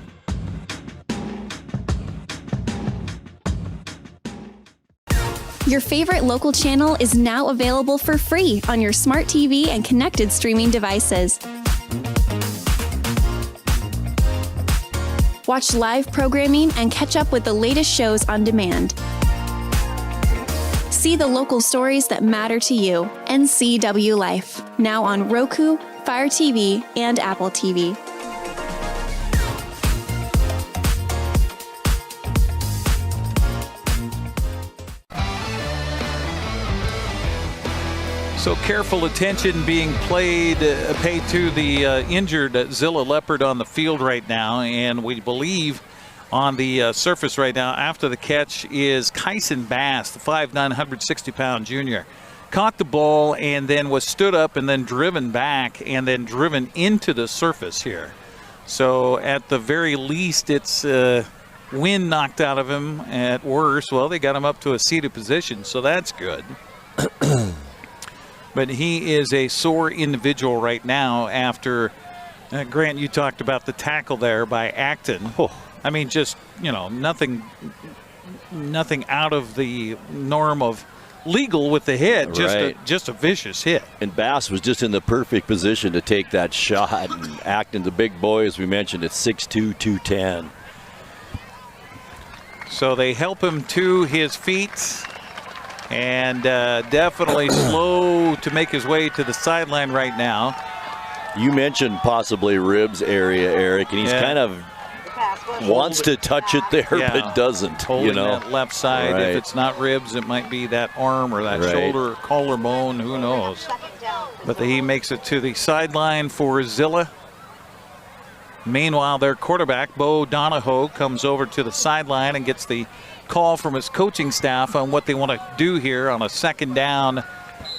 Your favorite local channel is now available for free on your smart TV and connected streaming devices. Watch live programming and catch up with the latest shows on demand. See the local stories that matter to you. NCWLIFE, now on Roku, Fire TV, and Apple TV. So careful attention being paid to the injured Zillah Leopard on the field right now, and we believe on the surface right now after the catch is Kyson Bass, the 5'9", 160-pound junior. Caught the ball and then was stood up and then driven back and then driven into the surface here. So at the very least, it's wind knocked out of him. At worst, well, they got him up to a seated position, so that's good. But he is a sore individual right now after, Grant, you talked about the tackle there by Acton. Oh. I mean, just, nothing out of the norm of legal with the hit, just a vicious hit. And Bass was just in the perfect position to take that shot. And Acton, the big boy, as we mentioned, at 6'2", 210. So they help him to his feet. And definitely slow to make his way to the sideline right now. You mentioned possibly ribs area, Eric, and he's kind of wants to touch it there, but doesn't. Holding that left side. Right. If it's not ribs, it might be that arm or that shoulder or collarbone. Who knows? But he makes it to the sideline for Zillah. Meanwhile, their quarterback, Bo Donahoe, comes over to the sideline and gets the call from his coaching staff on what they want to do here on a second down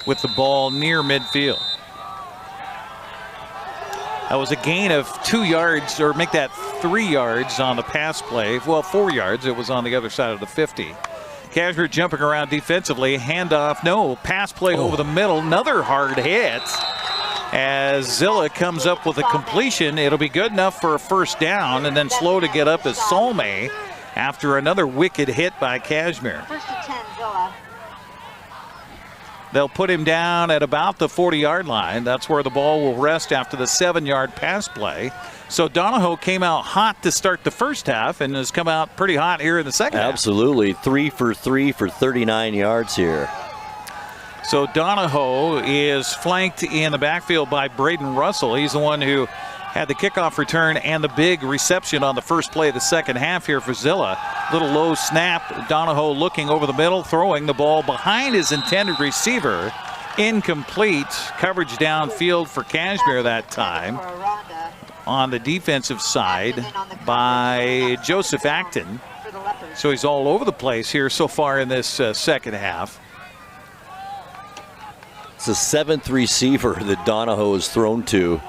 with the ball near midfield. That was a gain of 2 yards, or make that 3 yards on the pass play. Well, 4 yards. It was on the other side of the 50. Cashmere jumping around defensively. Handoff, no. Pass play over the middle. Another hard hit. As Zillah comes up with a completion, it'll be good enough for a first down, and then slow to get up is Solme after another wicked hit by Cashmere. First and 10, Zillah. They'll put him down at about the 40-yard line. That's where the ball will rest after the 7-yard pass play. So Donahoe came out hot to start the first half and has come out pretty hot here in the second half. Absolutely. 3 for 3 for 39 yards here. So Donahoe is flanked in the backfield by Braden Russell. He's the one who had the kickoff return and the big reception on the first play of the second half here for Zillah. Little low snap. Donahoe looking over the middle, throwing the ball behind his intended receiver. Incomplete. Coverage downfield for Cashmere that time. On the defensive side by Joseph Acton. So he's all over the place here so far in this second half. It's the 7th receiver that Donahoe has thrown to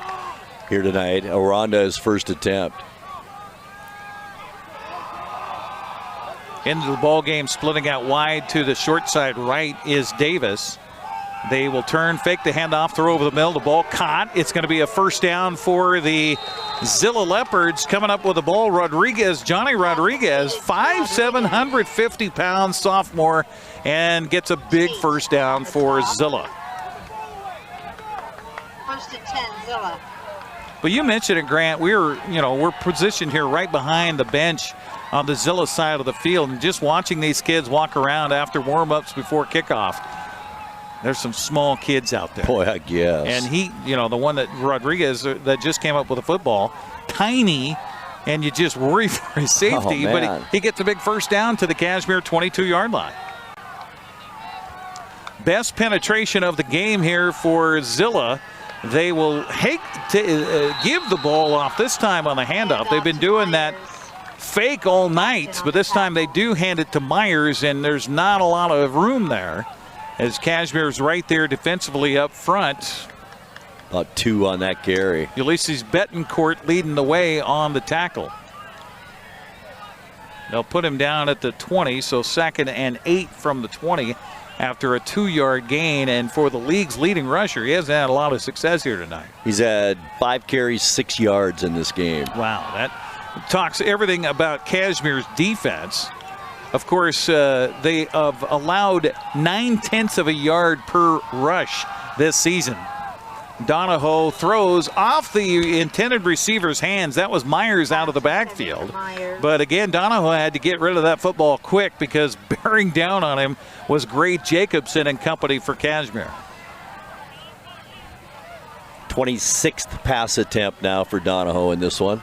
here tonight. Aranda, his first attempt. Into the ball game, splitting out wide to the short side right is Davis. They will turn, fake the handoff, throw over the middle. The ball caught. It's going to be a first down for the Zillah Leopards. Coming up with the ball, Rodriguez, Johnny Rodriguez, 5'7", 150-pound sophomore, and gets a big first down for Zillah. First and 10, Zillah. But you mentioned it, Grant. We're positioned here right behind the bench on the Zillah side of the field, and just watching these kids walk around after warm-ups before kickoff. There's some small kids out there. Boy, I guess. And he, the one that Rodriguez that just came up with a football, tiny, and you just worry for his safety. But he gets a big first down to the Cashmere 22-yard line. Best penetration of the game here for Zillah. They will give the ball off this time on the handoff. They've been doing that fake all night, but this time they do hand it to Myers, and there's not a lot of room there as Cashmere's right there defensively up front. About 2 on that carry. Ulysses Betancourt leading the way on the tackle. They'll put him down at the 20, so 2nd and 8 from the 20 after a 2-yard gain. And for the league's leading rusher, he hasn't had a lot of success here tonight. He's had 5 carries, 6 yards in this game. Wow, that talks everything about Cashmere's defense. Of course, they have allowed 0.9 of a yard per rush this season. Donahoe throws off the intended receiver's hands. That was Myers out of the backfield. But again, Donahoe had to get rid of that football quick because bearing down on him was Gray Jacobson and company for Cashmere. 26th pass attempt now for Donahoe in this one.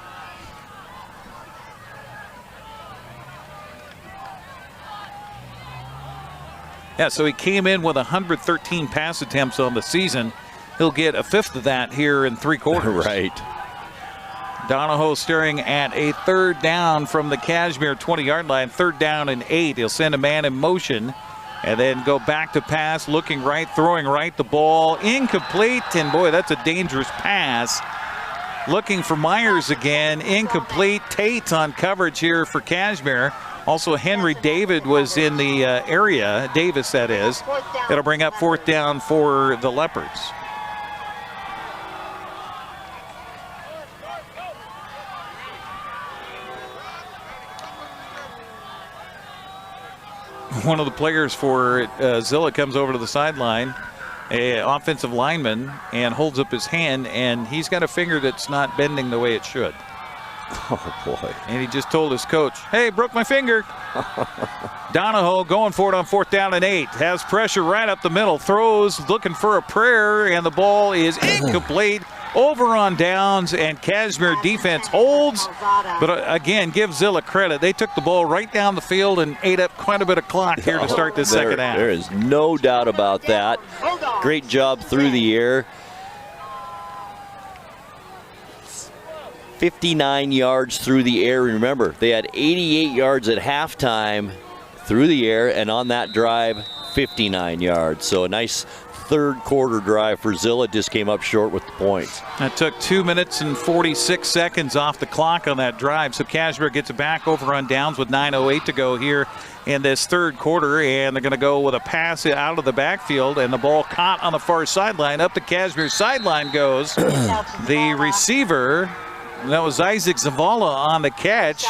Yeah, so he came in with 113 pass attempts on the season. He'll get a 5th of that here in 3 quarters. Right. Donahoe staring at a 3rd down from the Cashmere 20-yard line. 3rd down and 8. He'll send a man in motion and then go back to pass, looking right, throwing right. The ball incomplete, and boy, that's a dangerous pass. Looking for Myers again, incomplete. Tate on coverage here for Cashmere. Also, Henry David was in the area, Davis that is. It'll bring up 4th down for the Leopards. One of the players for Zillah comes over to the sideline, an offensive lineman, and holds up his hand, and he's got a finger that's not bending the way it should. Oh, boy. And he just told his coach, hey, broke my finger. Donahoe going for it on 4th down and 8. Has pressure right up the middle. Throws, looking for a prayer, and the ball is incomplete. Over on downs, and Cashmere defense holds. But again, give Zillah credit. They took the ball right down the field and ate up quite a bit of clock here to start this second half. There is no doubt about that. Great job through the air. 59 yards through the air. Remember, they had 88 yards at halftime through the air, and on that drive, 59 yards. So a nice 3rd quarter drive for Zillah. Just came up short with the points. That took 2 minutes and 46 seconds off the clock on that drive. So Cashmere gets it back over on downs with 9:08 to go here in this 3rd quarter, and they're going to go with a pass out of the backfield, and the ball caught on the far sideline. Up the Cashmere sideline goes the receiver. That was Isaac Zavala on the catch.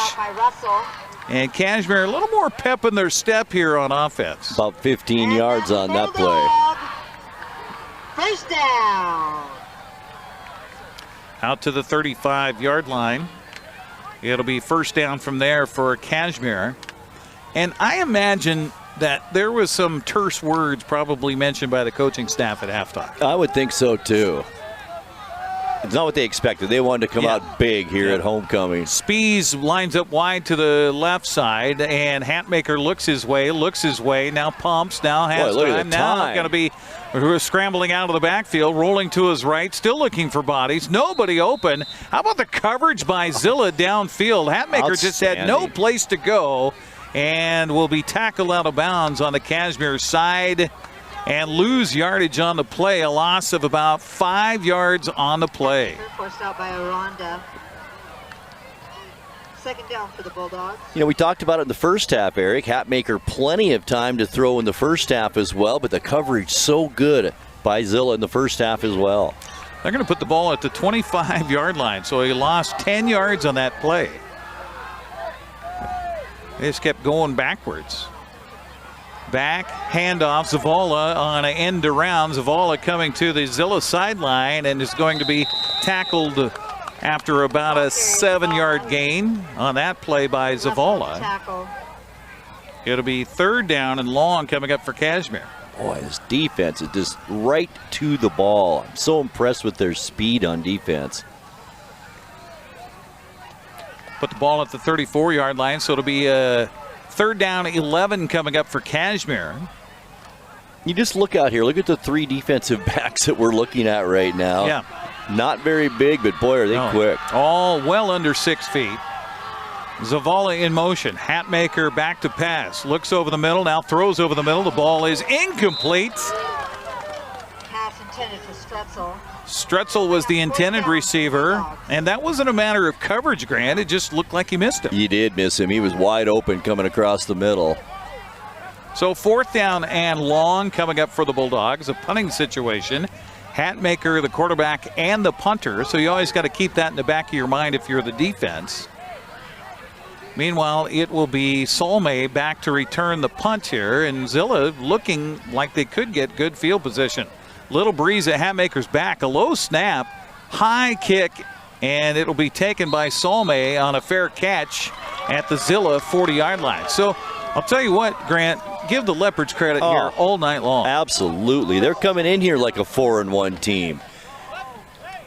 And Cashmere a little more pep in their step here on offense. About 15 yards on that play. 1st down. Out to the 35-yard line. It'll be 1st down from there for Cashmere. And I imagine that there was some terse words probably mentioned by the coaching staff at halftime. I would think so, too. It's not what they expected. They wanted to come out big here at homecoming. Spees lines up wide to the left side, and Hatmaker looks his way, now pumps, now has time. Now going to be scrambling out of the backfield, rolling to his right, still looking for bodies. Nobody open. How about the coverage by Zillah downfield? Hatmaker just had no place to go and will be tackled out of bounds on the Cashmere side and lose yardage on the play, a loss of about 5 yards on the play. Forced out by Aranda. 2nd down for the Bulldogs. You know, we talked about it in the first half, Eric. Hatmaker plenty of time to throw in the first half as well, but the coverage so good by Zillah in the first half as well. They're going to put the ball at the 25-yard line, so he lost 10 yards on that play. They just kept going backwards. Back, handoff, Zavala on an end around. Zavala coming to the Zillah sideline and is going to be tackled after about a 7-yard gain on that play by Zavala. It'll be 3rd down and long coming up for Cashmere. Boy, this defense is just right to the ball. I'm so impressed with their speed on defense. Put the ball at the 34-yard line, so it'll be a 3rd down, 11 coming up for Cashmere. You just look out here. Look at the 3 defensive backs that we're looking at right now. Yeah. Not very big, but boy, are they quick. All well under 6 feet. Zavala in motion. Hatmaker back to pass. Looks over the middle, now throws over the middle. The ball is incomplete. Pass intended for Strutzel. Strutzel was the intended receiver, and that wasn't a matter of coverage, Grant. It just looked like he missed him. He did miss him. He was wide open coming across the middle. So 4th down and long coming up for the Bulldogs. A punting situation. Hatmaker, the quarterback, and the punter. So you always got to keep that in the back of your mind if you're the defense. Meanwhile, it will be Solmay back to return the punt here, and Zillah looking like they could get good field position. Little breeze at Hatmaker's back, a low snap, high kick, and it'll be taken by Solmay on a fair catch at the Zillah 40-yard line. So I'll tell you what, Grant, give the Leopards credit here all night long. Absolutely. They're coming in here like a 4-1 team.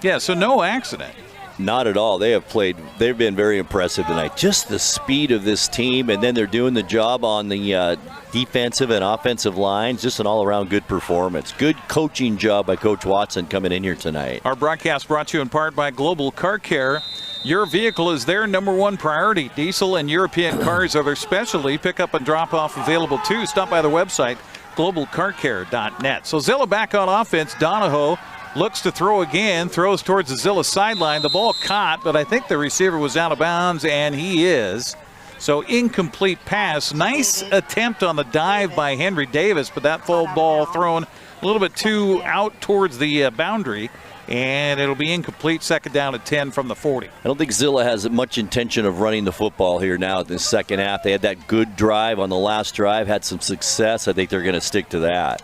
Yeah, so no accident. Not at all. They've been very impressive tonight. Just the speed of this team, and then they're doing the job on the defensive and offensive lines. Just an all-around good performance. Good coaching job by Coach Watson coming in here tonight. Our broadcast brought to you in part by Global Car Care. Your vehicle is their #1 priority. Diesel and European cars are their specialty. Pick-up and drop-off available too. Stop by their website, globalcarcare.net. So Zillah back on offense. Donahoe looks to throw again, throws towards the Zillah sideline. The ball caught, but I think the receiver was out of bounds, and he is. So incomplete pass. Nice attempt on the dive by Henry Davis, but that full ball thrown a little bit too out towards the boundary, and it'll be incomplete. 2nd down at 10 from the 40. I don't think Zillah has much intention of running the football here now in the second half. They had that good drive on the last drive, had some success. I think they're going to stick to that.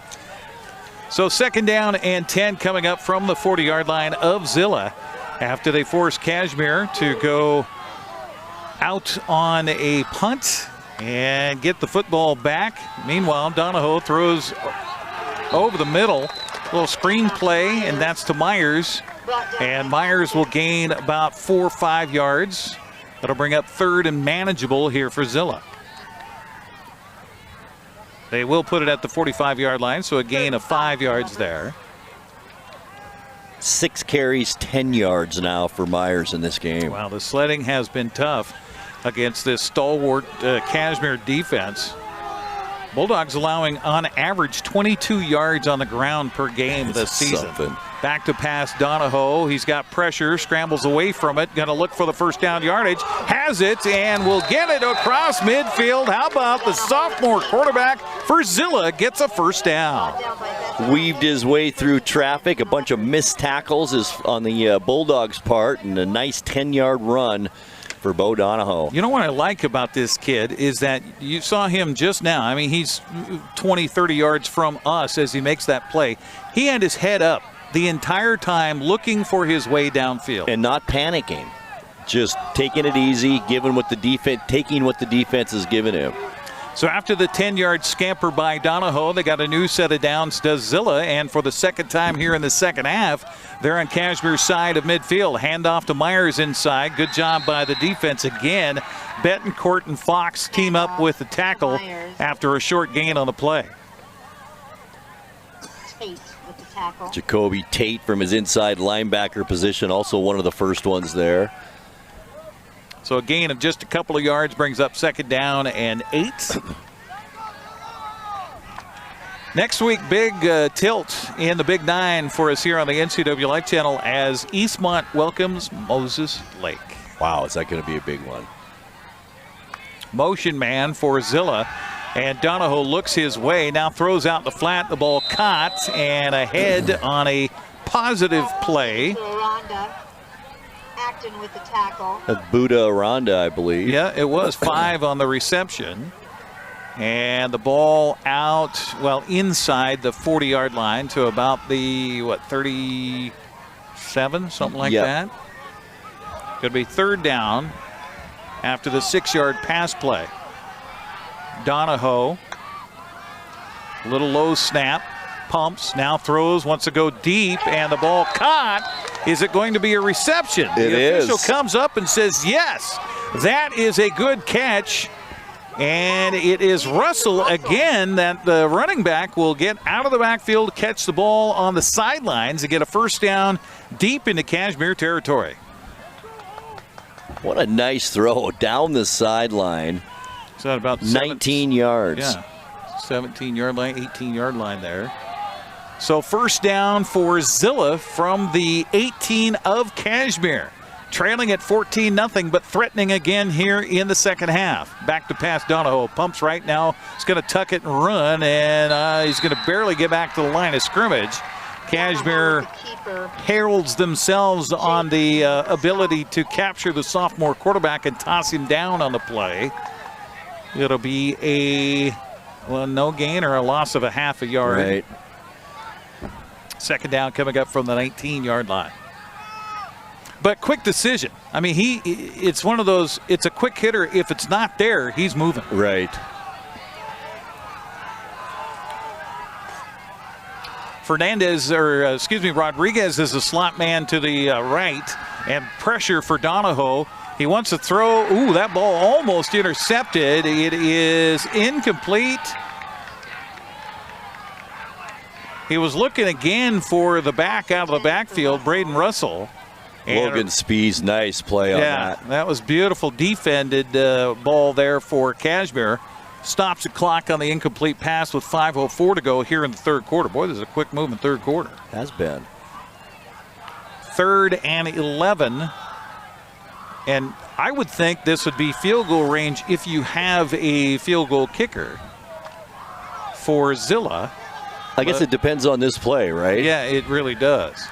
So 2nd down and 10 coming up from the 40-yard line of Zillah after they force Cashmere to go out on a punt and get the football back. Meanwhile, Donahoe throws over the middle. A little screen play, and that's to Myers. And Myers will gain about 4 or 5 yards. That'll bring up 3rd and manageable here for Zillah. They will put it at the 45-yard line, so a gain of 5 yards there. 6 carries, 10 yards now for Myers in this game. Wow, the sledding has been tough against this stalwart Cashmere defense. Bulldogs allowing on average 22 yards on the ground per game this season. Back to pass Donahoe. He's got pressure, scrambles away from it. Going to look for the 1st down yardage. Has it and will get it across midfield. How about the sophomore quarterback for Zillah gets a 1st down. Weaved his way through traffic. A bunch of missed tackles is on the Bulldogs' part, and a nice 10-yard run for Bo Donahoe. You know what I like about this kid is that you saw him just now. I mean, he's 20, 30 yards from us as he makes that play. He had his head up the entire time looking for his way downfield. And not panicking. Just taking it easy, taking what the defense has given him. So after the 10-yard scamper by Donahoe, they got a new set of downs to Zillah, and for the 2nd time here in the second half, they're on Cashmere's side of midfield. Handoff to Myers inside. Good job by the defense again. Betancourt and Fox team up with the tackle after a short gain on the play. Tate with the tackle. Jacoby Tate from his inside linebacker position, also one of the first ones there. So a gain of just a couple of yards brings up 2nd down and 8. Next week, big tilt in the Big 9 for us here on the NCWLIFE channel as Eastmont welcomes Moses Lake. Wow, is that going to be a big one? Motion man for Zillah, and Donahoe looks his way, now throws out the flat, the ball caught, and ahead on a positive play. Acton with the tackle. That's Buddha Aranda, I believe. Yeah, it was 5 on the reception. And the ball out, well, inside the 40-yard line to about the, 37, something like that. Could be 3rd down after the 6-yard pass play. Donahoe, little low snap, pumps, now throws, wants to go deep, and the ball caught. Is it going to be a reception? The official comes up and says, yes, that is a good catch. And it is Russell again that the running back will get out of the backfield, catch the ball on the sidelines and get a 1st down deep into Cashmere territory. What a nice throw down the sideline. Is that about 19 yards? Yeah, 17-yard line, 18-yard line there. So first down for Zillah from the 18 of Cashmere. Trailing at 14-0, but threatening again here in the second half. Back to pass Donahoe. Pumps right now. He's going to tuck it and run, and he's going to barely get back to the line of scrimmage. Cashmere heralds themselves on the ability to capture the sophomore quarterback and toss him down on the play. It'll be no gain or a loss of a half a yard. Right. Second down coming up from the 19-yard line. But quick decision. I mean, it's one of those, it's a quick hitter. If it's not there, he's moving. Right. Rodriguez is a slot man to the right, and pressure for Donahoe. He wants to throw. Ooh, that ball almost intercepted. It is incomplete. He was looking again for the back out of the backfield, Braden Russell. Logan Spees, nice play on that. Yeah, that was beautiful defended ball there for Cashmere. Stops the clock on the incomplete pass with 5:04 to go here in the third quarter. Boy, there's a quick move in third quarter. Has been. 3rd and 11. And I would think this would be field goal range if you have a field goal kicker for Zillah. I guess it depends on this play, right? Yeah, it really does.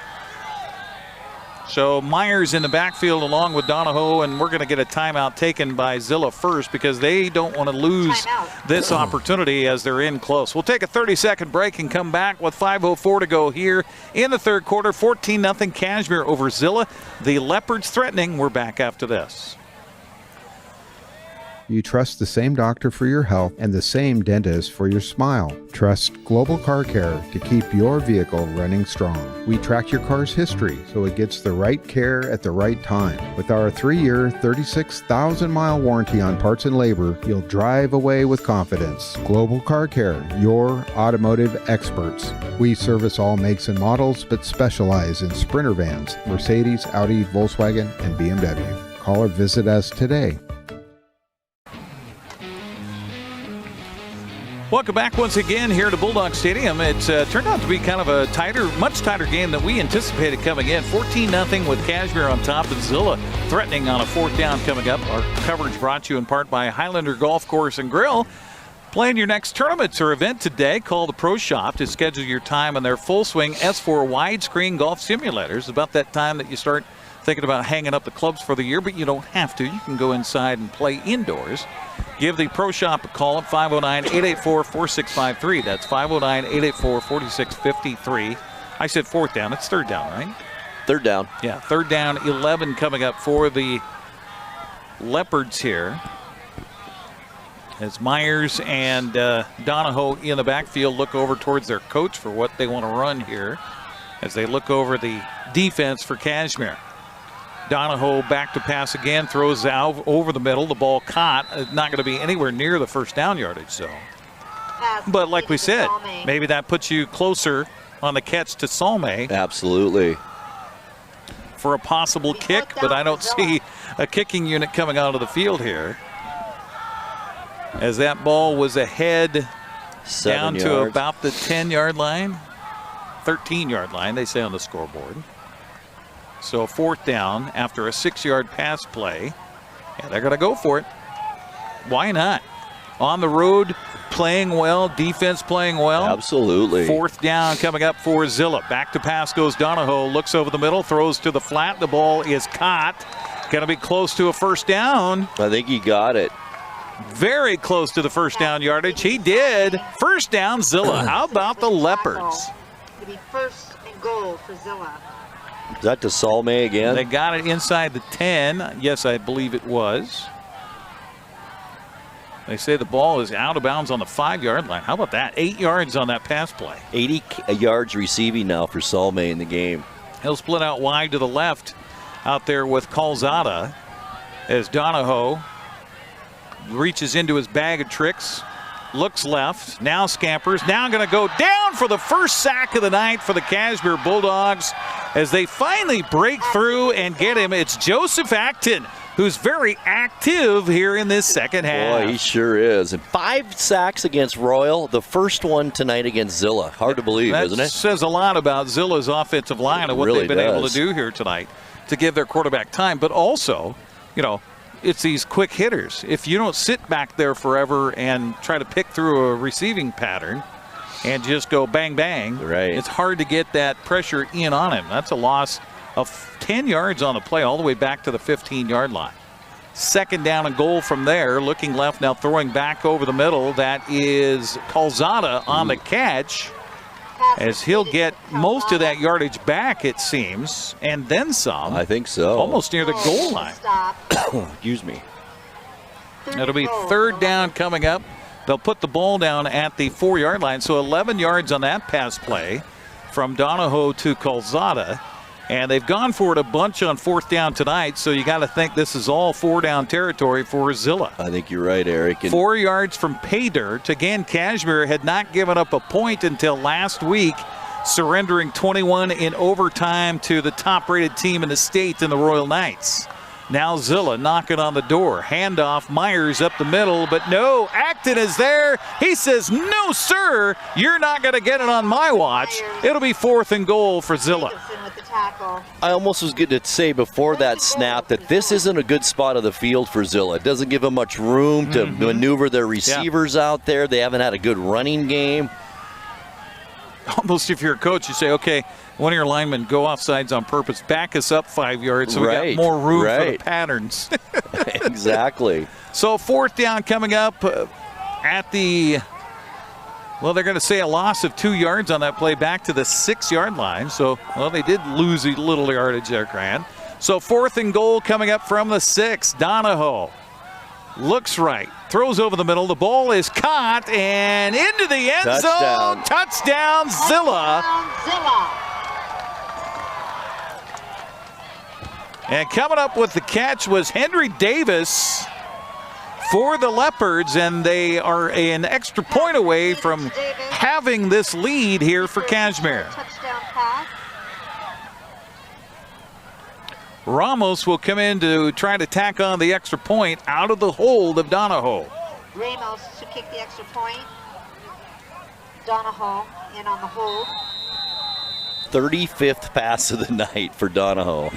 So Myers in the backfield along with Donahoe, and we're going to get a timeout taken by Zillah first because they don't want to lose this opportunity as they're in close. We'll take a 30-second break and come back with 5:04 to go here in the third quarter. 14-0 Cashmere over Zillah. The Leopards threatening. We're back after this. You trust the same doctor for your health and the same dentist for your smile. Trust Global Car Care to keep your vehicle running strong. We track your car's history so it gets the right care at the right time. With our 3-year, 36,000-mile warranty on parts and labor, you'll drive away with confidence. Global Car Care, your automotive experts. We service all makes and models, but specialize in Sprinter vans, Mercedes, Audi, Volkswagen, and BMW. Call or visit us today. Welcome back once again here to Bulldog Stadium. It's turned out to be kind of a much tighter game than we anticipated coming in. 14-0 with Cashmere on top and Zillah threatening on a 4th down coming up. Our coverage brought to you in part by Highlander Golf Course and Grill. Plan your next tournament or event today. Call the Pro Shop to schedule your time on their full swing S4 widescreen golf simulators. It's about that time that you start thinking about hanging up the clubs for the year, but you don't have to. You can go inside and play indoors. Give the Pro Shop a call at 509-884-4653. That's 509-884-4653. I said 4th down. It's 3rd down, right? 3rd down. Yeah, 3rd down, 11 coming up for the Leopards here. As Myers and Donahoe in the backfield look over towards their coach for what they want to run here as they look over the defense for Cashmere. Donahoe back to pass again, throws out over the middle. The ball caught. Not going to be anywhere near the first down yardage zone. But like we said, maybe that puts you closer on the catch to Salme. Absolutely. For a possible kick, but I don't see a kicking unit coming out of the field here. As that ball was ahead down to about the 10-yard line. 13-yard line, they say on the scoreboard. So 4th down after a 6-yard pass play. And they're going to go for it. Why not? On the road, playing well, defense playing well. Absolutely. 4th down coming up for Zillah. Back to pass goes Donahoe. Looks over the middle, throws to the flat. The ball is caught. Going to be close to a 1st down. I think he got it. Very close to the 1st down yardage. He did. 1st down, Zillah. How about the Leopards? To be 1st and goal for Zillah. Is that to Salme again? They got it inside the 10. Yes, I believe it was. They say the ball is out of bounds on the 5-yard line. How about that? 8 yards on that pass play. 80 yards receiving now for Salme in the game. He'll split out wide to the left out there with Calzada as Donahoe reaches into his bag of tricks. Looks left, now scampers, now going to go down for the first sack of the night for the Cashmere Bulldogs as they finally break through and get him. It's Joseph Acton who's very active here in this second half. Boy, he sure is. And 5 sacks against Royal, the first one tonight against Zillah. Hard to believe, isn't it? That says a lot about Zillah's offensive line and what really they've been able to do here tonight to give their quarterback time. But also, it's these quick hitters. If you don't sit back there forever and try to pick through a receiving pattern and just go bang, bang, it's hard to get that pressure in on him. That's a loss of 10 yards on the play all the way back to the 15-yard line. Second down and goal from there. Looking left now, throwing back over the middle. That is Calzada on the catch, as he'll get most of that yardage back, it seems, and then some. I think so. Almost near the goal line. Excuse me. It'll be third down coming up. They'll put the ball down at the 4-yard line, so 11 yards on that pass play from Donahoe to Calzada. And they've gone for it a bunch on fourth down tonight, so you got to think this is all 4-down territory for Zillah. I think you're right, Eric. 4 yards from pay dirt. Again, Cashmere had not given up a point until last week, surrendering 21 in overtime to the top-rated team in the state in the Royal Knights. Now Zillah knocking on the door. Handoff, Myers up the middle, but no, Acton is there. He says, no, sir, you're not going to get it on my watch. It'll be 4th and goal for Zillah. I almost was going to say before that snap that this isn't a good spot of the field for Zillah. It doesn't give them much room to maneuver their receivers out there. They haven't had a good running game. Almost if you're a coach, you say, okay, one of your linemen go off sides on purpose, back us up 5 yards so we got more room for the patterns. Exactly. So 4th down coming up at the, well, they're going to say a loss of 2 yards on that play back to the 6-yard line. So, well, they did lose a little yardage there, Grant. So 4th and goal coming up from the 6. Donahoe looks right, throws over the middle. The ball is caught and into the end zone. Touchdown, Zillah. And coming up with the catch was Henry Davis for the Leopards, and they are an extra point away from having this lead here for Cashmere. Ramos will come in to try to tack on the extra point out of the hold of Donahoe. Ramos to kick the extra point. Donahoe in on the hold. 35th pass of the night for Donahoe.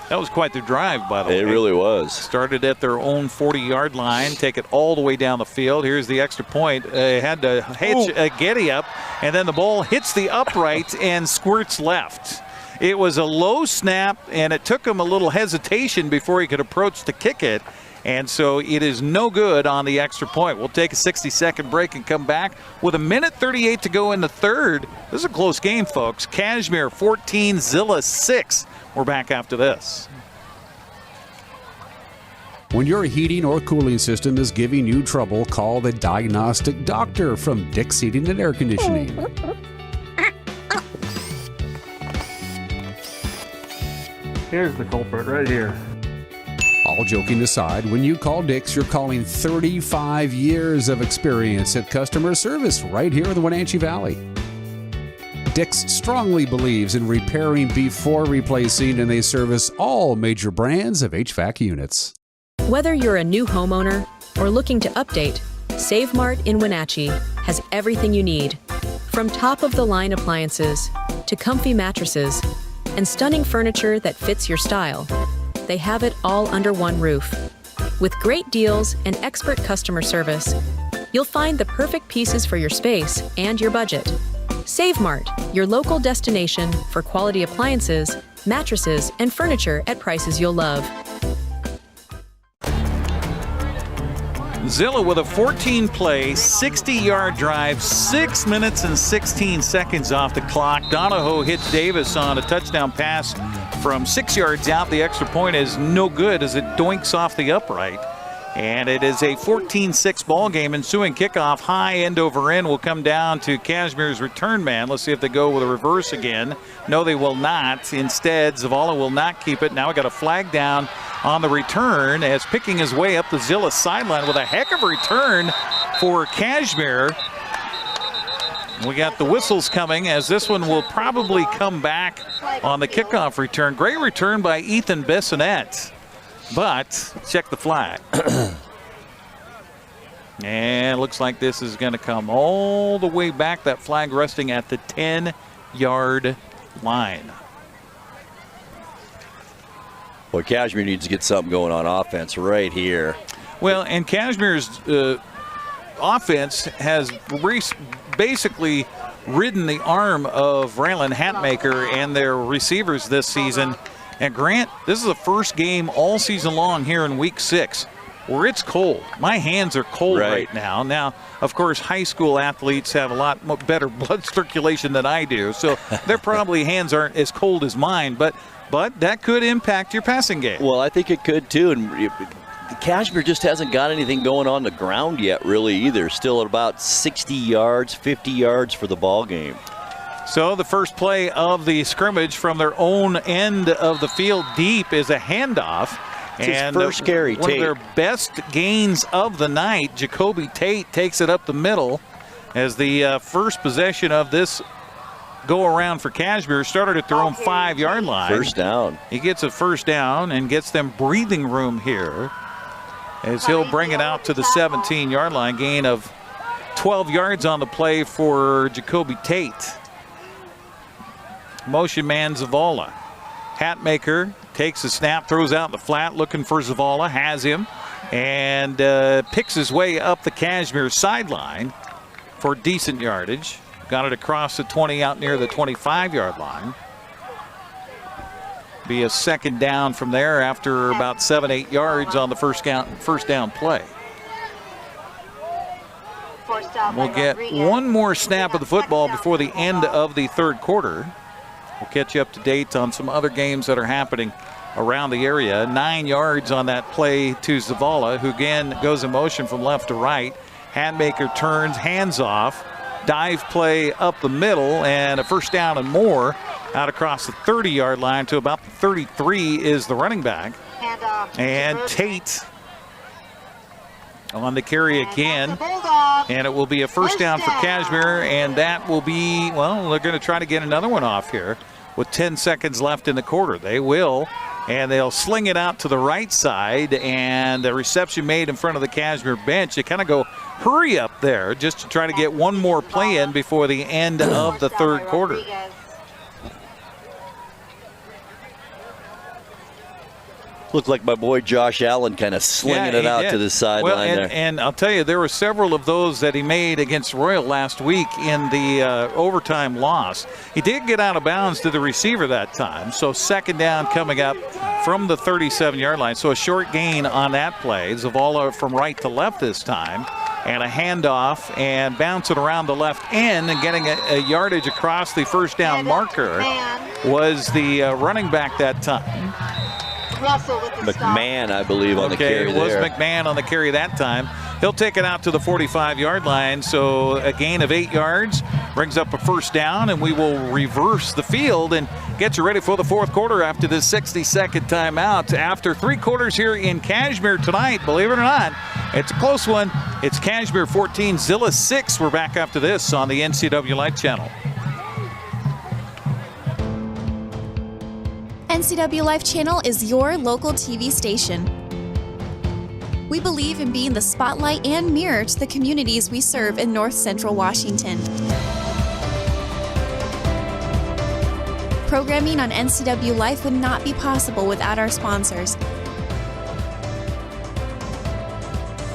That was quite the drive, by the way. It really was. Started at their own 40-yard line, take it all the way down the field. Here's the extra point. Had to hitch a Getty up, and then the ball hits the upright and squirts left. It was a low snap, and it took him a little hesitation before he could approach to kick it. And so it is no good on the extra point. We'll take a 60-second break and come back with 1:38 to go in the third. This is a close game, folks. Cashmere 14, Zillah 6. We're back after this. When your heating or cooling system is giving you trouble, call the diagnostic doctor from Dick's Heating and Air Conditioning. Here's the culprit right here. All joking aside, when you call Dick's, you're calling 35 years of experience at customer service right here in the Wenatchee Valley. Dick's strongly believes in repairing before replacing, and they service all major brands of HVAC units. Whether you're a new homeowner or looking to update, Save Mart in Wenatchee has everything you need. From top-of-the-line appliances to comfy mattresses and stunning furniture that fits your style, they have it all under one roof. With great deals and expert customer service, you'll find the perfect pieces for your space and your budget. Save Mart, your local destination for quality appliances, mattresses, and furniture at prices you'll love. Zillah with a 14-play, 60-yard drive, 6 minutes and 16 seconds off the clock. Donahoe hits Davis on a touchdown pass from 6 yards out. The extra point is no good as it doinks off the upright. And it is a 14-6 ball game. Ensuing kickoff, high end over end, will come down to Cashmere's return man. Let's see if they go with a reverse again. No, they will not. Instead, Zavala will not keep it. Now we got a flag down on the return as picking his way up the Zillah sideline with a heck of a return for Cashmere. We got the whistles coming as this one will probably come back on the kickoff return. Great return by Ethan Bissonette. But check the flag. And it looks like this is going to come all the way back. That flag resting at the 10-yard line. Well, Cashmere needs to get something going on offense right here. Well, and Cashmere's offense has basically ridden the arm of Raylan Hatmaker and their receivers this season. And Grant, this is the first game all season long here in week 6 where it's cold. My hands are cold right now. Now, of course, high school athletes have a lot better blood circulation than I do, so their probably hands aren't as cold as mine, but that could impact your passing game. Well, I think it could too, and Cashmere just hasn't got anything going on the ground yet really either. Still at about 60 yards, 50 yards for the ball game. So the first play of the scrimmage from their own end of the field deep is a handoff. It's his first carry, one Tate. of their best gains of the night. Jacoby Tate takes it up the middle as the first possession of this go-around for Cashmere started at their own 5-yard line. First down. He gets a first down and gets them breathing room here as he'll bring it out to the 17-yard line. Gain of 12 yards on the play for Jacoby Tate. Motion man Zavala. Hatmaker takes a snap, throws out in the flat, looking for Zavala, has him, and picks his way up the Cashmere sideline for decent yardage. Got it across the 20 out near the 25-yard line. Be a second down from there after about 7-8 yards on the first down play. We'll get one more snap of the football before the end of the third quarter. We'll catch you up to date on some other games that are happening around the area. 9 yards on that play to Zavala, who again goes in motion from left to right. Hatmaker turns, hands off, dive play up the middle, and a first down and more out across the 30-yard line to about the 33 is the running back. And Tate on the carry again, and it will be a first down for Cashmere, and that will be, well, they're going to try to get another one off here with 10 seconds left in the quarter. They will, and they'll sling it out to the right side, and the reception made in front of the Cashmere bench. You kind of go hurry up there just to try to get one more play in before the end of the third quarter. Looked like my boy Josh Allen kind of slinging it out to the sideline there. And I'll tell you, there were several of those that he made against Royal last week in the overtime loss. He did get out of bounds to the receiver that time, so second down coming up from the 37-yard line. So a short gain on that play. Zavala from right to left this time, and a handoff and bouncing around the left end and getting a yardage across the first down marker was the running back that time. McMahon, I believe, on the carry it was there. McMahon on the carry that time. He'll take it out to the 45-yard line, so a gain of 8 yards brings up a first down, and we will reverse the field and get you ready for the fourth quarter after this 60-second timeout. After 3 quarters here in Cashmere tonight, believe it or not, it's a close one. It's Cashmere 14, Zillah 6. We're back after this on the NCWLIFE channel. NCWLIFE channel is your local TV station. We believe in being the spotlight and mirror to the communities we serve in North Central Washington. Programming on NCWLIFE would not be possible without our sponsors.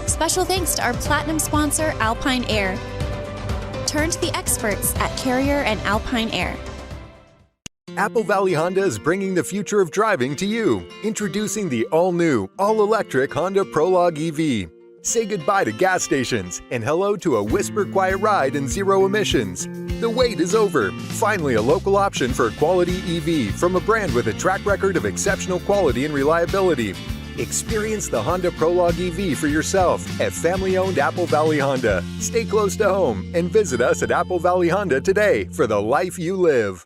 Special thanks to our platinum sponsor, Alpine Air. Turn to the experts at Carrier and Alpine Air. Apple Valley Honda is bringing the future of driving to you. Introducing the all-new, all-electric Honda Prologue EV. Say goodbye to gas stations and hello to a whisper-quiet ride and zero emissions. The wait is over. Finally, a local option for a quality EV from a brand with a track record of exceptional quality and reliability. Experience the Honda Prologue EV for yourself at family-owned Apple Valley Honda. Stay close to home and visit us at Apple Valley Honda today for the life you live.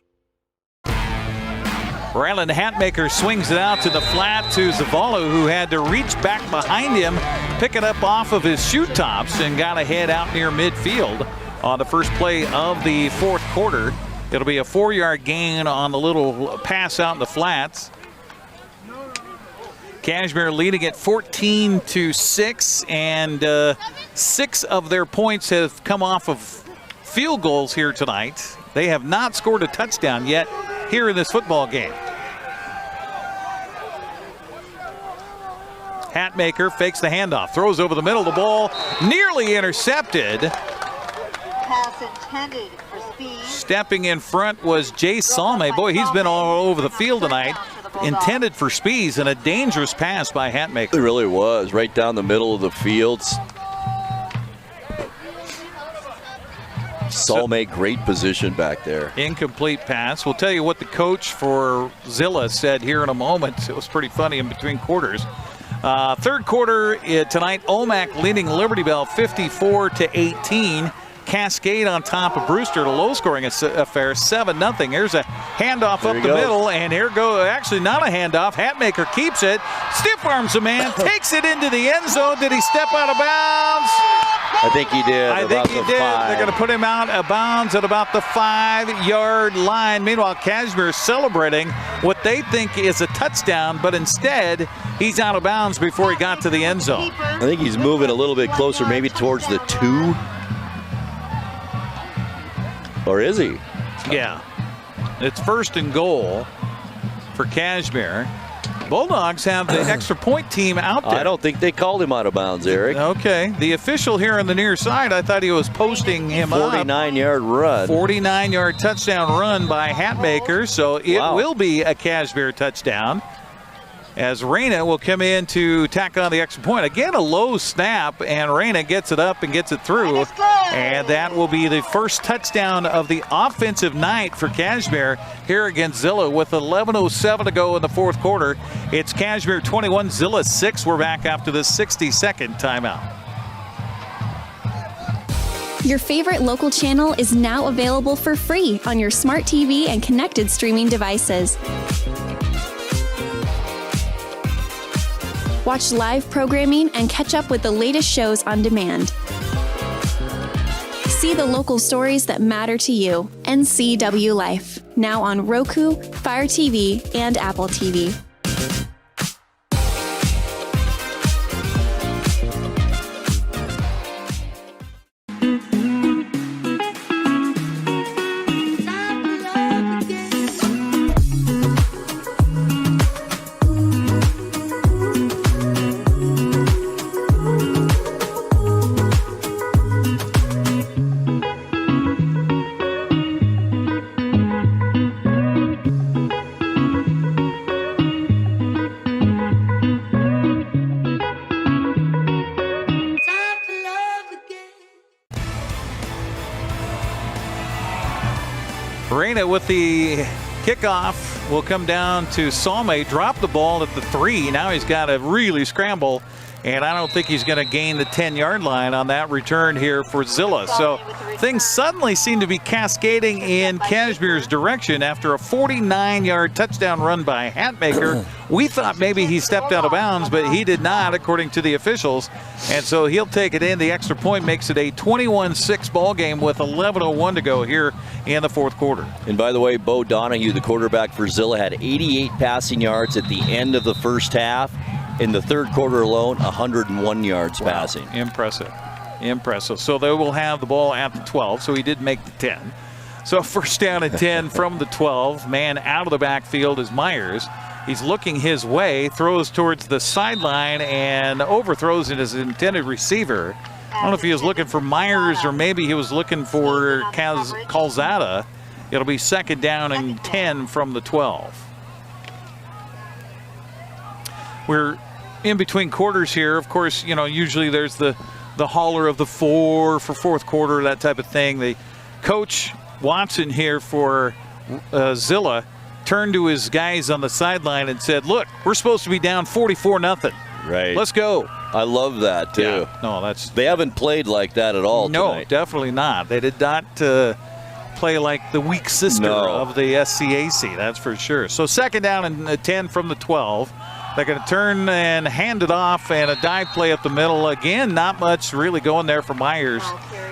Raylan Hatmaker swings it out to the flat to Zavala, who had to reach back behind him, pick it up off of his shoe tops, and got a head out near midfield on the first play of the fourth quarter. It'll be a 4-yard gain on the little pass out in the flats. Cashmere leading at 14-6, and 6 of their points have come off of field goals here tonight. They have not scored a touchdown yet here in this football game. Hatmaker fakes the handoff, throws over the middle, the ball nearly intercepted. Pass intended for speed. Stepping in front was Jay Salme. Boy, he's been all over the field tonight. Intended for speeds, and a dangerous pass by Hatmaker. It really was, right down the middle of the field. Salme, great position back there. Incomplete pass. We'll tell you what the coach for Zillah said here in a moment. It was pretty funny in between quarters. Third quarter tonight, Omak leading Liberty Bell 54-18. Cascade on top of Brewster, a low-scoring affair, 7-0. Here's a handoff up the middle, and here goes, actually not a handoff. Hatmaker keeps it, stiff arms a man, takes it into the end zone. Did he step out of bounds? I think he did. I think he did. They're going to put him out of bounds at about the 5-yard line. Meanwhile, Cashmere is celebrating what they think is a touchdown, but instead, he's out of bounds before he got to the end zone. I think he's moving a little bit closer, maybe towards the 2. Or is he? Yeah. It's 1st and goal for Cashmere. Bulldogs have the extra point team out there. I don't think they called him out of bounds, Eric. Okay. The official here on the near side, I thought he was posting him up. 49-yard run. 49-yard touchdown run by Hatmaker, so it will be a Cashmere touchdown, as Reyna will come in to tack on the extra point. Again, a low snap, and Reyna gets it up and gets it through. And that will be the first touchdown of the offensive night for Cashmere here against Zillah with 11:07 to go in the fourth quarter. It's Cashmere 21, Zillah 6. We're back after the 60-second timeout. Your favorite local channel is now available for free on your smart TV and connected streaming devices. Watch live programming and catch up with the latest shows on demand. See the local stories that matter to you. NCWLIFE, now on Roku, Fire TV, and Apple TV. Reyna with the kickoff will come down to Salme, drop the ball at the 3. Now he's got to really scramble, and I don't think he's going to gain the 10-yard line on that return here for Zillah. So things suddenly seem to be cascading in Cashmere's direction after a 49-yard touchdown run by Hatmaker. We thought maybe he stepped out of bounds, but he did not, according to the officials. And so he'll take it in. The extra point makes it a 21-6 ball game with 11:01 to go here in the fourth quarter. And by the way, Bo Donahue, the quarterback for Zillah, had 88 passing yards at the end of the first half. In the third quarter alone, 101 yards passing. Impressive. Impressive. So they will have the ball at the 12, so he did make the 10. So first down and 10 from the 12. Man out of the backfield is Myers. He's looking his way, throws towards the sideline, and overthrows it as his intended receiver. I don't know if he was looking for Myers or maybe he was looking for Calzada. It'll be second down and 10 from the 12. We're in between quarters here. Of course, you know, usually there's the holler of the 4 for fourth quarter, that type of thing. The coach Watson here for Zillah turned to his guys on the sideline and said, look, we're supposed to be down 44-0. Right. Let's go. I love that, too. Yeah. No, they haven't played like that at all tonight. No, definitely not. They did not play like the weak sister of the SCAC, that's for sure. So second down and 10 from the 12. They're going to turn and hand it off, and a dive play up the middle. Again, not much really going there for Myers,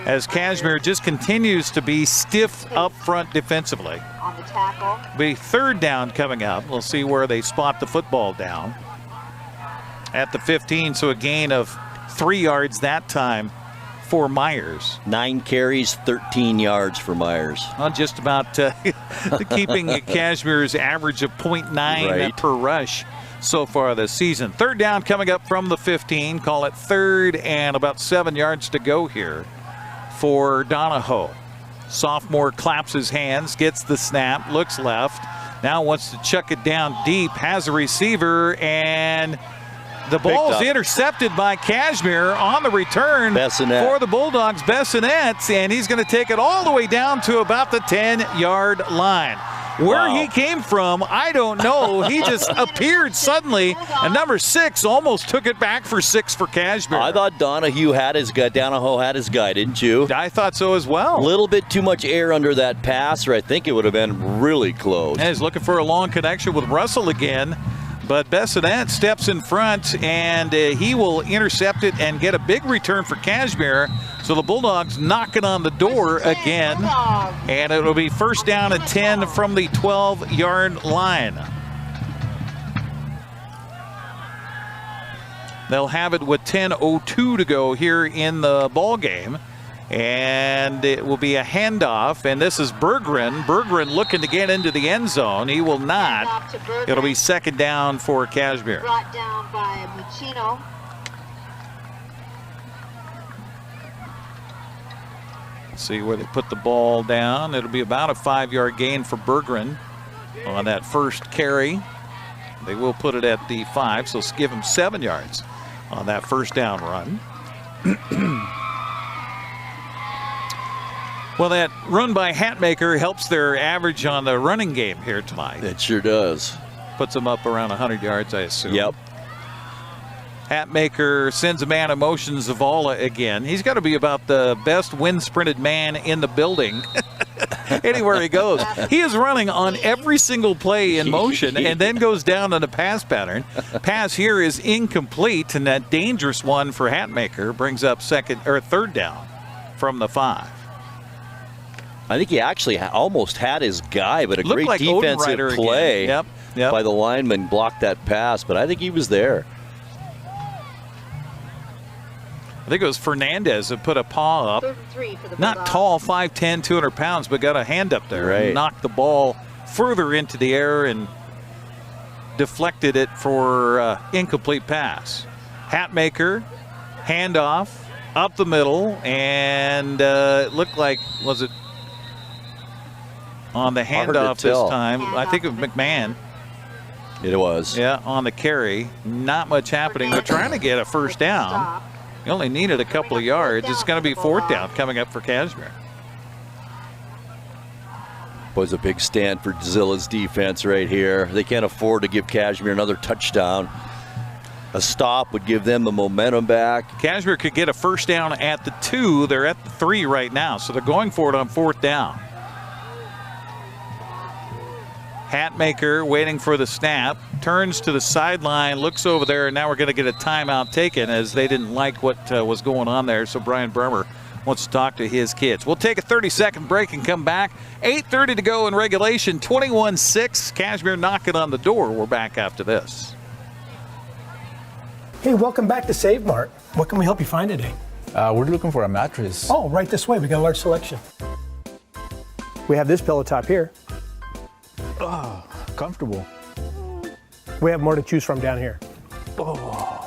as Cashmere just continues to be stiff up front defensively. On the tackle. Be third down coming up. We'll see where they spot the football down. at the 15, so a gain of 3 yards that time for Myers. 9 carries, 13 yards for Myers. Well, just about keeping Cashmere's average of 0.9 per rush so far this season. Third down coming up from the 15. Call it third and about 7 yards to go here for Donahoe. Sophomore claps his hands, gets the snap, looks left. Now wants to chuck it down deep, has a receiver, and the ball's intercepted by Cashmere on the return for the Bulldogs. Bessonet, and he's going to take it all the way down to about the 10-yard line. Where he came from, I don't know. He just appeared suddenly, and number 6 almost took it back for 6 for Cashmere. I thought Donahoe had his guy, didn't you? I thought so as well. A little bit too much air under that pass, or I think it would have been really close. And he's looking for a long connection with Russell again. But Bessonet steps in front, and he will intercept it and get a big return for Cashmere. So the Bulldogs knocking on the door again. And it'll be first down and 10 from the 12-yard line. They'll have it with 10:02 to go here in the ball game. And it will be a handoff, and this is Berggren. Berggren looking to get into the end zone. He will not. It'll be second down for Cashmere. Brought down by Muccino. See where they put the ball down. It'll be about a 5-yard gain for Berggren on that first carry. They will put it at the 5, so give him 7 yards on that first down run. Well, that run by Hatmaker helps their average on the running game here tonight. It sure does. Puts them up around 100 yards, I assume. Yep. Hatmaker sends a man in motion, Zavala again. He's got to be about the best wind-sprinted man in the building anywhere he goes. He is running on every single play in motion and then goes down on a pass pattern. Pass here is incomplete, and that dangerous one for Hatmaker brings up third down from the 5. I think he actually almost had his guy, but a Looked great like defensive play Yep. by the lineman blocked that pass, but I think he was there. I think it was Fernandez that put a paw up. Not tall, 5'10", 200 pounds, but got a hand up there and knocked the ball further into the air and deflected it for incomplete pass. Hatmaker, handoff, up the middle, and it looked like, was it on the handoff this time? I think of McMahon. It was. Yeah, on the carry. Not much happening. They're trying to get a first down. You only needed a couple of yards. It's going to be fourth down coming up for Cashmere. Was a big stand for Zillah's defense right here. They can't afford to give Cashmere another touchdown. A stop would give them the momentum back. Cashmere could get a first down at the 2. They're at the 3 right now, so they're going for it on fourth down. Hatmaker waiting for the snap, turns to the sideline, looks over there, and now we're going to get a timeout taken as they didn't like what was going on there. So Brian Bremer wants to talk to his kids. We'll take a 30-second break and come back. 8:30 to go in regulation, 21-6. Cashmere knocking on the door. We're back after this. Hey, welcome back to Save Mart. What can we help you find today? We're looking for a mattress. Oh, right this way. We got a large selection. We have this pillow top here. Oh, comfortable. We have more to choose from down here. Oh.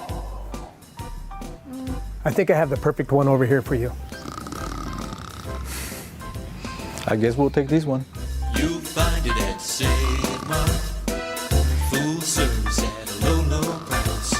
I think I have the perfect one over here for you. I guess we'll take this one. You'll find it at Save Mart. Full service at a low, low price.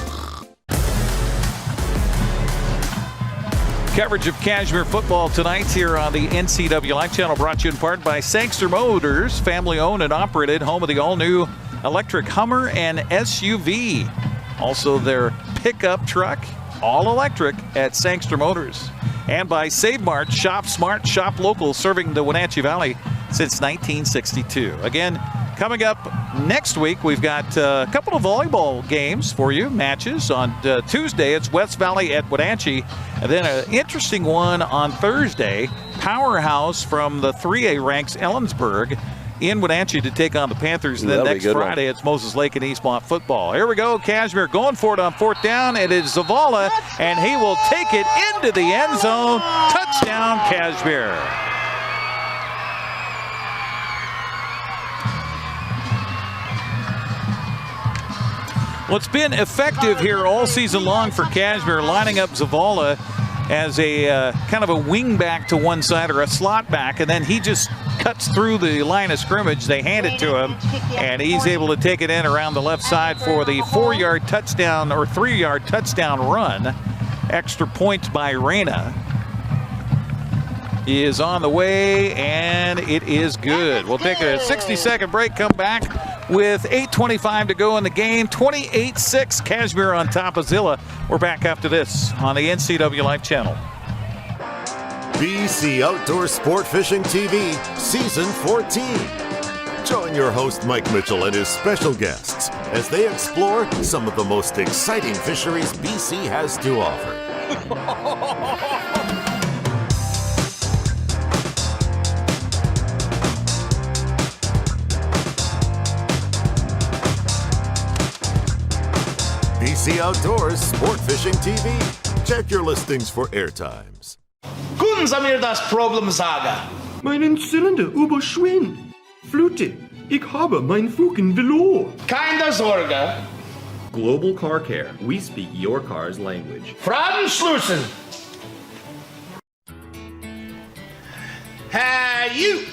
Coverage of Cashmere football tonight here on the NCWLIFE channel, brought to you in part by Sangster Motors, family owned and operated, home of the all-new electric Hummer and SUV. Also their pickup truck, all electric at Sangster Motors. And by Save Mart, shop smart, shop local, serving the Wenatchee Valley since 1962. Again, coming up next week, we've got a couple of volleyball games for you, matches. On Tuesday, it's West Valley at Wenatchee. And then an interesting one on Thursday, Powerhouse from the 3A ranks Ellensburg in Wenatchee to take on the Panthers. And then That'll be next a good Friday, it's Moses Lake and Eastmont football. Here we go. Cashmere going for it on 4th down. It is Zavala, and he will take it into the end zone. Touchdown, Cashmere. Well, it's been effective here all season long for Cashmere, lining up Zavala as a kind of a wing back to one side or a slot back, and then he just cuts through the line of scrimmage. They hand it to him, and he's able to take it in around the left side for the 4-yard touchdown or 3-yard touchdown run. Extra points by Reyna is on the way, and it is good. We'll take a 60-second break, come back with 8:25 to go in the game. 28-6, Cashmere on top of Zillah. We're back after this on the NCWLIFE channel. BC Outdoor Sport Fishing TV, Season 14. Join your host Mike Mitchell and his special guests as they explore some of the most exciting fisheries BC has to offer. BC Outdoors Sport Fishing TV. Check your listings for airtimes. Können Sie mir das Problem sagen? Meinen Zylinder überschwingt. Flute, ich habe mein Fugen verloren. Keine Sorge. Global Car Care. We speak your car's language. Fragenschlüssel. Hey, you.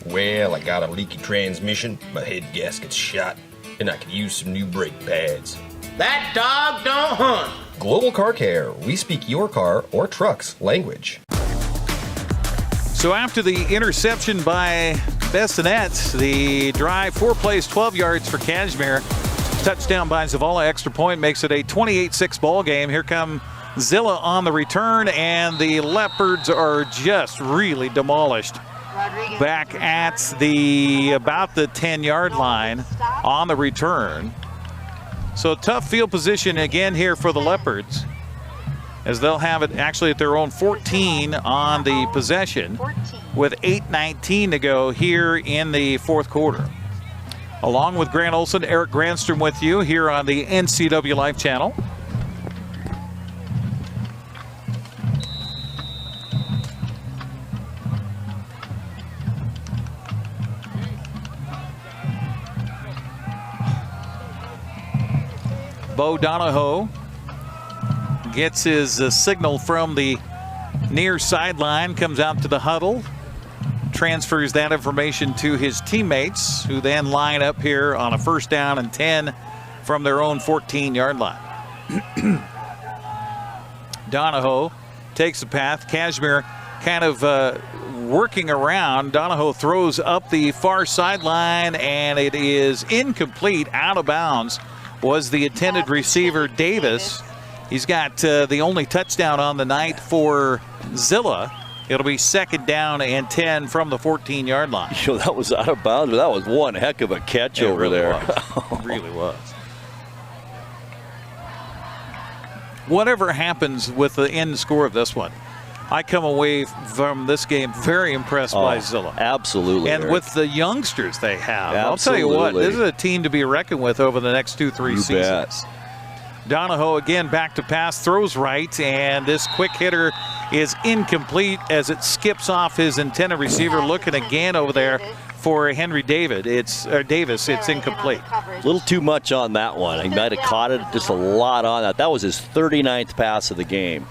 Well, I got a leaky transmission, my head gasket's shot, and I could use some new brake pads. That dog don't hunt. Global Car Care. We speak your car or truck's language. So after the interception by Bessonette, the drive, 4 plays, 12 yards for Cashmere. Touchdown by Zavala, extra point, makes it a 28-6 ball game. Here come Zillah on the return, and the Leopards are just really demolished. Back at about the 10-yard line on the return. So tough field position again here for the Leopards, as they'll have it actually at their own 14 on the possession with 8:19 to go here in the fourth quarter. Along with Grant Olson, Eric Grandstrom with you here on the NCWLIFE channel. Bo Donahoe gets his signal from the near sideline, comes out to the huddle, transfers that information to his teammates, who then line up here on a 1st down and 10 from their own 14-yard line. Donahoe takes the path. Cashmere kind of working around. Donahoe throws up the far sideline, and it is incomplete, out of bounds. Was the intended receiver, Davis. He's got the only touchdown on the night for Zillah. It'll be 2nd down and 10 from the 14-yard line. You know, that was out of bounds. That was one heck of a catch over there. It really was. Whatever happens with the end score of this one, I come away from this game very impressed by Zillah. Absolutely. And Eric, with the youngsters they have. Absolutely. I'll tell you what, this is a team to be reckoned with over the next 2-3 seasons. Bet. Donahoe again back to pass, throws right, and this quick hitter is incomplete as it skips off his intended receiver. Looking again over there for Henry Davis. It's incomplete. A little too much on that one. He might have caught it just a lot on that. That was his 39th pass of the game.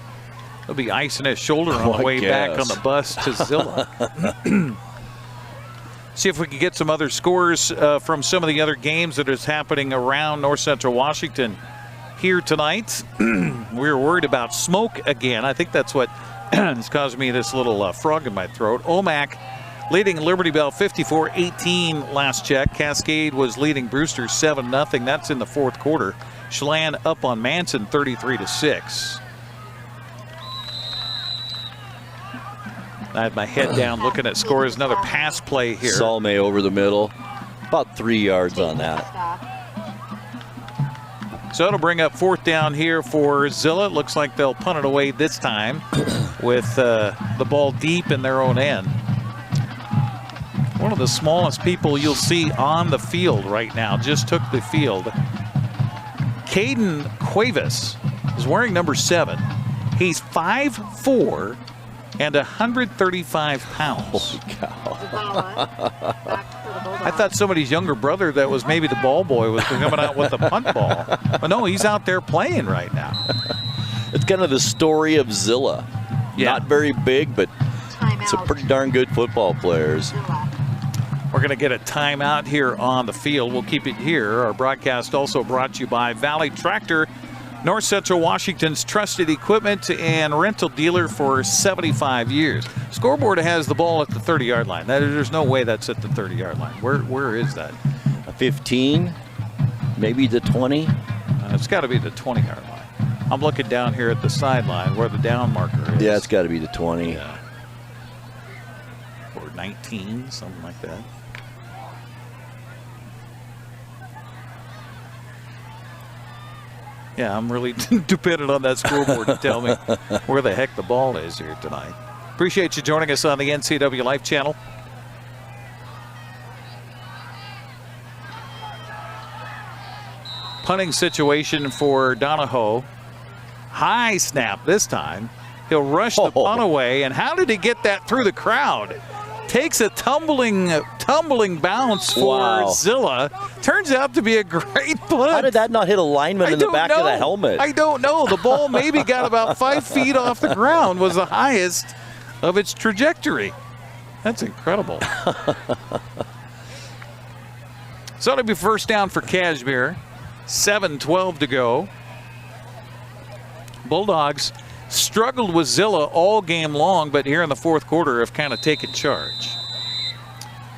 He'll be icing his shoulder on the way back on the bus to Zillah. See if we can get some other scores from some of the other games that is happening around North Central Washington here tonight. We're worried about smoke again. I think that's what is causing me this little frog in my throat. Omak leading Liberty Bell 54-18 last check. Cascade was leading Brewster 7-0. That's in the fourth quarter. Chelan up on Manson 33-6. I had my head down looking at scores. Another pass play here. Salme over the middle. About 3 yards on that. So it'll bring up 4th down here for Zillah. Looks like they'll punt it away this time with the ball deep in their own end. One one of the smallest people you'll see on the field right now. Just took the field. Caden Cuevas is wearing number 7. He's 5'4" and 135 pounds. Holy cow. I thought somebody's younger brother that was maybe the ball boy was coming out with the punt ball. But no, he's out there playing right now. It's kind of the story of Zillah. Yeah. Not very big, but some pretty darn good football players. We're going to get a timeout here on the field. We'll keep it here. Our broadcast also brought to you by Valley Tractor, North Central Washington's trusted equipment and rental dealer for 75 years. Scoreboard has the ball at the 30-yard line. There's no way that's at the 30-yard line. Where is that? A 15, maybe the 20. It's got to be the 20-yard line. I'm looking down here at the sideline where the down marker is. Yeah, it's got to be the 20. Yeah. Or 19, something like that. Yeah, I'm really dependent on that scoreboard to tell me where the heck the ball is here tonight. Appreciate you joining us on the NCWLIFE channel. Punting situation for Donahoe. High snap this time. He'll rush the punt away. And how did he get that through the crowd? Takes a tumbling bounce for Zillah. Turns out to be a great punt. How did that not hit a lineman in the back of the helmet? I don't know. The ball maybe got about 5 feet off the ground, was the highest of its trajectory. That's incredible. So it'll be first down for Cashmere. 7:12 to go. Bulldogs struggled with Zillah all game long, but here in the fourth quarter have kind of taken charge.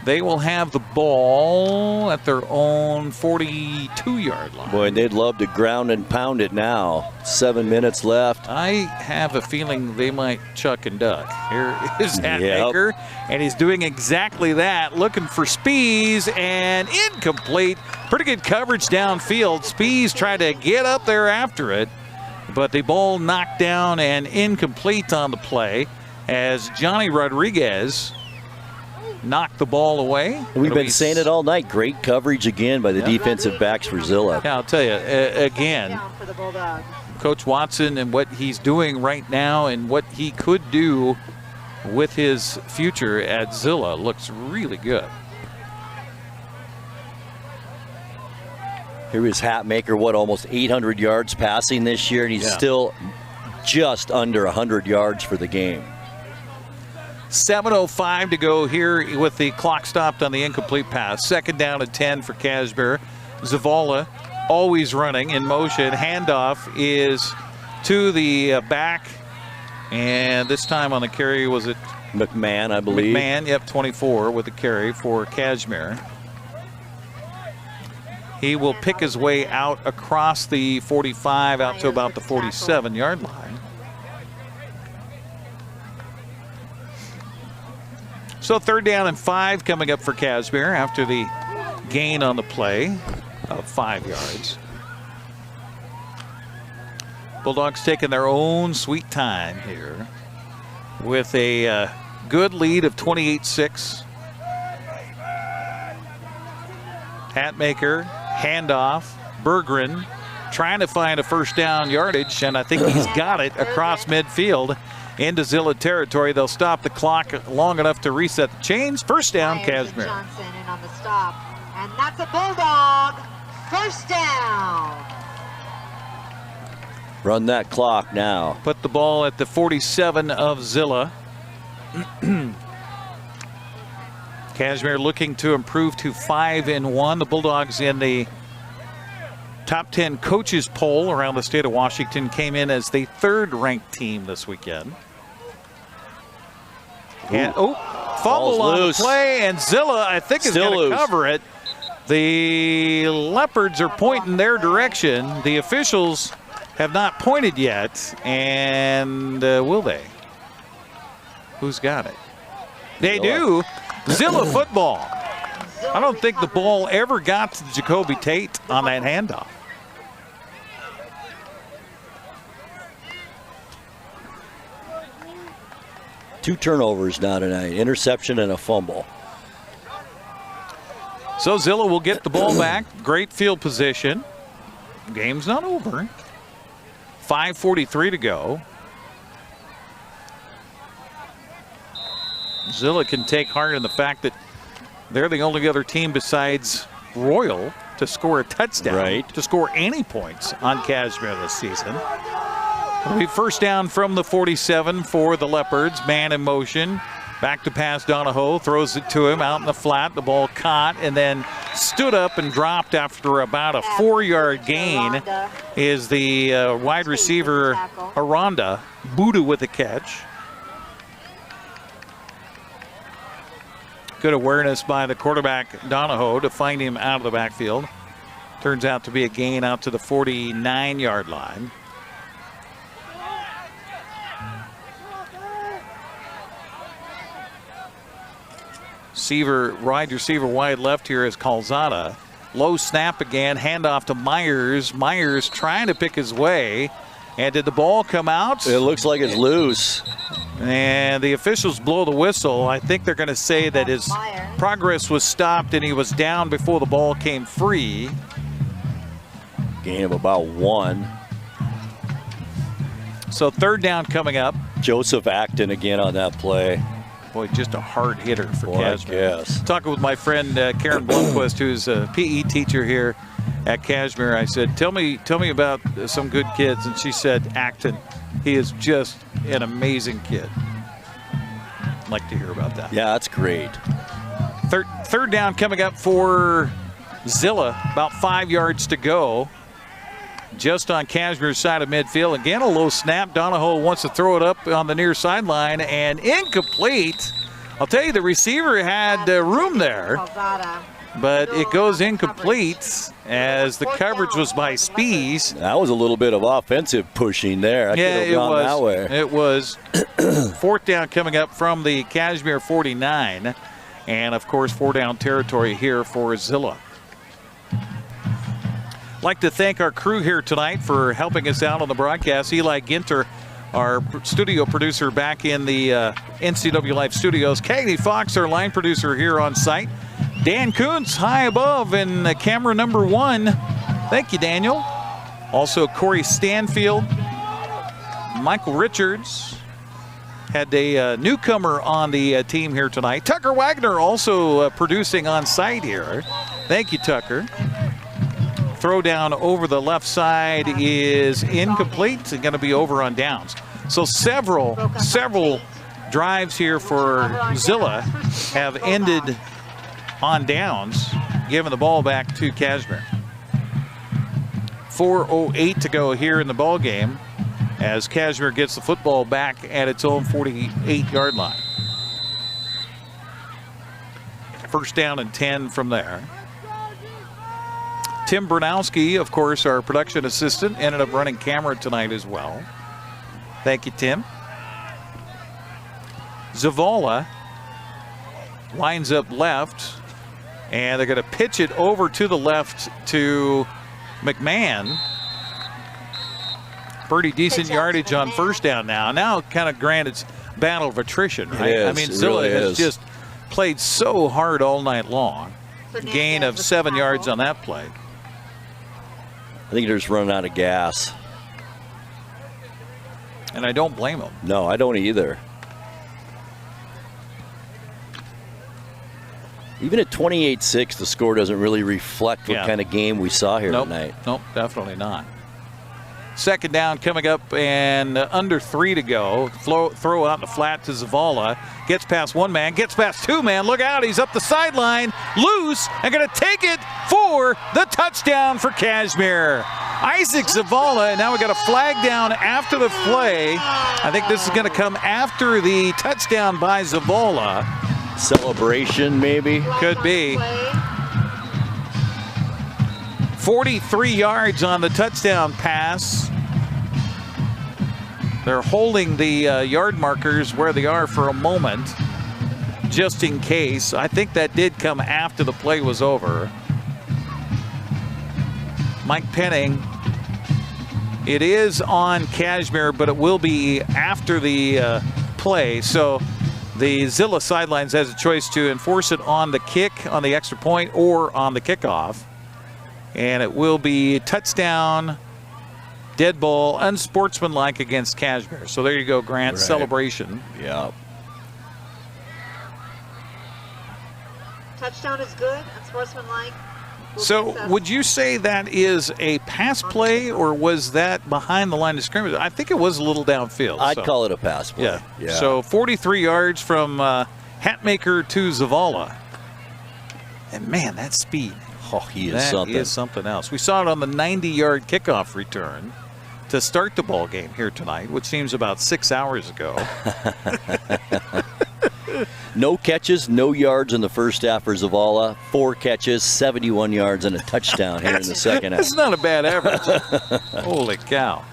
They will have the ball at their own 42-yard line. Boy, and they'd love to ground and pound it now. 7 minutes left. I have a feeling they might chuck and duck. Here is Hatmaker, and he's doing exactly that, looking for Spees, and incomplete. Pretty good coverage downfield. Spees tried to get up there after it, but the ball knocked down and incomplete on the play as Johnny Rodriguez knocked the ball away. We've been saying it all night. Great coverage again by the defensive backs for Zillah. Yeah, I'll tell you, again, Coach Watson and what he's doing right now and what he could do with his future at Zillah looks really good. Here is Hatmaker, almost 800 yards passing this year, and he's still just under 100 yards for the game. 7:05 to go here with the clock stopped on the incomplete pass. Second down and 10 for Cashmere. Zavala always running in motion. Handoff is to the back, and this time on the carry was it McMahon, I believe. McMahon, yep, 24 with the carry for Cashmere. He will pick his way out across the 45 out to about the 47-yard line. So third down and 5 coming up for Cashmere after the gain on the play of 5 yards. Bulldogs taking their own sweet time here with a good lead of 28-6. Hatmaker, handoff, Berggren trying to find a first down yardage, and I think he's got it across midfield into Zillah territory. They'll stop the clock long enough to reset the chains. First down, Cashmere. Johnson in on the stop, and that's a Bulldog. First down. Run that clock now. Put the ball at the 47 of Zillah. Cashmere looking to improve to 5-1. The Bulldogs in the top 10 coaches poll around the state of Washington came in as the 3rd-ranked team this weekend. And fumble on the play, and Zillah, I think, is going to cover it. The Leopards are pointing their direction. The officials have not pointed yet, and will they? Who's got it? They do. Zillah football. I don't think the ball ever got to Jacoby Tate on that handoff. Two turnovers now tonight, interception and a fumble. So Zillah will get the ball back. Great field position. Game's not over. 5:43 to go. Zillah can take heart in the fact that they're the only other team besides Royal to score a touchdown, to score any points on Cashmere this season. It'll be first down from the 47 for the Leopards. Man in motion. Back to pass, Donahoe throws it to him out in the flat. The ball caught and then stood up and dropped after about a 4-yard gain is the wide receiver Aranda. Buddha with a catch. Good awareness by the quarterback Donahoe to find him out of the backfield. Turns out to be a gain out to the 49-yard line. Wide receiver wide left here is Calzada. Low snap again, handoff to Myers. Myers trying to pick his way. And did the ball come out? It looks like it's loose. And the officials blow the whistle. I think they're going to say that his progress was stopped and he was down before the ball came free. Gain of about 1. So third down coming up. Joseph Acton again on that play. Boy, just a hard hitter for Cashmere. Yes. Talking with my friend Karen Blomquist, who's a PE teacher here at Cashmere, I said, tell me about some good kids. And she said, Acton, he is just an amazing kid. I'd like to hear about that. Yeah, that's great. Third down coming up for Zillah, about 5 yards to go. Just on Cashmere's side of midfield. Again, a low snap. Donahoe wants to throw it up on the near sideline and incomplete. I'll tell you, the receiver had room there, but it goes incomplete as the coverage was by Spees. That was a little bit of offensive pushing there. I could have gone that way. It was. Fourth down coming up from the Cashmere 49. And, of course, 4-down territory here for Zillah. Like to thank our crew here tonight for helping us out on the broadcast. Eli Ginter, our studio producer back in the NCWLIFE studios. Cagney Fox, our line producer here on site. Dan Kuntz high above in camera number 1. Thank you, Daniel. Also Corey Stanfield, Michael Richards. Had a newcomer on the team here tonight. Tucker Wagner also producing on site here. Thank you, Tucker. Throw down over the left side is incomplete. It's going to be over on downs. So several drives here for Zillah have ended on downs, giving the ball back to Cashmere. 4:08 to go here in the ball game as Cashmere gets the football back at its own 48-yard line. First down and 10 from there. Tim Bernowski, of course, our production assistant, ended up running camera tonight as well. Thank you, Tim. Zavala lines up left, and they're going to pitch it over to the left to McMahon. Pretty decent yardage on first down now. Now, kind of granted, it's battle of attrition, right? I mean, Zillah has just played so hard all night long. Gain of 7 yards on that play. I think they're just running out of gas. And I don't blame them. No, I don't either. Even at 28-6, the score doesn't really reflect what kind of game we saw here tonight. Nope, definitely not. Second down coming up and under 3 to go. Throw out in the flat to Zavala. Gets past one man, gets past two man. Look out, he's up the sideline, loose, and going to take it for the touchdown for Cashmere. Isaac Zavala, and now we got a flag down after the play. I think this is going to come after the touchdown by Zavala. Celebration, maybe? Could be. 43 yards on the touchdown pass. They're holding the yard markers where they are for a moment, just in case. I think that did come after the play was over. Mike Penning. It is on Cashmere, but it will be after the play. So The Zillah sidelines has a choice to enforce it on the kick, on the extra point, or on the kickoff. And it will be touchdown, dead ball, unsportsmanlike against Cashmere. So there you go, Grant. Right. Celebration. Yeah. Touchdown is good, unsportsmanlike. So would you say that is a pass play, or was that behind the line of scrimmage? I think it was a little downfield. I'd call it a pass play. Yeah. So 43 yards from Hatmaker to Zavala. And, man, that speed. Oh, he is something. That is something else. We saw it on the 90-yard kickoff return to start the ball game here tonight, which seems about 6 hours ago. No catches, no yards in the first half for Zavala. 4 catches, 71 yards, and a touchdown here in the second half. That's not a bad average. Holy cow.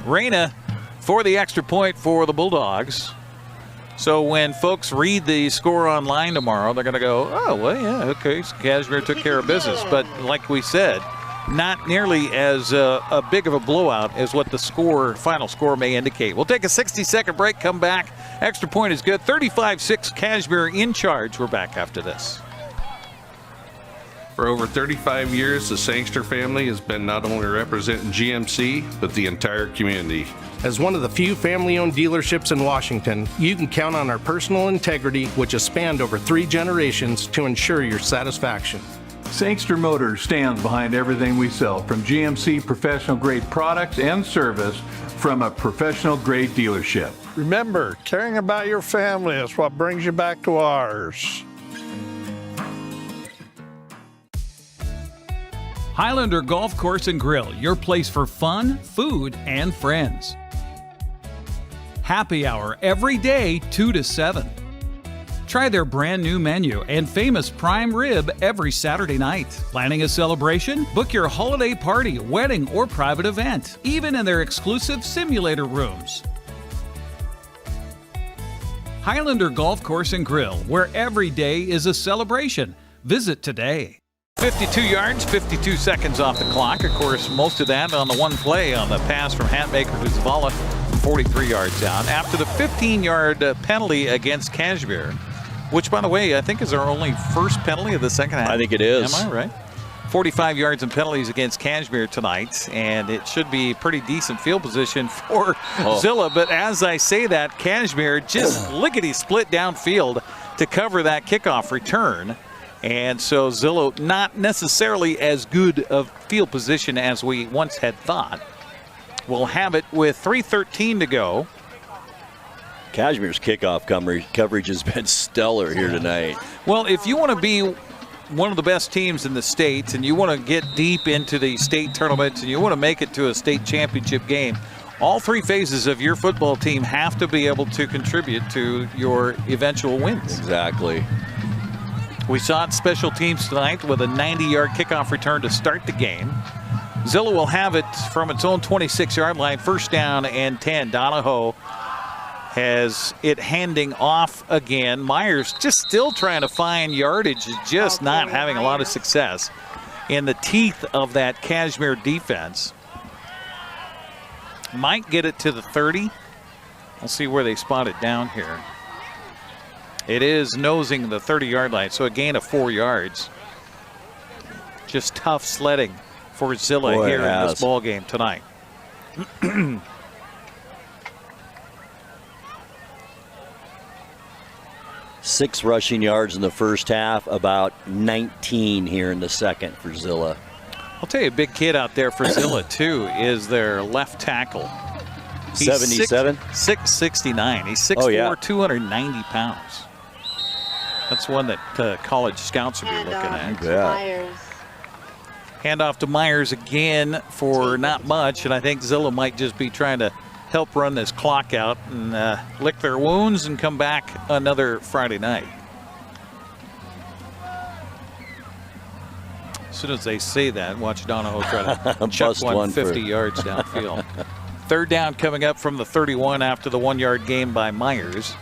Reyna for the extra point for the Bulldogs. So when folks read the score online tomorrow, they're going to go, oh, well, yeah, okay, so Cashmere took care of business. But like we said, not nearly as a big of a blowout as what the final score may indicate. We'll take a 60-second break, come back. Extra point is good. 35-6, Cashmere in charge. We're back after this. For over 35 years, the Sangster family has been not only representing GMC, but the entire community. As one of the few family-owned dealerships in Washington, you can count on our personal integrity, which has spanned over 3 generations, to ensure your satisfaction. Sangster Motors stands behind everything we sell, from GMC professional-grade products and service from a professional-grade dealership. Remember, caring about your family is what brings you back to ours. Highlander Golf Course and Grill, your place for fun, food, and friends. Happy hour every day, 2 to 7. Try their brand new menu and famous prime rib every Saturday night. Planning a celebration? Book your holiday party, wedding, or private event, even in their exclusive simulator rooms. Highlander Golf Course and Grill, where every day is a celebration. Visit today. 52 yards, 52 seconds off the clock. Of course, most of that on the one play on the pass from Hatmaker to Zavala, 43 yards down. After the 15-yard penalty against Cashmere, which, by the way, I think is our only first penalty of the second half. I think it is. Am I right? 45 yards in penalties against Cashmere tonight, and it should be pretty decent field position for Zillah. But as I say that, Cashmere just lickety-split downfield to cover that kickoff return. And so Zillah not necessarily as good of field position as we once had thought. We'll have it with 3:13 to go. Cashmere's kickoff coverage has been stellar here tonight. Well, if you want to be one of the best teams in the state and you want to get deep into the state tournaments and you want to make it to a state championship game, all 3 phases of your football team have to be able to contribute to your eventual wins. Exactly. We saw it special teams tonight with a 90-yard kickoff return to start the game. Zillah will have it from its own 26-yard line, first down and 10. Donahoe has it handing off again. Myers just still trying to find yardage, is just not having a lot of success in the teeth of that Cashmere defense. Might get it to the 30. We'll see where they spot it down here. It is nosing the 30-yard line, so a gain of 4 yards. Just tough sledding for Zillah here in this ball game tonight. 6 rushing yards in the first half, about 19 here in the second for Zillah. I'll tell you, a big kid out there for Zillah, too, is their left tackle. He's 77? 6'69". He's 6'4", 290 pounds. That's one that college scouts will be looking at. Myers. Handoff to Myers again for not much, and I think Zillah might just be trying to help run this clock out and lick their wounds and come back another Friday night. As soon as they say that, watch Donahoe try to chuck one 50 yards downfield. Third down coming up from the 31 after the 1-yard gain by Myers.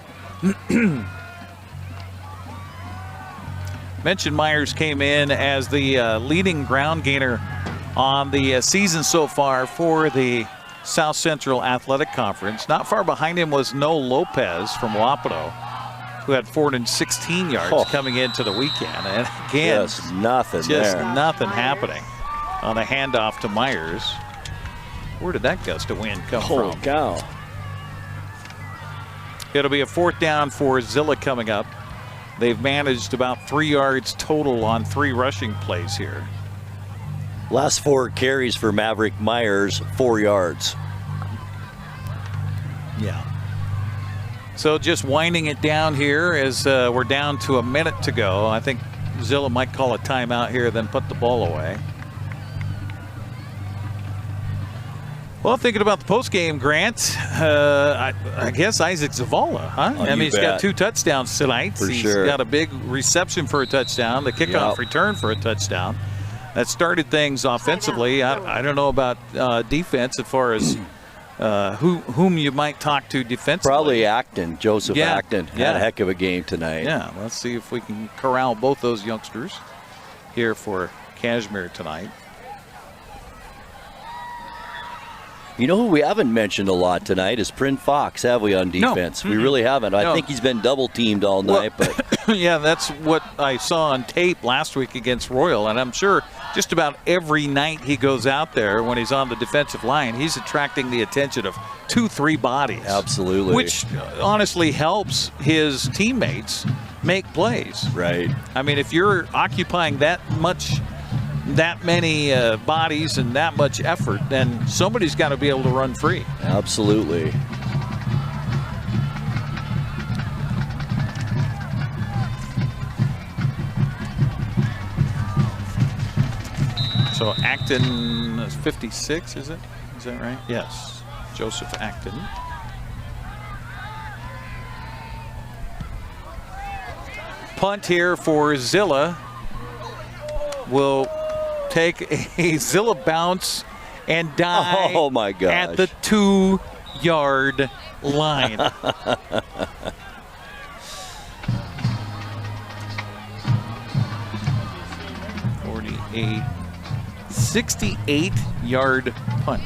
Mentioned Myers came in as the leading ground gainer on the season so far for the South Central Athletic Conference. Not far behind him was Noel Lopez from Wapato, who had 416 yards coming into the weekend. And again, just nothing happening on a handoff to Myers. Where did that gust of wind come from? Holy cow. It'll be a 4th down for Zillah coming up. They've managed about 3 yards total on 3 rushing plays here. Last 4 carries for Maverick Myers, 4 yards. Yeah. So just winding it down here as we're down to a minute to go. I think Zillah might call a timeout here, then put the ball away. Well, thinking about the postgame, Grant, I guess Isaac Zavala, huh? Oh, I mean, he's got 2 touchdowns tonight. For He's sure. got a big reception for a touchdown, the kickoff return for a touchdown. That started things offensively. I don't know about defense as far as whom you might talk to defensively. Probably Acton, Joseph Acton. Had a heck of a game tonight. Yeah, let's see if we can corral both those youngsters here for Cashmere tonight. You know who we haven't mentioned a lot tonight is Prin Fox, have we, on defense? No. We really haven't. I think he's been double-teamed all night. But yeah, that's what I saw on tape last week against Royal, and I'm sure just about every night he goes out there when he's on the defensive line, he's attracting the attention of 2-3 bodies. Absolutely. Which honestly helps his teammates make plays. Right. I mean, if you're occupying that many bodies and that much effort, then somebody's got to be able to run free. Absolutely. So Acton is 56, is it? Is that right? Yes. Joseph Acton. Punt here for Zillah. Will take a Zillah bounce and die my gosh. at the 2-yard line. 68-yard punt,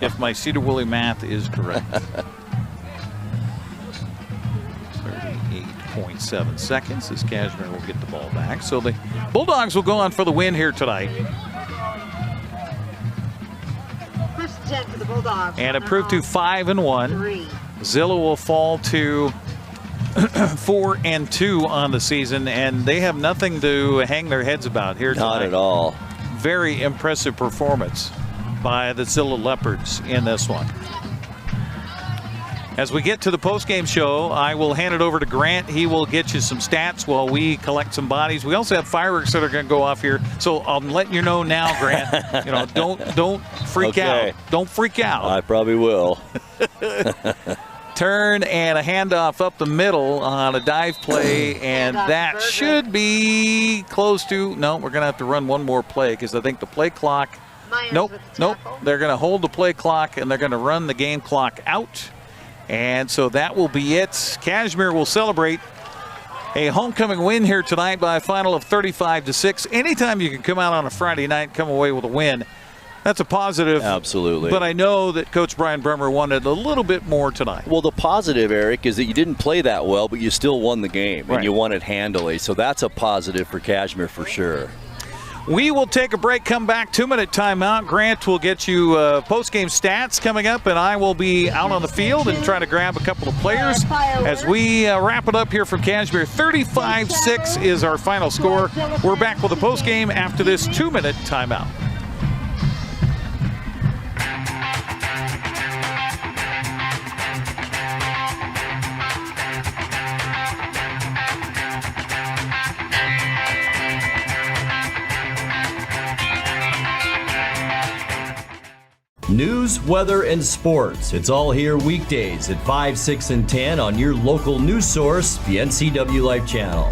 if my Cedar Woolley math is correct. 38.7 seconds as Cashmere will get the ball back. So the Bulldogs will go on for the win here tonight. First 10 for the Bulldogs. And improve to 5-1. Zillah will fall to 4-2 on the season, and they have nothing to hang their heads about here tonight. Not at all. Very impressive performance by the Zillah Leopards in this one. As we get to the postgame show, I will hand it over to Grant. He will get you some stats while we collect some bodies. We also have fireworks that are going to go off here, so I'm letting you know now, Grant. You know, don't freak out. Don't freak out. I probably will. Turn and a handoff up the middle on a dive play, and that should be close to. No, we're going to have to run one more play because I think the play clock. Nope. They're going to hold the play clock and they're going to run the game clock out. And so that will be it. Cashmere will celebrate a homecoming win here tonight by a final of 35-6. Anytime you can come out on a Friday night and come away with a win, that's a positive. Absolutely. But I know that Coach Brian Bremer wanted a little bit more tonight. Well, the positive, Eric, is that you didn't play that well, but you still won the game, and you won it handily. So that's a positive for Cashmere for sure. We will take a break, come back, 2-minute timeout. Grant will get you post-game stats coming up, and I will be out on the field and try to grab a couple of players as we wrap it up here from Cashmere. 35-6 is our final score. We're back with the post-game after this 2-minute timeout. News, weather, and sports. It's all here weekdays at 5, 6, and 10 on your local news source, the NCWLIFE channel.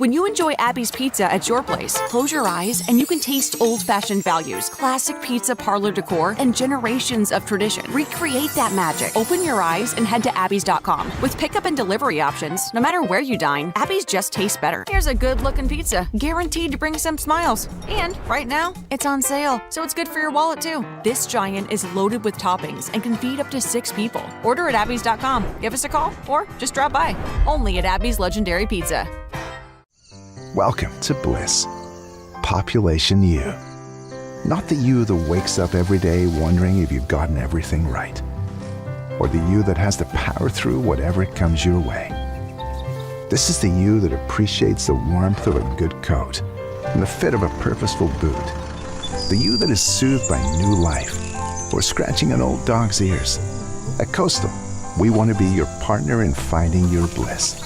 When you enjoy Abby's Pizza at your place, close your eyes and you can taste old-fashioned values, classic pizza parlor decor, and generations of tradition. Recreate that magic. Open your eyes and head to abbys.com. With pickup and delivery options, no matter where you dine, Abby's just tastes better. Here's a good-looking pizza, guaranteed to bring some smiles. And right now, it's on sale, so it's good for your wallet too. This giant is loaded with toppings and can feed up to 6 people. Order at abbys.com. Give us a call or just drop by. Only at Abby's Legendary Pizza. Welcome to Bliss. Population U. Not the you that wakes up every day wondering if you've gotten everything right. Or the you that has to power through whatever comes your way. This is the you that appreciates the warmth of a good coat and the fit of a purposeful boot. The you that is soothed by new life or scratching an old dog's ears. At Coastal, we want to be your partner in finding your bliss.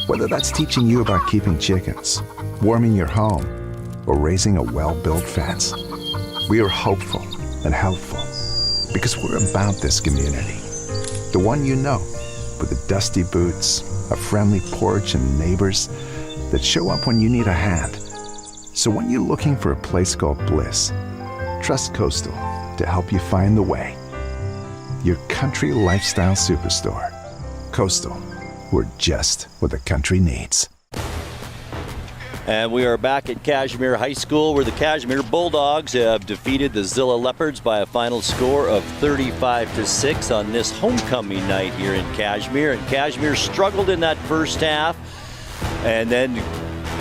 Whether that's teaching you about keeping chickens, warming your home, or raising a well-built fence, we are hopeful and helpful because we're about this community. The one you know, with the dusty boots, a friendly porch, and neighbors that show up when you need a hand. So when you're looking for a place called Bliss, trust Coastal to help you find the way. Your country lifestyle superstore. Coastal, we're just what the country needs. And we are back at Cashmere High School, where the Cashmere Bulldogs have defeated the Zillah Leopards by a final score of 35-6 on this homecoming night here in Cashmere. And Cashmere struggled in that first half and then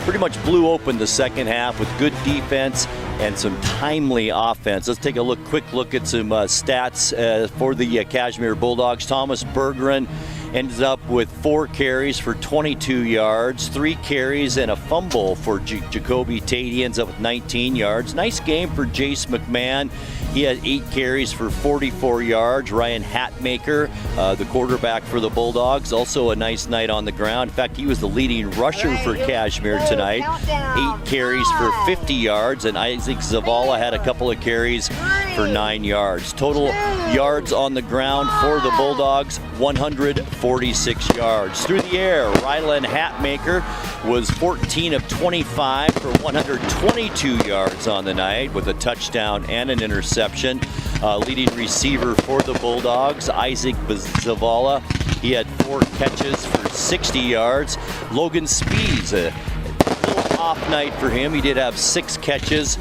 pretty much blew open the second half with good defense and some timely offense. Let's take a quick look at some stats for the Cashmere Bulldogs. Thomas Bergeron ends up with 4 carries for 22 yards, 3 carries and a fumble for Jacoby Tate. He ends up with 19 yards. Nice game for Jace McMahon. He had 8 carries for 44 yards. Ryan Hatmaker, the quarterback for the Bulldogs, also a nice night on the ground. In fact, he was the leading rusher for Cashmere tonight. 8 carries for 50 yards, and Isaac Zavala had a couple of carries for 9 yards. Total yards on the ground for the Bulldogs, 146 yards. Through the air, Rylan Hatmaker was 14 of 25 for 122 yards on the night with a touchdown and an interception. Leading receiver for the Bulldogs, Isaac Zavala, he had 4 catches for 60 yards. Logan Speeds, a little off night for him. He did have 6 catches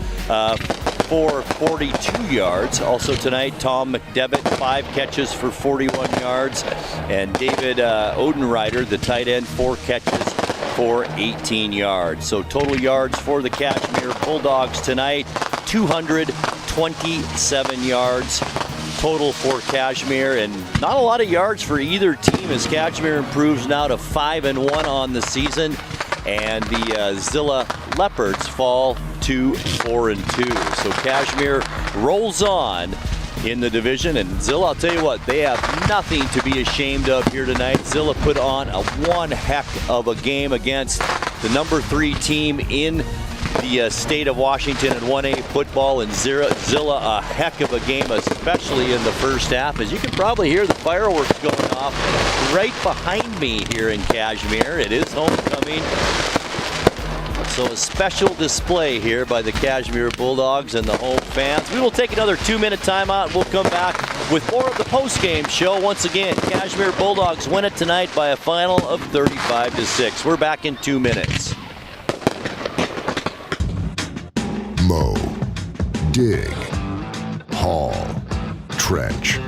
for 42 yards. Also tonight, Tom McDevitt, 5 catches for 41 yards. And David Odenreiter, the tight end, 4 catches for 18 yards. So total yards for the Cashmere Bulldogs tonight, 227 yards total for Cashmere, and not a lot of yards for either team as Cashmere improves now to 5-1 on the season, and the Zillah Leopards fall to 4-2. So Cashmere rolls on in the division, and Zillah, I'll tell you what, they have nothing to be ashamed of here tonight. Zillah put on one heck of a game against the number 3 team in the state of Washington in 1A football, and Zillah a heck of a game, especially in the first half, as you can probably hear the fireworks going off right behind me here in Cashmere. It is homecoming, so a special display here by the Cashmere Bulldogs and the home fans. We will take another 2-minute timeout. We'll come back with more of the post-game show. Once again, Cashmere Bulldogs win it tonight by a final of 35-6. We're back in 2 minutes. Mow, dig, haul, trench.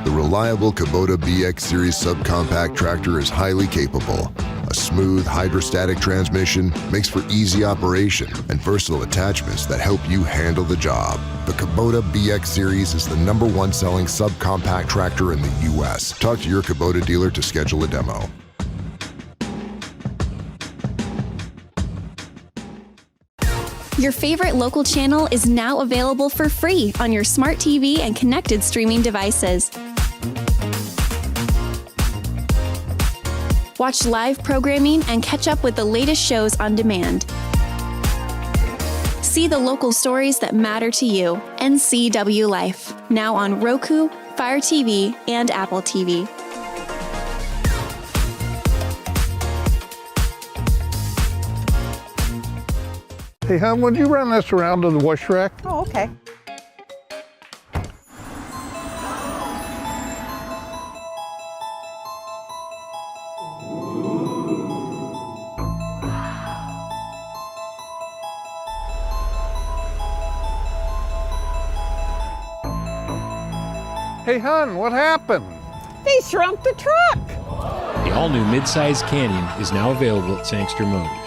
The reliable Kubota BX Series subcompact tractor is highly capable. A smooth hydrostatic transmission makes for easy operation and versatile attachments that help you handle the job. The Kubota BX Series is the #1 selling subcompact tractor in the U.S. Talk to your Kubota dealer to schedule a demo. Your favorite local channel is now available for free on your smart TV and connected streaming devices. Watch live programming and catch up with the latest shows on demand. See the local stories that matter to you. NCWLIFE, now on Roku, Fire TV, and Apple TV. Hey, hon, would you run this around to the wash rack? Oh, okay. Hey, hon, what happened? They shrunk the truck. The all-new midsize Canyon is now available at Sangster Motors.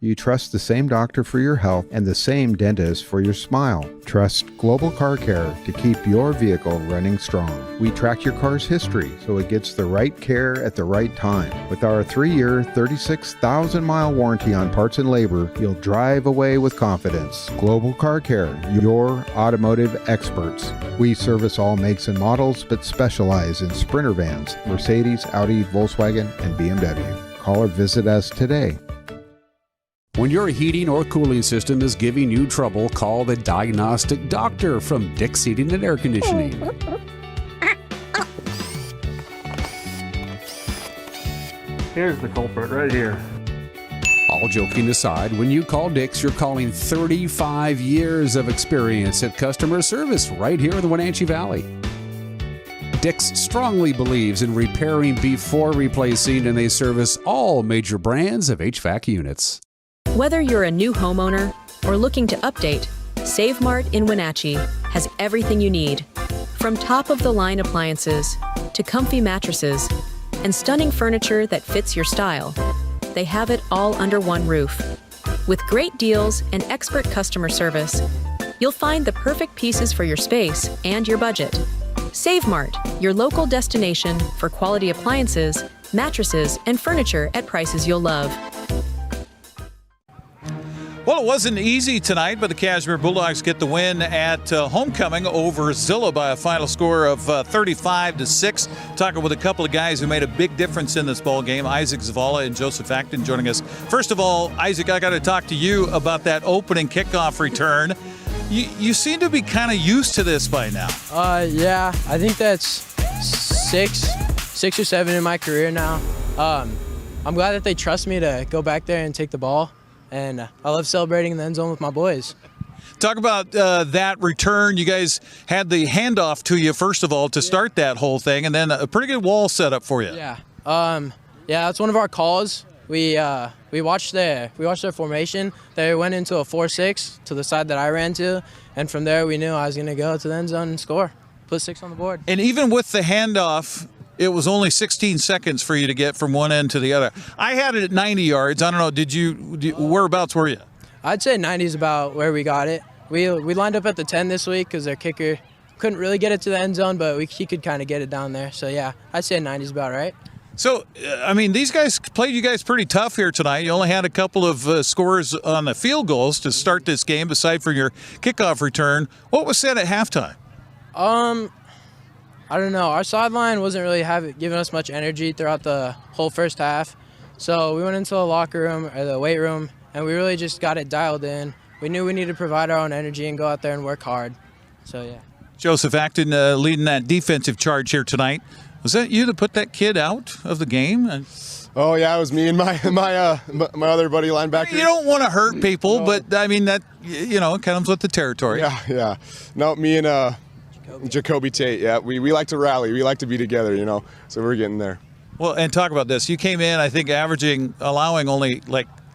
You trust the same doctor for your health and the same dentist for your smile. Trust Global Car Care to keep your vehicle running strong. We track your car's history so it gets the right care at the right time. With our 3-year, 36,000-mile warranty on parts and labor, you'll drive away with confidence. Global Car Care, your automotive experts. We service all makes and models, but specialize in Sprinter vans, Mercedes, Audi, Volkswagen, and BMW. Call or visit us today. When your heating or cooling system is giving you trouble, call the diagnostic doctor from Dick's Heating and Air Conditioning. Here's the culprit right here. All joking aside, when you call Dick's, you're calling 35 years of experience at customer service right here in the Wenatchee Valley. Dick's strongly believes in repairing before replacing, and they service all major brands of HVAC units. Whether you're a new homeowner or looking to update, Save Mart in Wenatchee has everything you need. From top-of-the-line appliances to comfy mattresses and stunning furniture that fits your style, they have it all under one roof. With great deals and expert customer service, you'll find the perfect pieces for your space and your budget. Save Mart, your local destination for quality appliances, mattresses, and furniture at prices you'll love. Well, it wasn't easy tonight, but the Cashmere Bulldogs get the win at homecoming over Zillah by a final score of 35-6. Talking with a couple of guys who made a big difference in this ball game, Isaac Zavala and Joseph Acton joining us. First of all, Isaac, I got to talk to you about that opening kickoff return. You seem to be kind of used to this by now. Yeah, I think that's six or seven in my career now. I'm glad that they trust me to go back there and take the ball. And I love celebrating in the end zone with my boys. Talk about that return. You guys had the handoff to you, first of all, to start that whole thing, and then a pretty good wall set up for you. Yeah. Yeah, that's one of our calls. We watched their formation. They went into a 4-6 to the side that I ran to, and from there we knew I was going to go to the end zone and score. Put 6 on the board. And even with the handoff, it was only 16 seconds for you to get from one end to the other. I had it at 90 yards. I don't know, whereabouts were you? I'd say 90 is about where we got it. We lined up at the 10 this week because their kicker couldn't really get it to the end zone, but he could kind of get it down there. So, yeah, I'd say 90 is about right. So, I mean, these guys played you guys pretty tough here tonight. You only had a couple of scores on the field goals to start this game, aside from your kickoff return. What was said at halftime? I don't know. Our sideline wasn't really giving us much energy throughout the whole first half. So we went into the locker room or the weight room, and we really just got it dialed in. We knew we needed to provide our own energy and go out there and work hard. So, yeah. Joseph Acton leading that defensive charge here tonight. Was that you that put that kid out of the game? Oh, yeah, it was me and my other buddy linebacker. You don't want to hurt people, but, I mean, that, it comes with the territory. Yeah. No, me and Jacoby Tate, yeah. We like to rally. We like to be together, so we're getting there. Well, and talk about this. You came in, I think, allowing only,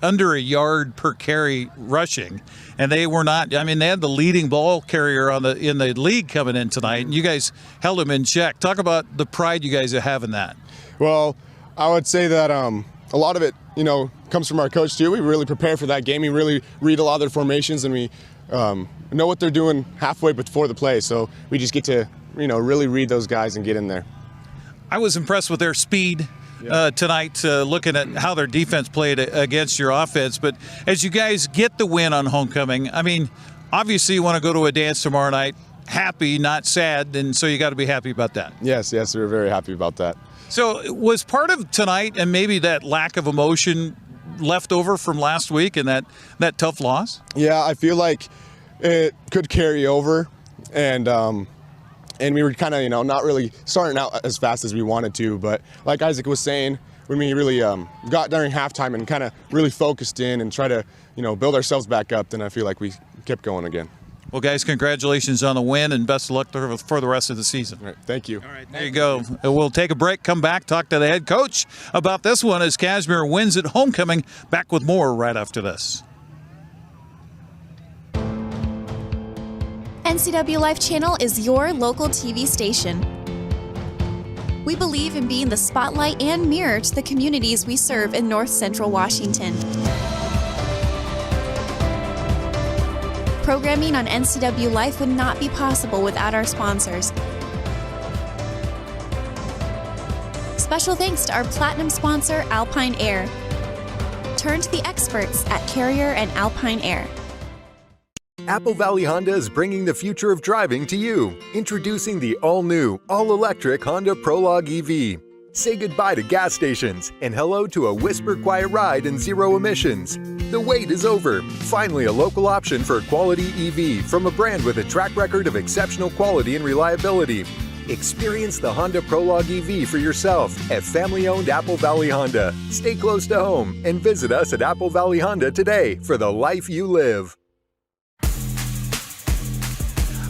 under a yard per carry rushing, and they were not. I mean, they had the leading ball carrier in the league coming in tonight, and you guys held them in check. Talk about the pride you guys have in that. Well, I would say that a lot of it, comes from our coach too. We really prepare for that game. We really read a lot of their formations, and we know what they're doing halfway before the play. So we just get to, really read those guys and get in there. I was impressed with their speed tonight, looking at how their defense played against your offense. But as you guys get the win on homecoming, I mean, obviously you want to go to a dance tomorrow night happy, not sad, and so you got to be happy about that. Yes, we're very happy about that. So was part of tonight and maybe that lack of emotion left over from last week and that tough loss? Yeah, I feel like it could carry over, and we were kind of, not really starting out as fast as we wanted to. But like Isaac was saying, when we really got during halftime and kind of really focused in and try to, build ourselves back up, then I feel like we kept going again. Well, guys, congratulations on the win and best of luck for the rest of the season. All right, thank you. All right, there you go. We'll take a break, come back, talk to the head coach about this one as Cashmere wins at homecoming. Back with more right after this. NCWLIFE Channel is your local TV station. We believe in being the spotlight and mirror to the communities we serve in North Central Washington. Programming on NCWLIFE would not be possible without our sponsors. Special thanks to our platinum sponsor, Alpine Air. Turn to the experts at Carrier and Alpine Air. Apple Valley Honda is bringing the future of driving to you. Introducing the all-new, all-electric Honda Prologue EV. Say goodbye to gas stations and hello to a whisper-quiet ride and zero emissions. The wait is over. Finally, a local option for a quality EV from a brand with a track record of exceptional quality and reliability. Experience the Honda Prologue EV for yourself at family-owned Apple Valley Honda. Stay close to home and visit us at Apple Valley Honda today for the life you live.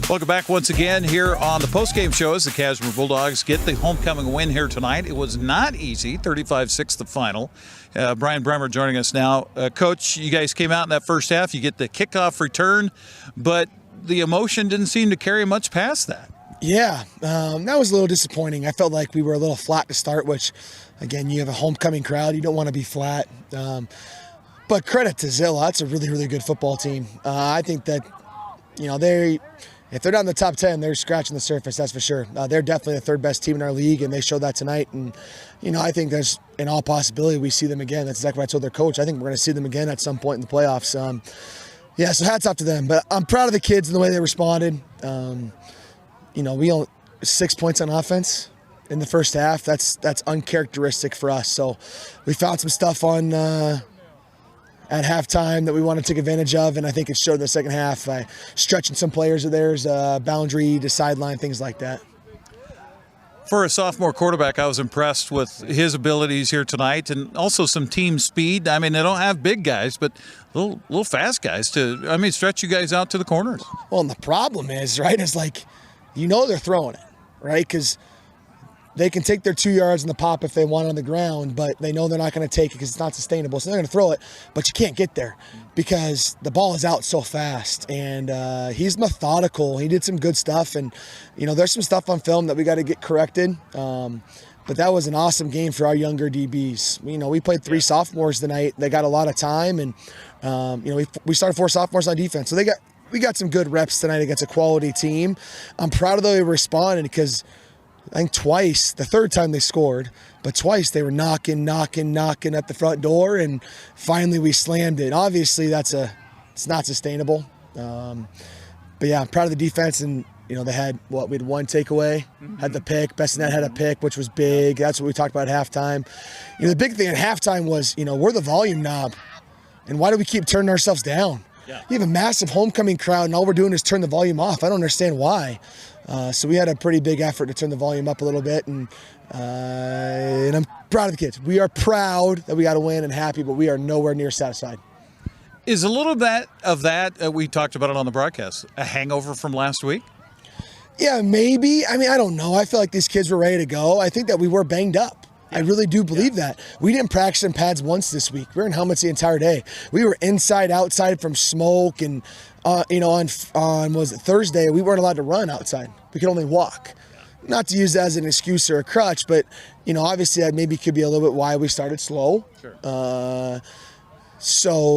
Welcome back once again here on the postgame show as the Cashmere Bulldogs get the homecoming win here tonight. It was not easy, 35-6 the final. Brian Bremer joining us now. Coach, you guys came out in that first half. You get the kickoff return, but the emotion didn't seem to carry much past that. Yeah, that was a little disappointing. I felt like we were a little flat to start, which, again, you have a homecoming crowd. You don't want to be flat. But credit to Zillah. That's a really, really good football team. I think that, if they're not in the top 10, they're scratching the surface, that's for sure. They're definitely the third best team in our league, and they showed that tonight. And, I think there's, in all possibility, we see them again. That's exactly what I told their coach. I think we're going to see them again at some point in the playoffs. So hats off to them. But I'm proud of the kids and the way they responded. We only 6 points on offense in the first half. That's uncharacteristic for us. So we found some stuff on at halftime that we want to take advantage of, and I think it showed in the second half by stretching some players of theirs, boundary to sideline, things like that. For a sophomore quarterback, I was impressed with his abilities here tonight and also some team speed. I mean, they don't have big guys, but little fast guys to, stretch you guys out to the corners. Well, and the problem is, right, is like, they're throwing it, right, because they can take their 2 yards in the pop if they want on the ground, but they know they're not going to take it because it's not sustainable. So they're going to throw it, but you can't get there because the ball is out so fast. And he's methodical. He did some good stuff. And, there's some stuff on film that we got to get corrected. But that was an awesome game for our younger DBs. We played 3 sophomores tonight. They got a lot of time. And, we started 4 sophomores on defense. So we got some good reps tonight against a quality team. I'm proud of the way they responded because I think twice, the third time they scored, but twice they were knocking at the front door, and finally we slammed it. Obviously, it's not sustainable. But yeah, I'm proud of the defense, and they had we had 1 takeaway, had the pick. Bessonette had a pick, which was big. That's what we talked about at halftime. The big thing at halftime was, we're the volume knob, and why do we keep turning ourselves down? Yeah. You have a massive homecoming crowd, and all we're doing is turn the volume off. I don't understand why. So we had a pretty big effort to turn the volume up a little bit, and I'm proud of the kids. We are proud that we got to win and happy, but we are nowhere near satisfied. Is a little bit of that, we talked about it on the broadcast, a hangover from last week? Yeah, maybe. I don't know. I feel like these kids were ready to go. I think that we were banged up. I really do believe that. We didn't practice in pads once this week. We were in helmets the entire day. We were inside, outside from smoke, and on was it Thursday, we weren't allowed to run outside. We could only walk. Not to use that as an excuse or a crutch, but obviously that maybe could be a little bit why we started slow. Sure.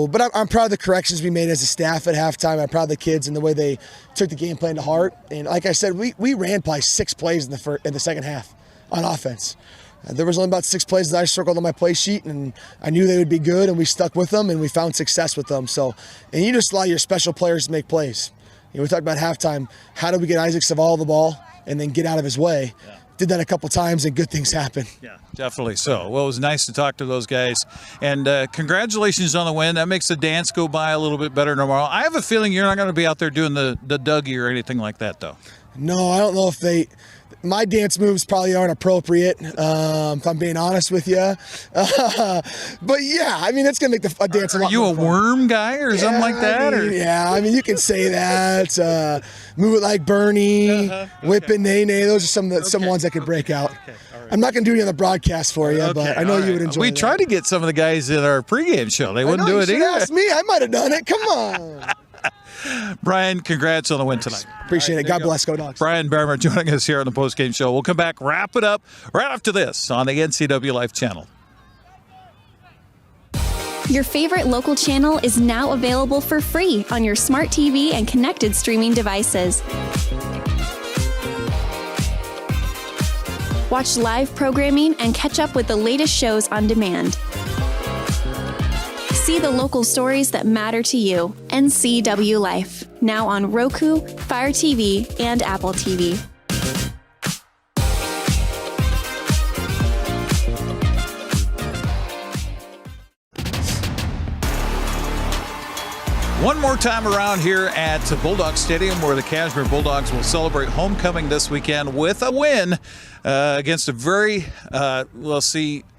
But I'm proud of the corrections we made as a staff at halftime. I'm proud of the kids and the way they took the game plan to heart. And like I said, we ran probably 6 plays in the second half on offense. There was only about 6 plays that I circled on my play sheet, and I knew they would be good, and we stuck with them, and we found success with them. So, and you just allow your special players to make plays. We talked about halftime. How do we get Isaac Saval the ball and then get out of his way? Yeah. Did that a couple times, and good things happen. Yeah, definitely so. Well, it was nice to talk to those guys, and congratulations on the win. That makes the dance go by a little bit better tomorrow. I have a feeling you're not going to be out there doing the Dougie or anything like that, though. No, I don't know if they My dance moves probably aren't appropriate, if I'm being honest with you. But yeah, I mean, it's going to make a dance a lot more fun. Are you a worm guy or something like that? I mean, you can say that. Move it like Bernie, whip and nay. Those are some ones that could break out. Okay, right. I'm not going to do any on the broadcast for you, but I know you would enjoy it. We tried to get some of the guys in our pregame show. They wouldn't do it either. Ask me. I might have done it. Come on. Brian, congrats on the win tonight. Appreciate it. God bless. Go Dogs. Brian Bremer joining us here on the postgame show. We'll come back, wrap it up right after this on the NCWLIFE channel. Your favorite local channel is now available for free on your smart TV and connected streaming devices. Watch live programming and catch up with the latest shows on demand. See the local stories that matter to you. NCWLIFE, now on Roku, Fire TV, and Apple TV. One more time around here at Bulldog Stadium, where the Cashmere Bulldogs will celebrate homecoming this weekend with a win against a very,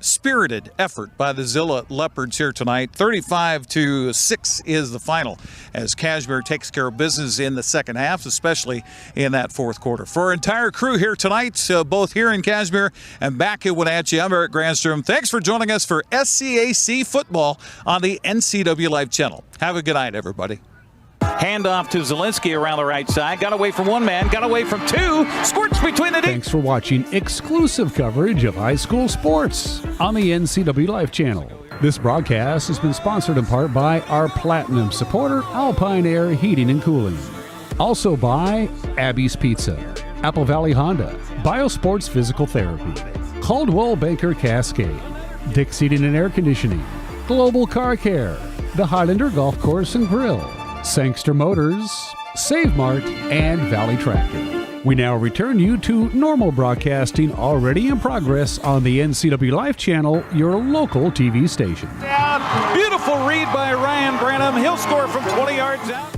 spirited effort by the Zillah Leopards here tonight. 35-6 is the final, as Cashmere takes care of business in the second half, especially in that fourth quarter. For our entire crew here tonight, both here in Cashmere and back at Wenatchee, I'm Eric Granstrom. Thanks for joining us for SCAC football on the NCWLIFE channel. Have a good night, everybody. Handoff to Zielinski around the right side. Got away from one man, got away from two. Squirts between the... Thanks for watching exclusive coverage of high school sports on the NCWLIFE channel. This broadcast has been sponsored in part by our platinum supporter, Alpine Air Heating and Cooling. Also by Abby's Pizza, Apple Valley Honda, Biosports Physical Therapy, Caldwell Banker Cascade, Dick Seating and Air Conditioning, Global Car Care, the Highlander Golf Course and Grill, Sangster Motors, Save Mart, and Valley Tractor. We now return you to normal broadcasting already in progress on the NCWLIFE channel, your local TV station. Down. Beautiful read by Ryan Branham. He'll score from 20 yards out.